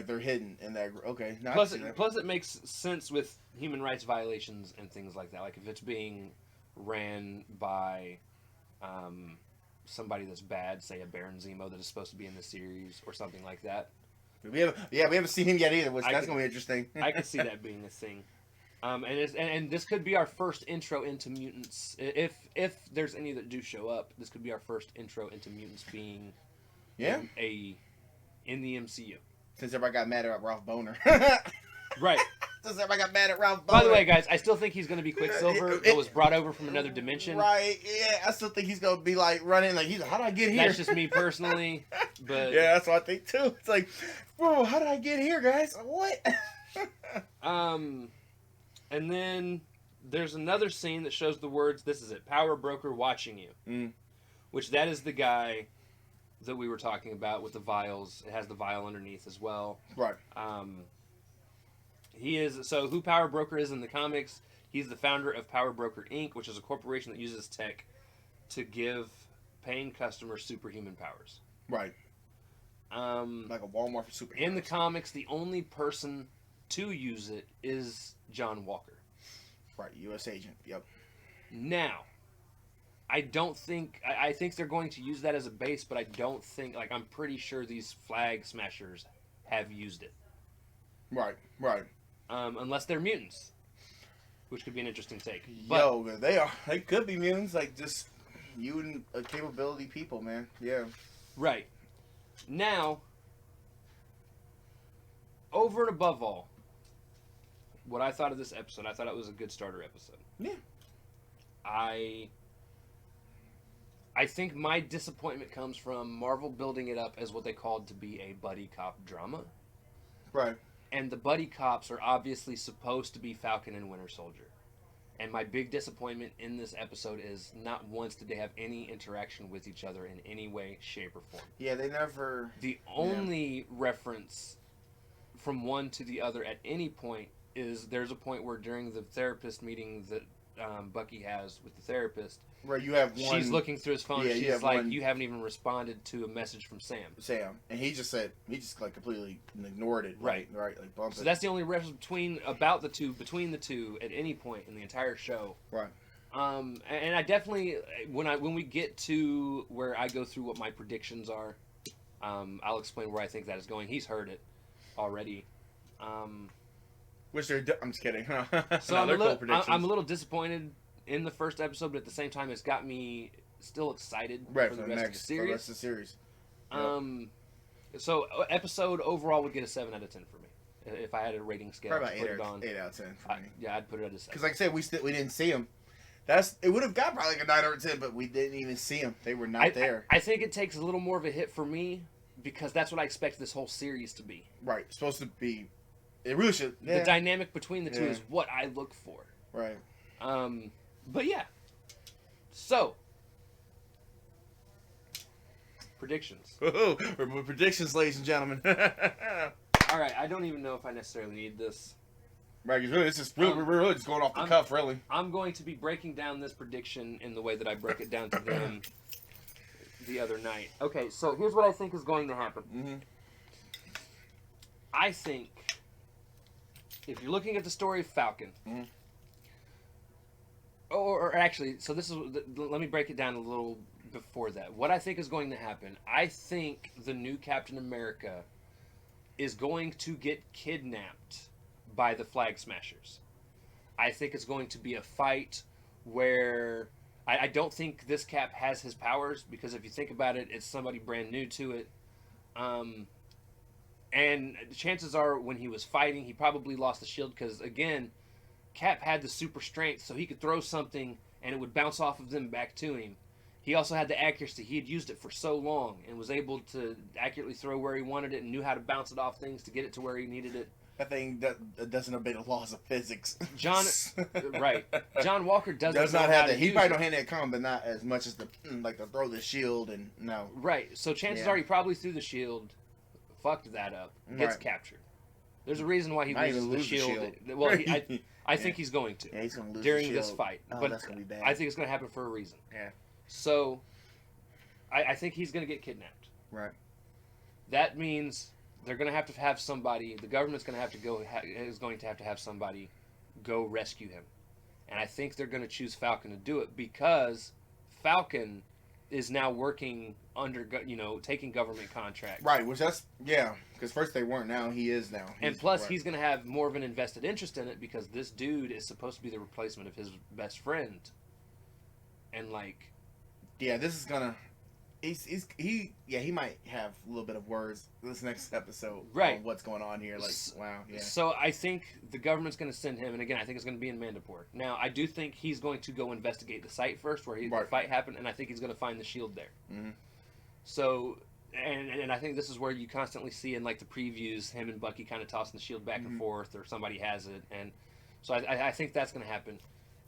they're hidden in that. Okay. No, plus, it makes sense with human rights violations and things like that. Like if it's being ran by somebody that's bad, say a Baron Zemo that is supposed to be in the series or something like that. We haven't seen him yet either. That's gonna be interesting. I could see that being a thing. And this could be our first intro into mutants. If there's any that do show up, this could be our first intro into mutants being in the MCU. Since everybody got mad at Ralph Boner. Right. Since everybody got mad at Ralph Boner. By the way, guys, I still think he's going to be Quicksilver that was brought over from another dimension. Right, yeah. I still think he's going to be like running like, how did I get here? That's just me personally. But yeah, that's what I think too. It's like, whoa, how did I get here, guys? What? And then there's another scene that shows the words, "This is it, power broker watching you," which that is the guy that we were talking about with the vials. It has the vial underneath as well. Right. He is, so who Power Broker is in the comics, he's the founder of Power Broker Inc., which is a corporation that uses tech to give paying customers superhuman powers. Right. Like a Walmart for superheroes. In the comics, the only person to use it is John Walker. Right, U.S. agent. Yep. Now, I don't think... I think they're going to use that as a base, but I don't think... Like, I'm pretty sure these flag smashers have used it. Right, right. Unless they're mutants, which could be an interesting take. But, Yo, they could be mutants, like just mutant capability people, man. Yeah. Right. Now, over and above all, what I thought of this episode, I thought it was a good starter episode. Yeah. I think my disappointment comes from Marvel building it up as what they called to be a buddy cop drama. Right. And the buddy cops are obviously supposed to be Falcon and Winter Soldier. And my big disappointment in this episode is not once did they have any interaction with each other in any way, shape, or form. Yeah, they never... The only reference from one to the other at any point is there's a point where during the therapist meeting that Bucky has with the therapist, where you have one... she's looking through his phone, Yeah, and you she's have like, one- you haven't even responded to a message from Sam. And he just like completely ignored it. Right. Right, like bumped So it. that's the only reference between the two at any point in the entire show. Right. And I definitely, when we get to where I go through what my predictions are, I'll explain where I think that is going. He's heard it already. Which I'm just kidding. So I'm a little disappointed in the first episode, but at the same time, it's got me still excited right, for the rest of the series. For the rest of the series. So episode overall would get a 7 out of 10 for me. If I had a rating scale, Probably to put about it on, 8 out of 10 for me. Yeah, I'd put it at a 7. Because like I said, we didn't see him. It would have got probably like a 9 out of 10, but we didn't even see him. They were not there. I think it takes a little more of a hit for me because that's what I expect this whole series to be. Right. It's supposed to be. It really should. Yeah. The dynamic between the two is what I look for. Right. But yeah. So. Predictions. We're with predictions, ladies and gentlemen. All right. I don't even know if I necessarily need this. Right. We're really just going off the cuff, really. I'm going to be breaking down this prediction in the way that I broke it down to them the other night. Okay. So here's what I think is going to happen. Mm-hmm. I think if you're looking at the story of Falcon, or actually, so this is, let me break it down a little before that. What I think is going to happen, I think the new Captain America is going to get kidnapped by the Flag Smashers. I think it's going to be a fight where I don't think this Cap has his powers, because if you think about it, it's somebody brand new to it. And chances are when he was fighting, he probably lost the shield because, again, Cap had the super strength, so he could throw something and it would bounce off of them back to him. He also had the accuracy. He had used it for so long and was able to accurately throw where he wanted it and knew how to bounce it off things to get it to where he needed it. That thing that doesn't obey the laws of physics. Right. John Walker does not have that. He probably don't hand that combat, but not as much as the throw the shield and no. Right. So chances are he probably threw the shield, fucked that up, gets captured. There's a reason why he loses the shield. Well, I think he's going to. Yeah, he's going to lose during the this shield. fight. Oh, But that's going to be bad. I think it's going to happen for a reason. Yeah. So, I think he's going to get kidnapped. Right. That means they're going to have somebody. The government's going to have to have somebody go rescue him, and I think they're going to choose Falcon to do it because Falcon is now working under, taking government contracts. Right. Which because first they weren't. Now he is now. And plus, he's going to have more of an invested interest in it because this dude is supposed to be the replacement of his best friend, and yeah, this is gonna. He might have a little bit of words this next episode. Right. On what's going on here? Wow. Yeah. So I think the government's going to send him, and again, I think it's going to be in Mandapore. Now, I do think he's going to go investigate the site first, where the fight happened, and I think he's going to find the shield there. Mm-hmm. So, and I think this is where you constantly see in the previews him and Bucky kind of tossing the shield back and forth, or somebody has it, and so I think that's going to happen.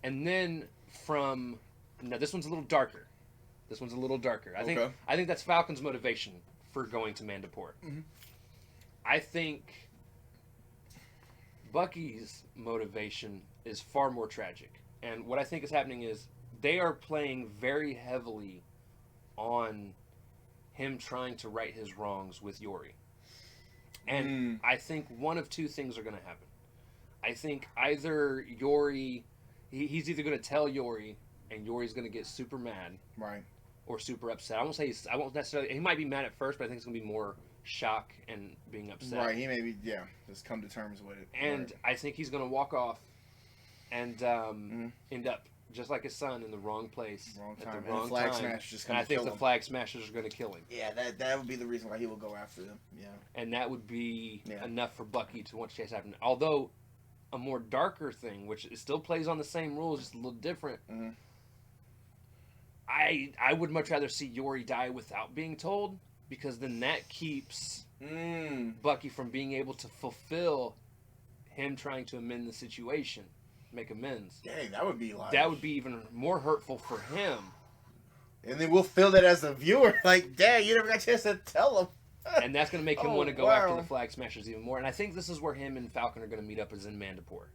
And then now this one's a little darker. I think that's Falcon's motivation for going to Mandapore. Mm-hmm. I think Bucky's motivation is far more tragic. And what I think is happening is they are playing very heavily on him trying to right his wrongs with Yori. And I think one of two things are going to happen. I think either Yori, he's either going to tell Yori, and Yori's going to get super mad. Right. Or super upset. I won't necessarily, he might be mad at first, but I think it's going to be more shock and being upset. Right, he may just come to terms with it. And right. I think he's going to walk off and end up just like his son in the wrong place Wrong at time. the wrong and the flag time. smash just And I think the flag smashers are going to kill him. Yeah, that would be the reason why he will go after them. Yeah. And that would be enough for Bucky to want to chase after him. Although a more darker thing, which still plays on the same rules, just a little different. Mm-hmm. I would much rather see Yori die without being told, because then that keeps Bucky from being able to fulfill him trying to amend the situation, make amends. Dang, that would be like... That would be even more hurtful for him. And then we'll feel that as a viewer. Like, dang, you never got a chance to tell him. And that's going to make him want to go after the Flag Smashers even more. And I think this is where him and Falcon are going to meet up, is in Mandapore.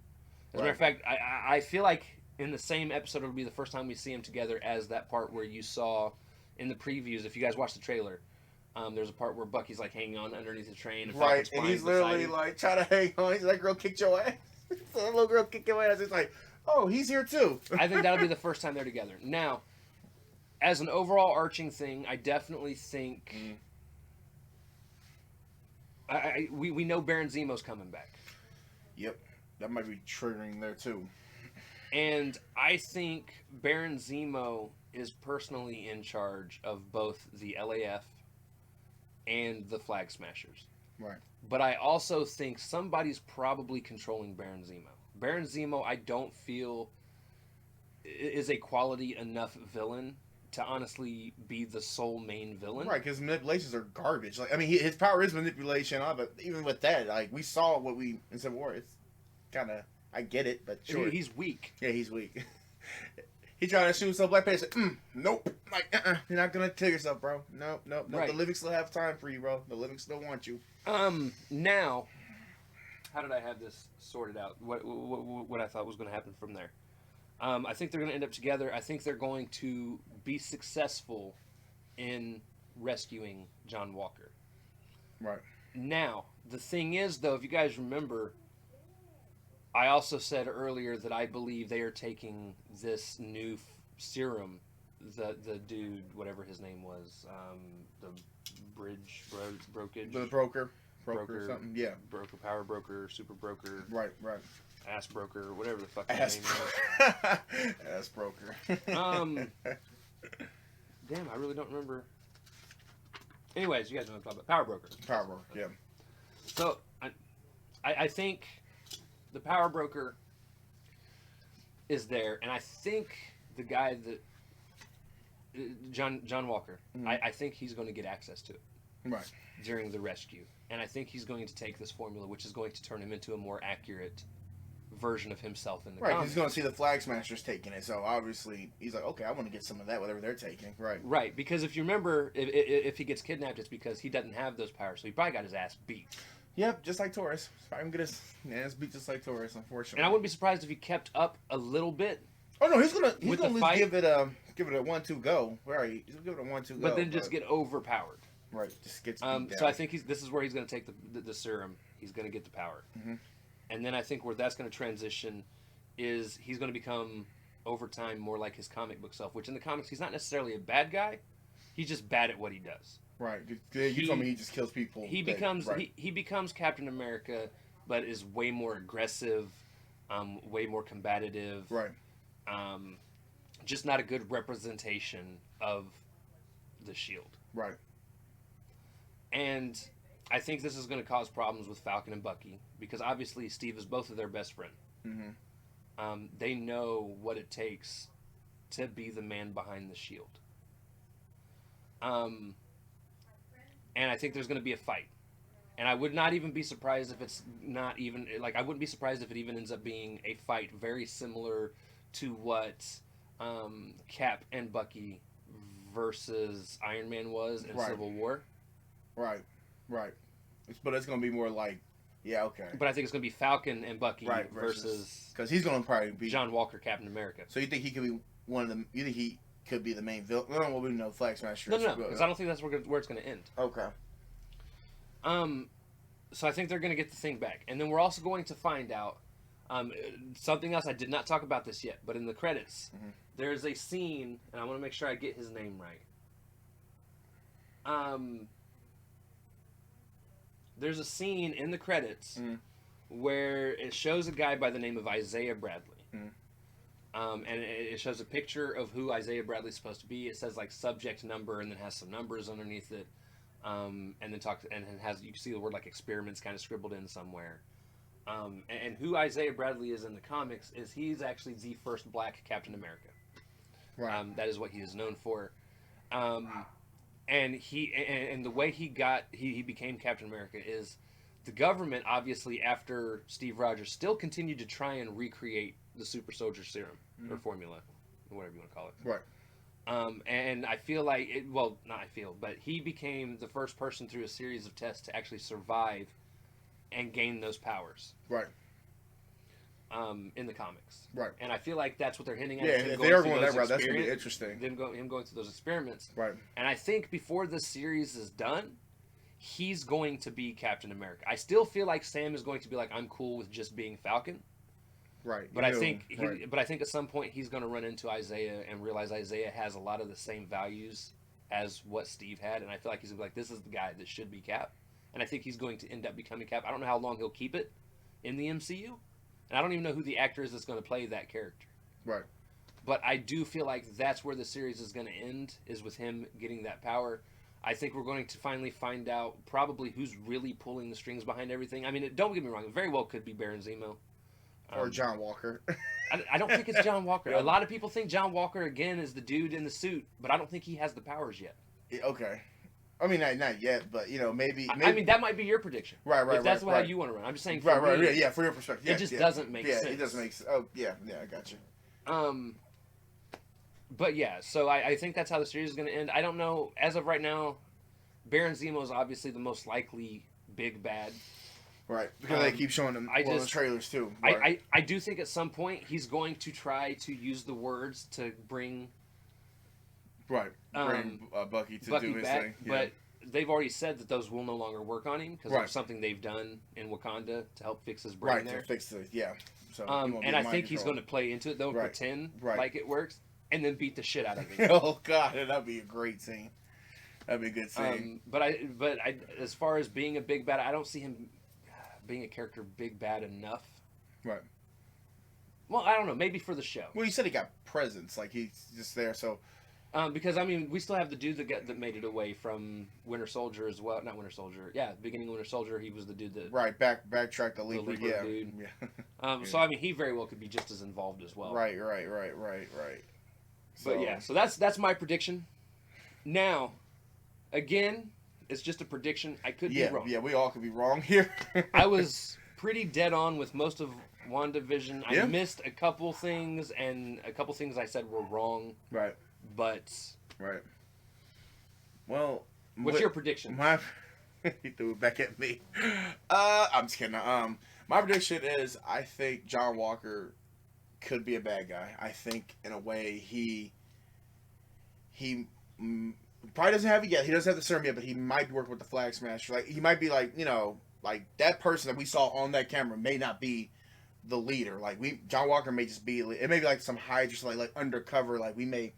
As a matter of fact, I feel like in the same episode, it'll be the first time we see them together as that part where you saw in the previews. If you guys watched the trailer, there's a part where Bucky's like hanging on underneath the train. And right, and he's literally like trying to hang on. He's like, girl kicked your ass. So that little girl kicked your ass. It's like, oh, he's here too. I think that'll be the first time they're together. Now, as an overall arching thing, I definitely think... we know Baron Zemo's coming back. Yep, that might be triggering there too. And I think Baron Zemo is personally in charge of both the LAF and the Flag Smashers. Right. But I also think somebody's probably controlling Baron Zemo. Baron Zemo, I don't feel is a quality enough villain to honestly be the sole main villain. Right, because manipulations are garbage. Like, I mean, his power is manipulation, but even with that, like, we saw what in Civil War. It's kind of, I get it, but sure. He's weak. Yeah, he's weak. He tried to shoot himself. Black Panther said, nope. Like, you're not going to kill yourself, bro. Nope. Right. The living still have time for you, bro. The living still want you. Now, how did I have this sorted out? What I thought was going to happen from there. I think they're going to end up together. I think they're going to be successful in rescuing John Walker. Right. Now, the thing is, though, if you guys remember, I also said earlier that I believe they are taking this new serum, the dude, whatever his name was, the brokerage. The broker something, yeah. Broker, power broker, super broker. Right. Ass broker, whatever the fuck his name was. Ass broker. Damn, I really don't remember. Anyways, you guys know what I'm talking about. Power broker. Power broker, yeah. So, I think the power broker is there, and I think the guy that John Walker, I think he's going to get access to it. Right. During the rescue. And I think he's going to take this formula, which is going to turn him into a more accurate version of himself in the comics. He's going to see the Flag Smashers taking it, so obviously he's like, okay, I want to get some of that, whatever they're taking. Right, because if you remember, if he gets kidnapped, it's because he doesn't have those powers, so he probably got his ass beat. Yep, just like Taurus. I'm gonna ass beat just like Taurus, unfortunately. And I wouldn't be surprised if he kept up a little bit. Oh no, he's gonna at least give it a 1-2 go. Right, he's gonna give it a 1-2 go. But then just get overpowered. Right, just gets so I think this is where he's going to take the serum. He's going to get the power. Mm-hmm. And then I think where that's going to transition is he's going to become, over time, more like his comic book self, which in the comics, he's not necessarily a bad guy. He's just bad at what he does. Right. You told me he just kills people. He becomes Captain America, but is way more aggressive, way more combative. Right. Just not a good representation of the Shield. Right. And I think this is going to cause problems with Falcon and Bucky, because obviously Steve is both of their best friend. Mm-hmm. They know what it takes to be the man behind the Shield. And I think there's going to be a fight. And I would not even be surprised if it's not even... Like, I wouldn't be surprised if it even ends up being a fight very similar to what Cap and Bucky versus Iron Man was in Right. Civil War. Right. But it's gonna be more like, yeah, okay. But I think it's going to be Falcon and Bucky Right, versus because he's gonna probably be John Walker, Captain America. So you think he could be one of them? You think he could be the main villain? Well, we know Flag Smasher. No, because I don't think that's where it's going to end. Okay. So I think they're going to get the thing back, and then we're also going to find out something else. I did not talk about this yet, but in the credits, there's a scene, and I want to make sure I get his name right. There's a scene in the credits where it shows a guy by the name of Isaiah Bradley. And it shows a picture of who Isaiah Bradley's supposed to be. It says like subject number and then has some numbers underneath it. And then you can see the word like experiments kind of scribbled in somewhere. And who Isaiah Bradley is in the comics is he's actually the first black Captain America. Right. That is what he is known for. And the way he became Captain America is the government, obviously, after Steve Rogers, still continued to try and recreate the super soldier serum or formula, whatever you want to call it. Right. And I feel like but he became the first person through a series of tests to actually survive and gain those powers. Right. In the comics. Right. And I feel like that's what they're hinting at. Yeah, if they are going that route, that's going to be interesting. Him going through those experiments. Right. And I think before this series is done, he's going to be Captain America. I still feel like Sam is going to be like, I'm cool with just being Falcon. Right. But I think at some point he's going to run into Isaiah and realize Isaiah has a lot of the same values as what Steve had. And I feel like he's going to be like, this is the guy that should be Cap. And I think he's going to end up becoming Cap. I don't know how long he'll keep it in the MCU. And I don't even know who the actor is that's going to play that character. Right. But I do feel like that's where the series is going to end, is with him getting that power. I think we're going to finally find out probably who's really pulling the strings behind everything. I mean, don't get me wrong. It very well could be Baron Zemo. Or John Walker. I don't think it's John Walker. A lot of people think John Walker, again, is the dude in the suit, but I don't think he has the powers yet. Okay. I mean, not yet, but, maybe. I mean, that might be your prediction. Right. If that's how you want to run. I'm just saying for me, yeah, for your perspective. It just doesn't make sense. Yeah, it doesn't make sense. Oh, yeah, I got you. But yeah, so I think that's how the series is going to end. I don't know. As of right now, Baron Zemo is obviously the most likely big bad. Right, because they keep showing them the trailers too. Right. I do think at some point he's going to try to use the words to bring... Bucky to Bucky do his back, thing. Yeah. But they've already said that those will no longer work on him because of something they've done in Wakanda to help fix his brain there. To fix it, yeah. So and I think he's going to play into it, though, pretend like it works, and then beat the shit out of him. Oh, God, that'd be a great scene. That'd be a good scene. But I, as far as being a big bad, I don't see him being a character big bad enough. Right. Well, I don't know. Maybe for the show. Well, you said he got presence, like he's just there, so... because, I mean, we still have the dude that made it away from Winter Soldier as well. Not Winter Soldier. Yeah, beginning of Winter Soldier, he was the dude that... Right, backtrack the Leaper dude. Yeah. So, I mean, he very well could be just as involved as well. Right. So, but, yeah, so that's my prediction. Now, again, it's just a prediction. I could be wrong. Yeah, we all could be wrong here. I was pretty dead on with most of WandaVision. I missed a couple things, and a couple things I said were wrong. Right. But well, what's your prediction? He threw it back at me. I'm just kidding. My prediction is I think John Walker could be a bad guy. I think in a way he probably doesn't have it yet. He doesn't have the serum yet, but he might be working with the Flag Smasher. Like he might be like like that person that we saw on that camera may not be the leader. Like John Walker may just be. It may be like some Hydra, like undercover. Like we may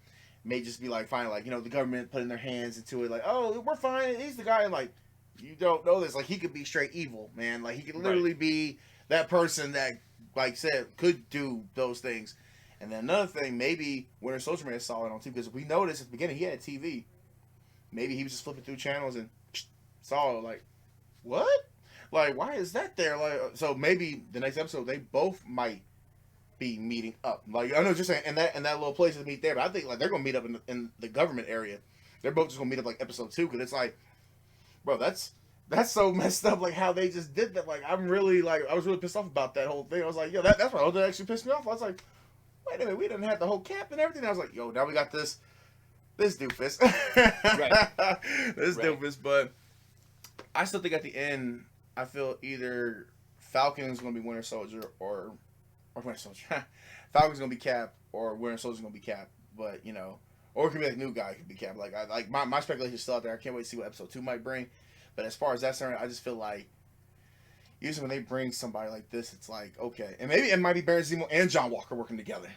just be like fine, like the government putting their hands into it, like we're fine, he's the guy, and like you don't know this, like he could be straight evil, man, like he could literally be that person that, like said, could do those things. And then another thing, maybe Winter Soldier Man saw it on TV because we noticed at the beginning he had TV. Maybe he was just flipping through channels and saw it, like what, like why is that there, like so maybe the next episode they both might be meeting up. Like I know, just saying, in that little place to meet there, but I think like they're gonna meet up in the government area. They're both just gonna meet up like episode 2 because it's like, bro, that's so messed up. Like how they just did that. Like I was really pissed off about that whole thing. I was like, yo, that's what actually pissed me off. I was like, wait a minute, we didn't have the whole cap and everything. I was like, yo, now we got this doofus. Right. This doofus. But I still think at the end, I feel either Falcon's going to be Winter Soldier or Winter Soldier. Falcon's going to be Cap or Winter Soldier's going to be Cap. But, you know, or it could be like new guy could be Cap. Like my speculation is still out there. I can't wait to see what episode 2 might bring. But as far as that's concerned, I just feel like usually when they bring somebody like this, it's like, okay. And maybe it might be Baron Zemo and John Walker working together.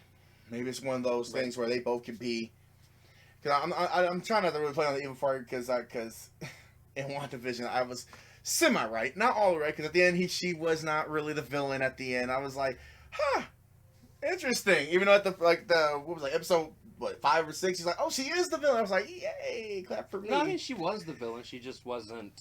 Maybe it's one of those things where they both can be. Because I'm trying not to really play on the evil part because in WandaVision I was semi-right. Not all right, because at the end she was not really the villain at the end. I was like, huh, interesting. Even though at episode 5 or 6, she's like, oh, she is the villain. I was like, yay, clap for me. No, I mean, she was the villain. She just wasn't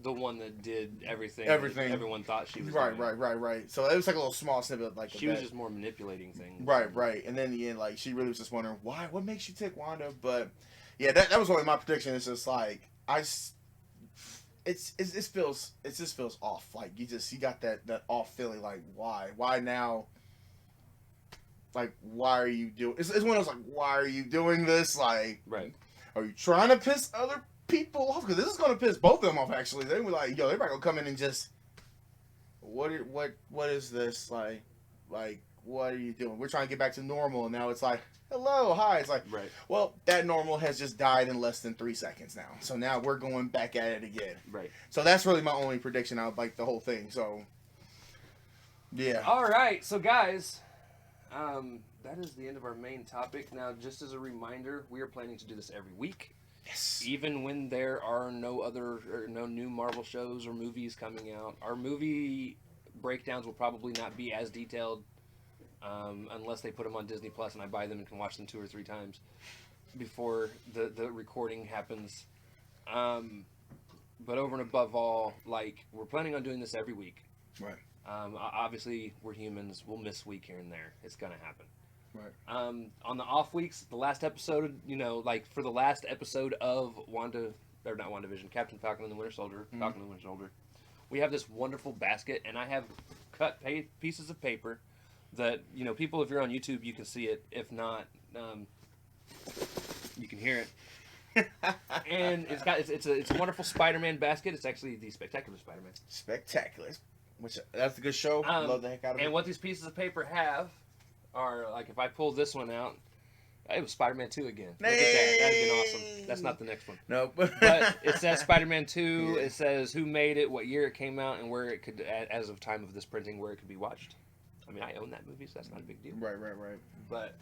the one that did everything. Everyone thought she was. Right. So it was like a little small snippet, like she was just more manipulating things. Right. And then in the end, like she really was just wondering why. What makes you take Wanda? But yeah, that was only my prediction. It's just like it just feels off. Like you got that off feeling. Like why now? Like, why are you doing... It's one of those, like, why are you doing this? Like, are you trying to piss other people off? Because this is going to piss both of them off, actually. They were like, yo, they're not going to come in and just... What is this? Like, what are you doing? We're trying to get back to normal, and now it's like, hello, hi. It's like, well, that normal has just died in less than 3 seconds now. So now we're going back at it again. Right. So that's really my only prediction out of, like, the whole thing. So, yeah. All right. So, guys... that is the end of our main topic. Now, just as a reminder, we are planning to do this every week. Yes. Even when there are no new Marvel shows or movies coming out. Our movie breakdowns will probably not be as detailed unless they put them on Disney Plus and I buy them and can watch them 2 or 3 times before the recording happens. But over and above all, like, we're planning on doing this every week. Right. Obviously, we're humans. We'll miss a week here and there. It's going to happen. Right. On the off weeks, the last episode, for the last episode of Captain Falcon and the Winter Soldier, Falcon and the Winter Soldier, we have this wonderful basket, and I have cut pieces of paper that, people, if you're on YouTube, you can see it. If not, you can hear it. And it's a wonderful Spider-Man basket. It's actually the Spectacular Spider-Man. Spectacular. That's a good show. Love the heck out of it. And what these pieces of paper have are, like, if I pull this one out, it was Spider-Man 2 again. Look at that. That'd been awesome. That's not the next one. Nope. But it says Spider-Man 2. Yeah. It says who made it, what year it came out, and where it could, as of time of this printing, where it could be watched. I mean, I own that movie, so that's not a big deal. Right. But,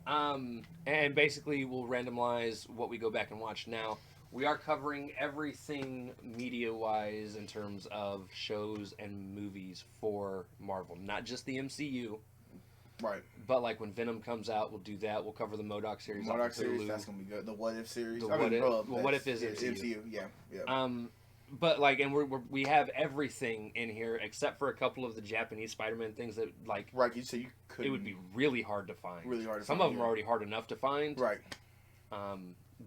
and basically we'll randomize what we go back and watch now. We are covering everything media-wise in terms of shows and movies for Marvel. Not just the MCU. Right. But, like, when Venom comes out, we'll do that. We'll cover the MODOK series. MODOK series, that's going to be good. The What If series. What If is MCU. Yeah. But, like, and we have everything in here except for a couple of the Japanese Spider-Man things that, like... Right, so you could... It would be really hard to find. Some find, of them are already hard enough to find. Right.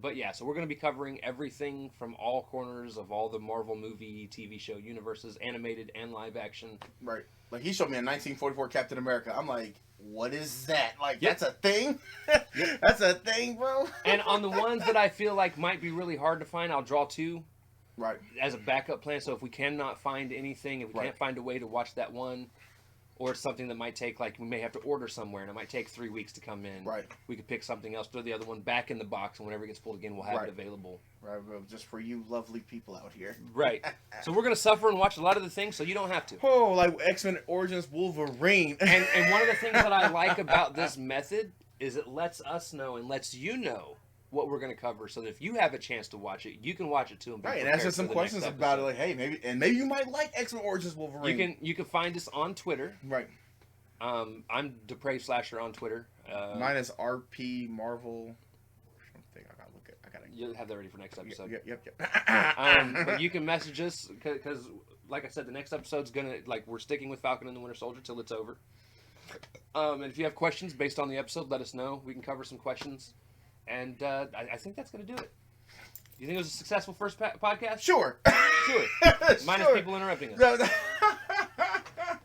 But yeah, so we're going to be covering everything from all corners of all the Marvel movie, TV show universes, animated and live action. Right. Like, he showed me a 1944 Captain America. I'm like, what is that? Like, that's a thing? That's a thing, bro? And on the ones that I feel like might be really hard to find, I'll draw 2. Right. As a backup plan, so if we cannot find anything, if we can't find a way to watch that one, or it's something that might take, like, we may have to order somewhere, and it might take 3 weeks to come in. Right. We could pick something else, throw the other one back in the box, and whenever it gets pulled again, we'll have it available. Right, bro. Just for you lovely people out here. Right. So we're going to suffer and watch a lot of the things, so you don't have to. Oh, like X-Men Origins Wolverine. and one of the things that I like about this method is it lets us know and lets you know what we're going to cover, so that if you have a chance to watch it, you can watch it too. And and ask us some questions about it, like, hey, maybe you might like X-Men Origins Wolverine. You can find us on Twitter. Right. I'm Depraved Slasher on Twitter. Mine is RP Marvel. You'll have that ready for next episode. Yep. But you can message us because, like I said, the next episode's gonna, like, we're sticking with Falcon and the Winter Soldier till it's over. And if you have questions based on the episode, let us know. We can cover some questions, and I think that's gonna do it. You think it was a successful first podcast? Sure. Minus people interrupting us.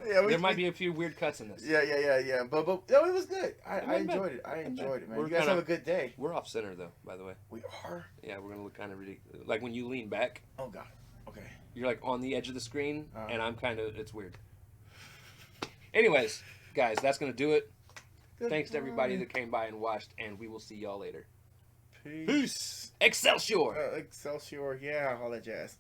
Yeah, there might be a few weird cuts in this. Yeah. But no, it was good. I wasn't bad. enjoyed it. I enjoyed it, man. We're You guys kinda- have a good day. We're off center though, by the way. We are. Yeah, we're gonna look kind of ridiculous. Like when you lean back, Oh God. Okay. you're like on the edge of the screen, Uh-huh. and I'm kind of. It's weird. Anyways, guys, that's gonna do it. Thanks to everybody that came by and watched, and we will see y'all later. Peace. Excelsior! Excelsior. Yeah, all that jazz.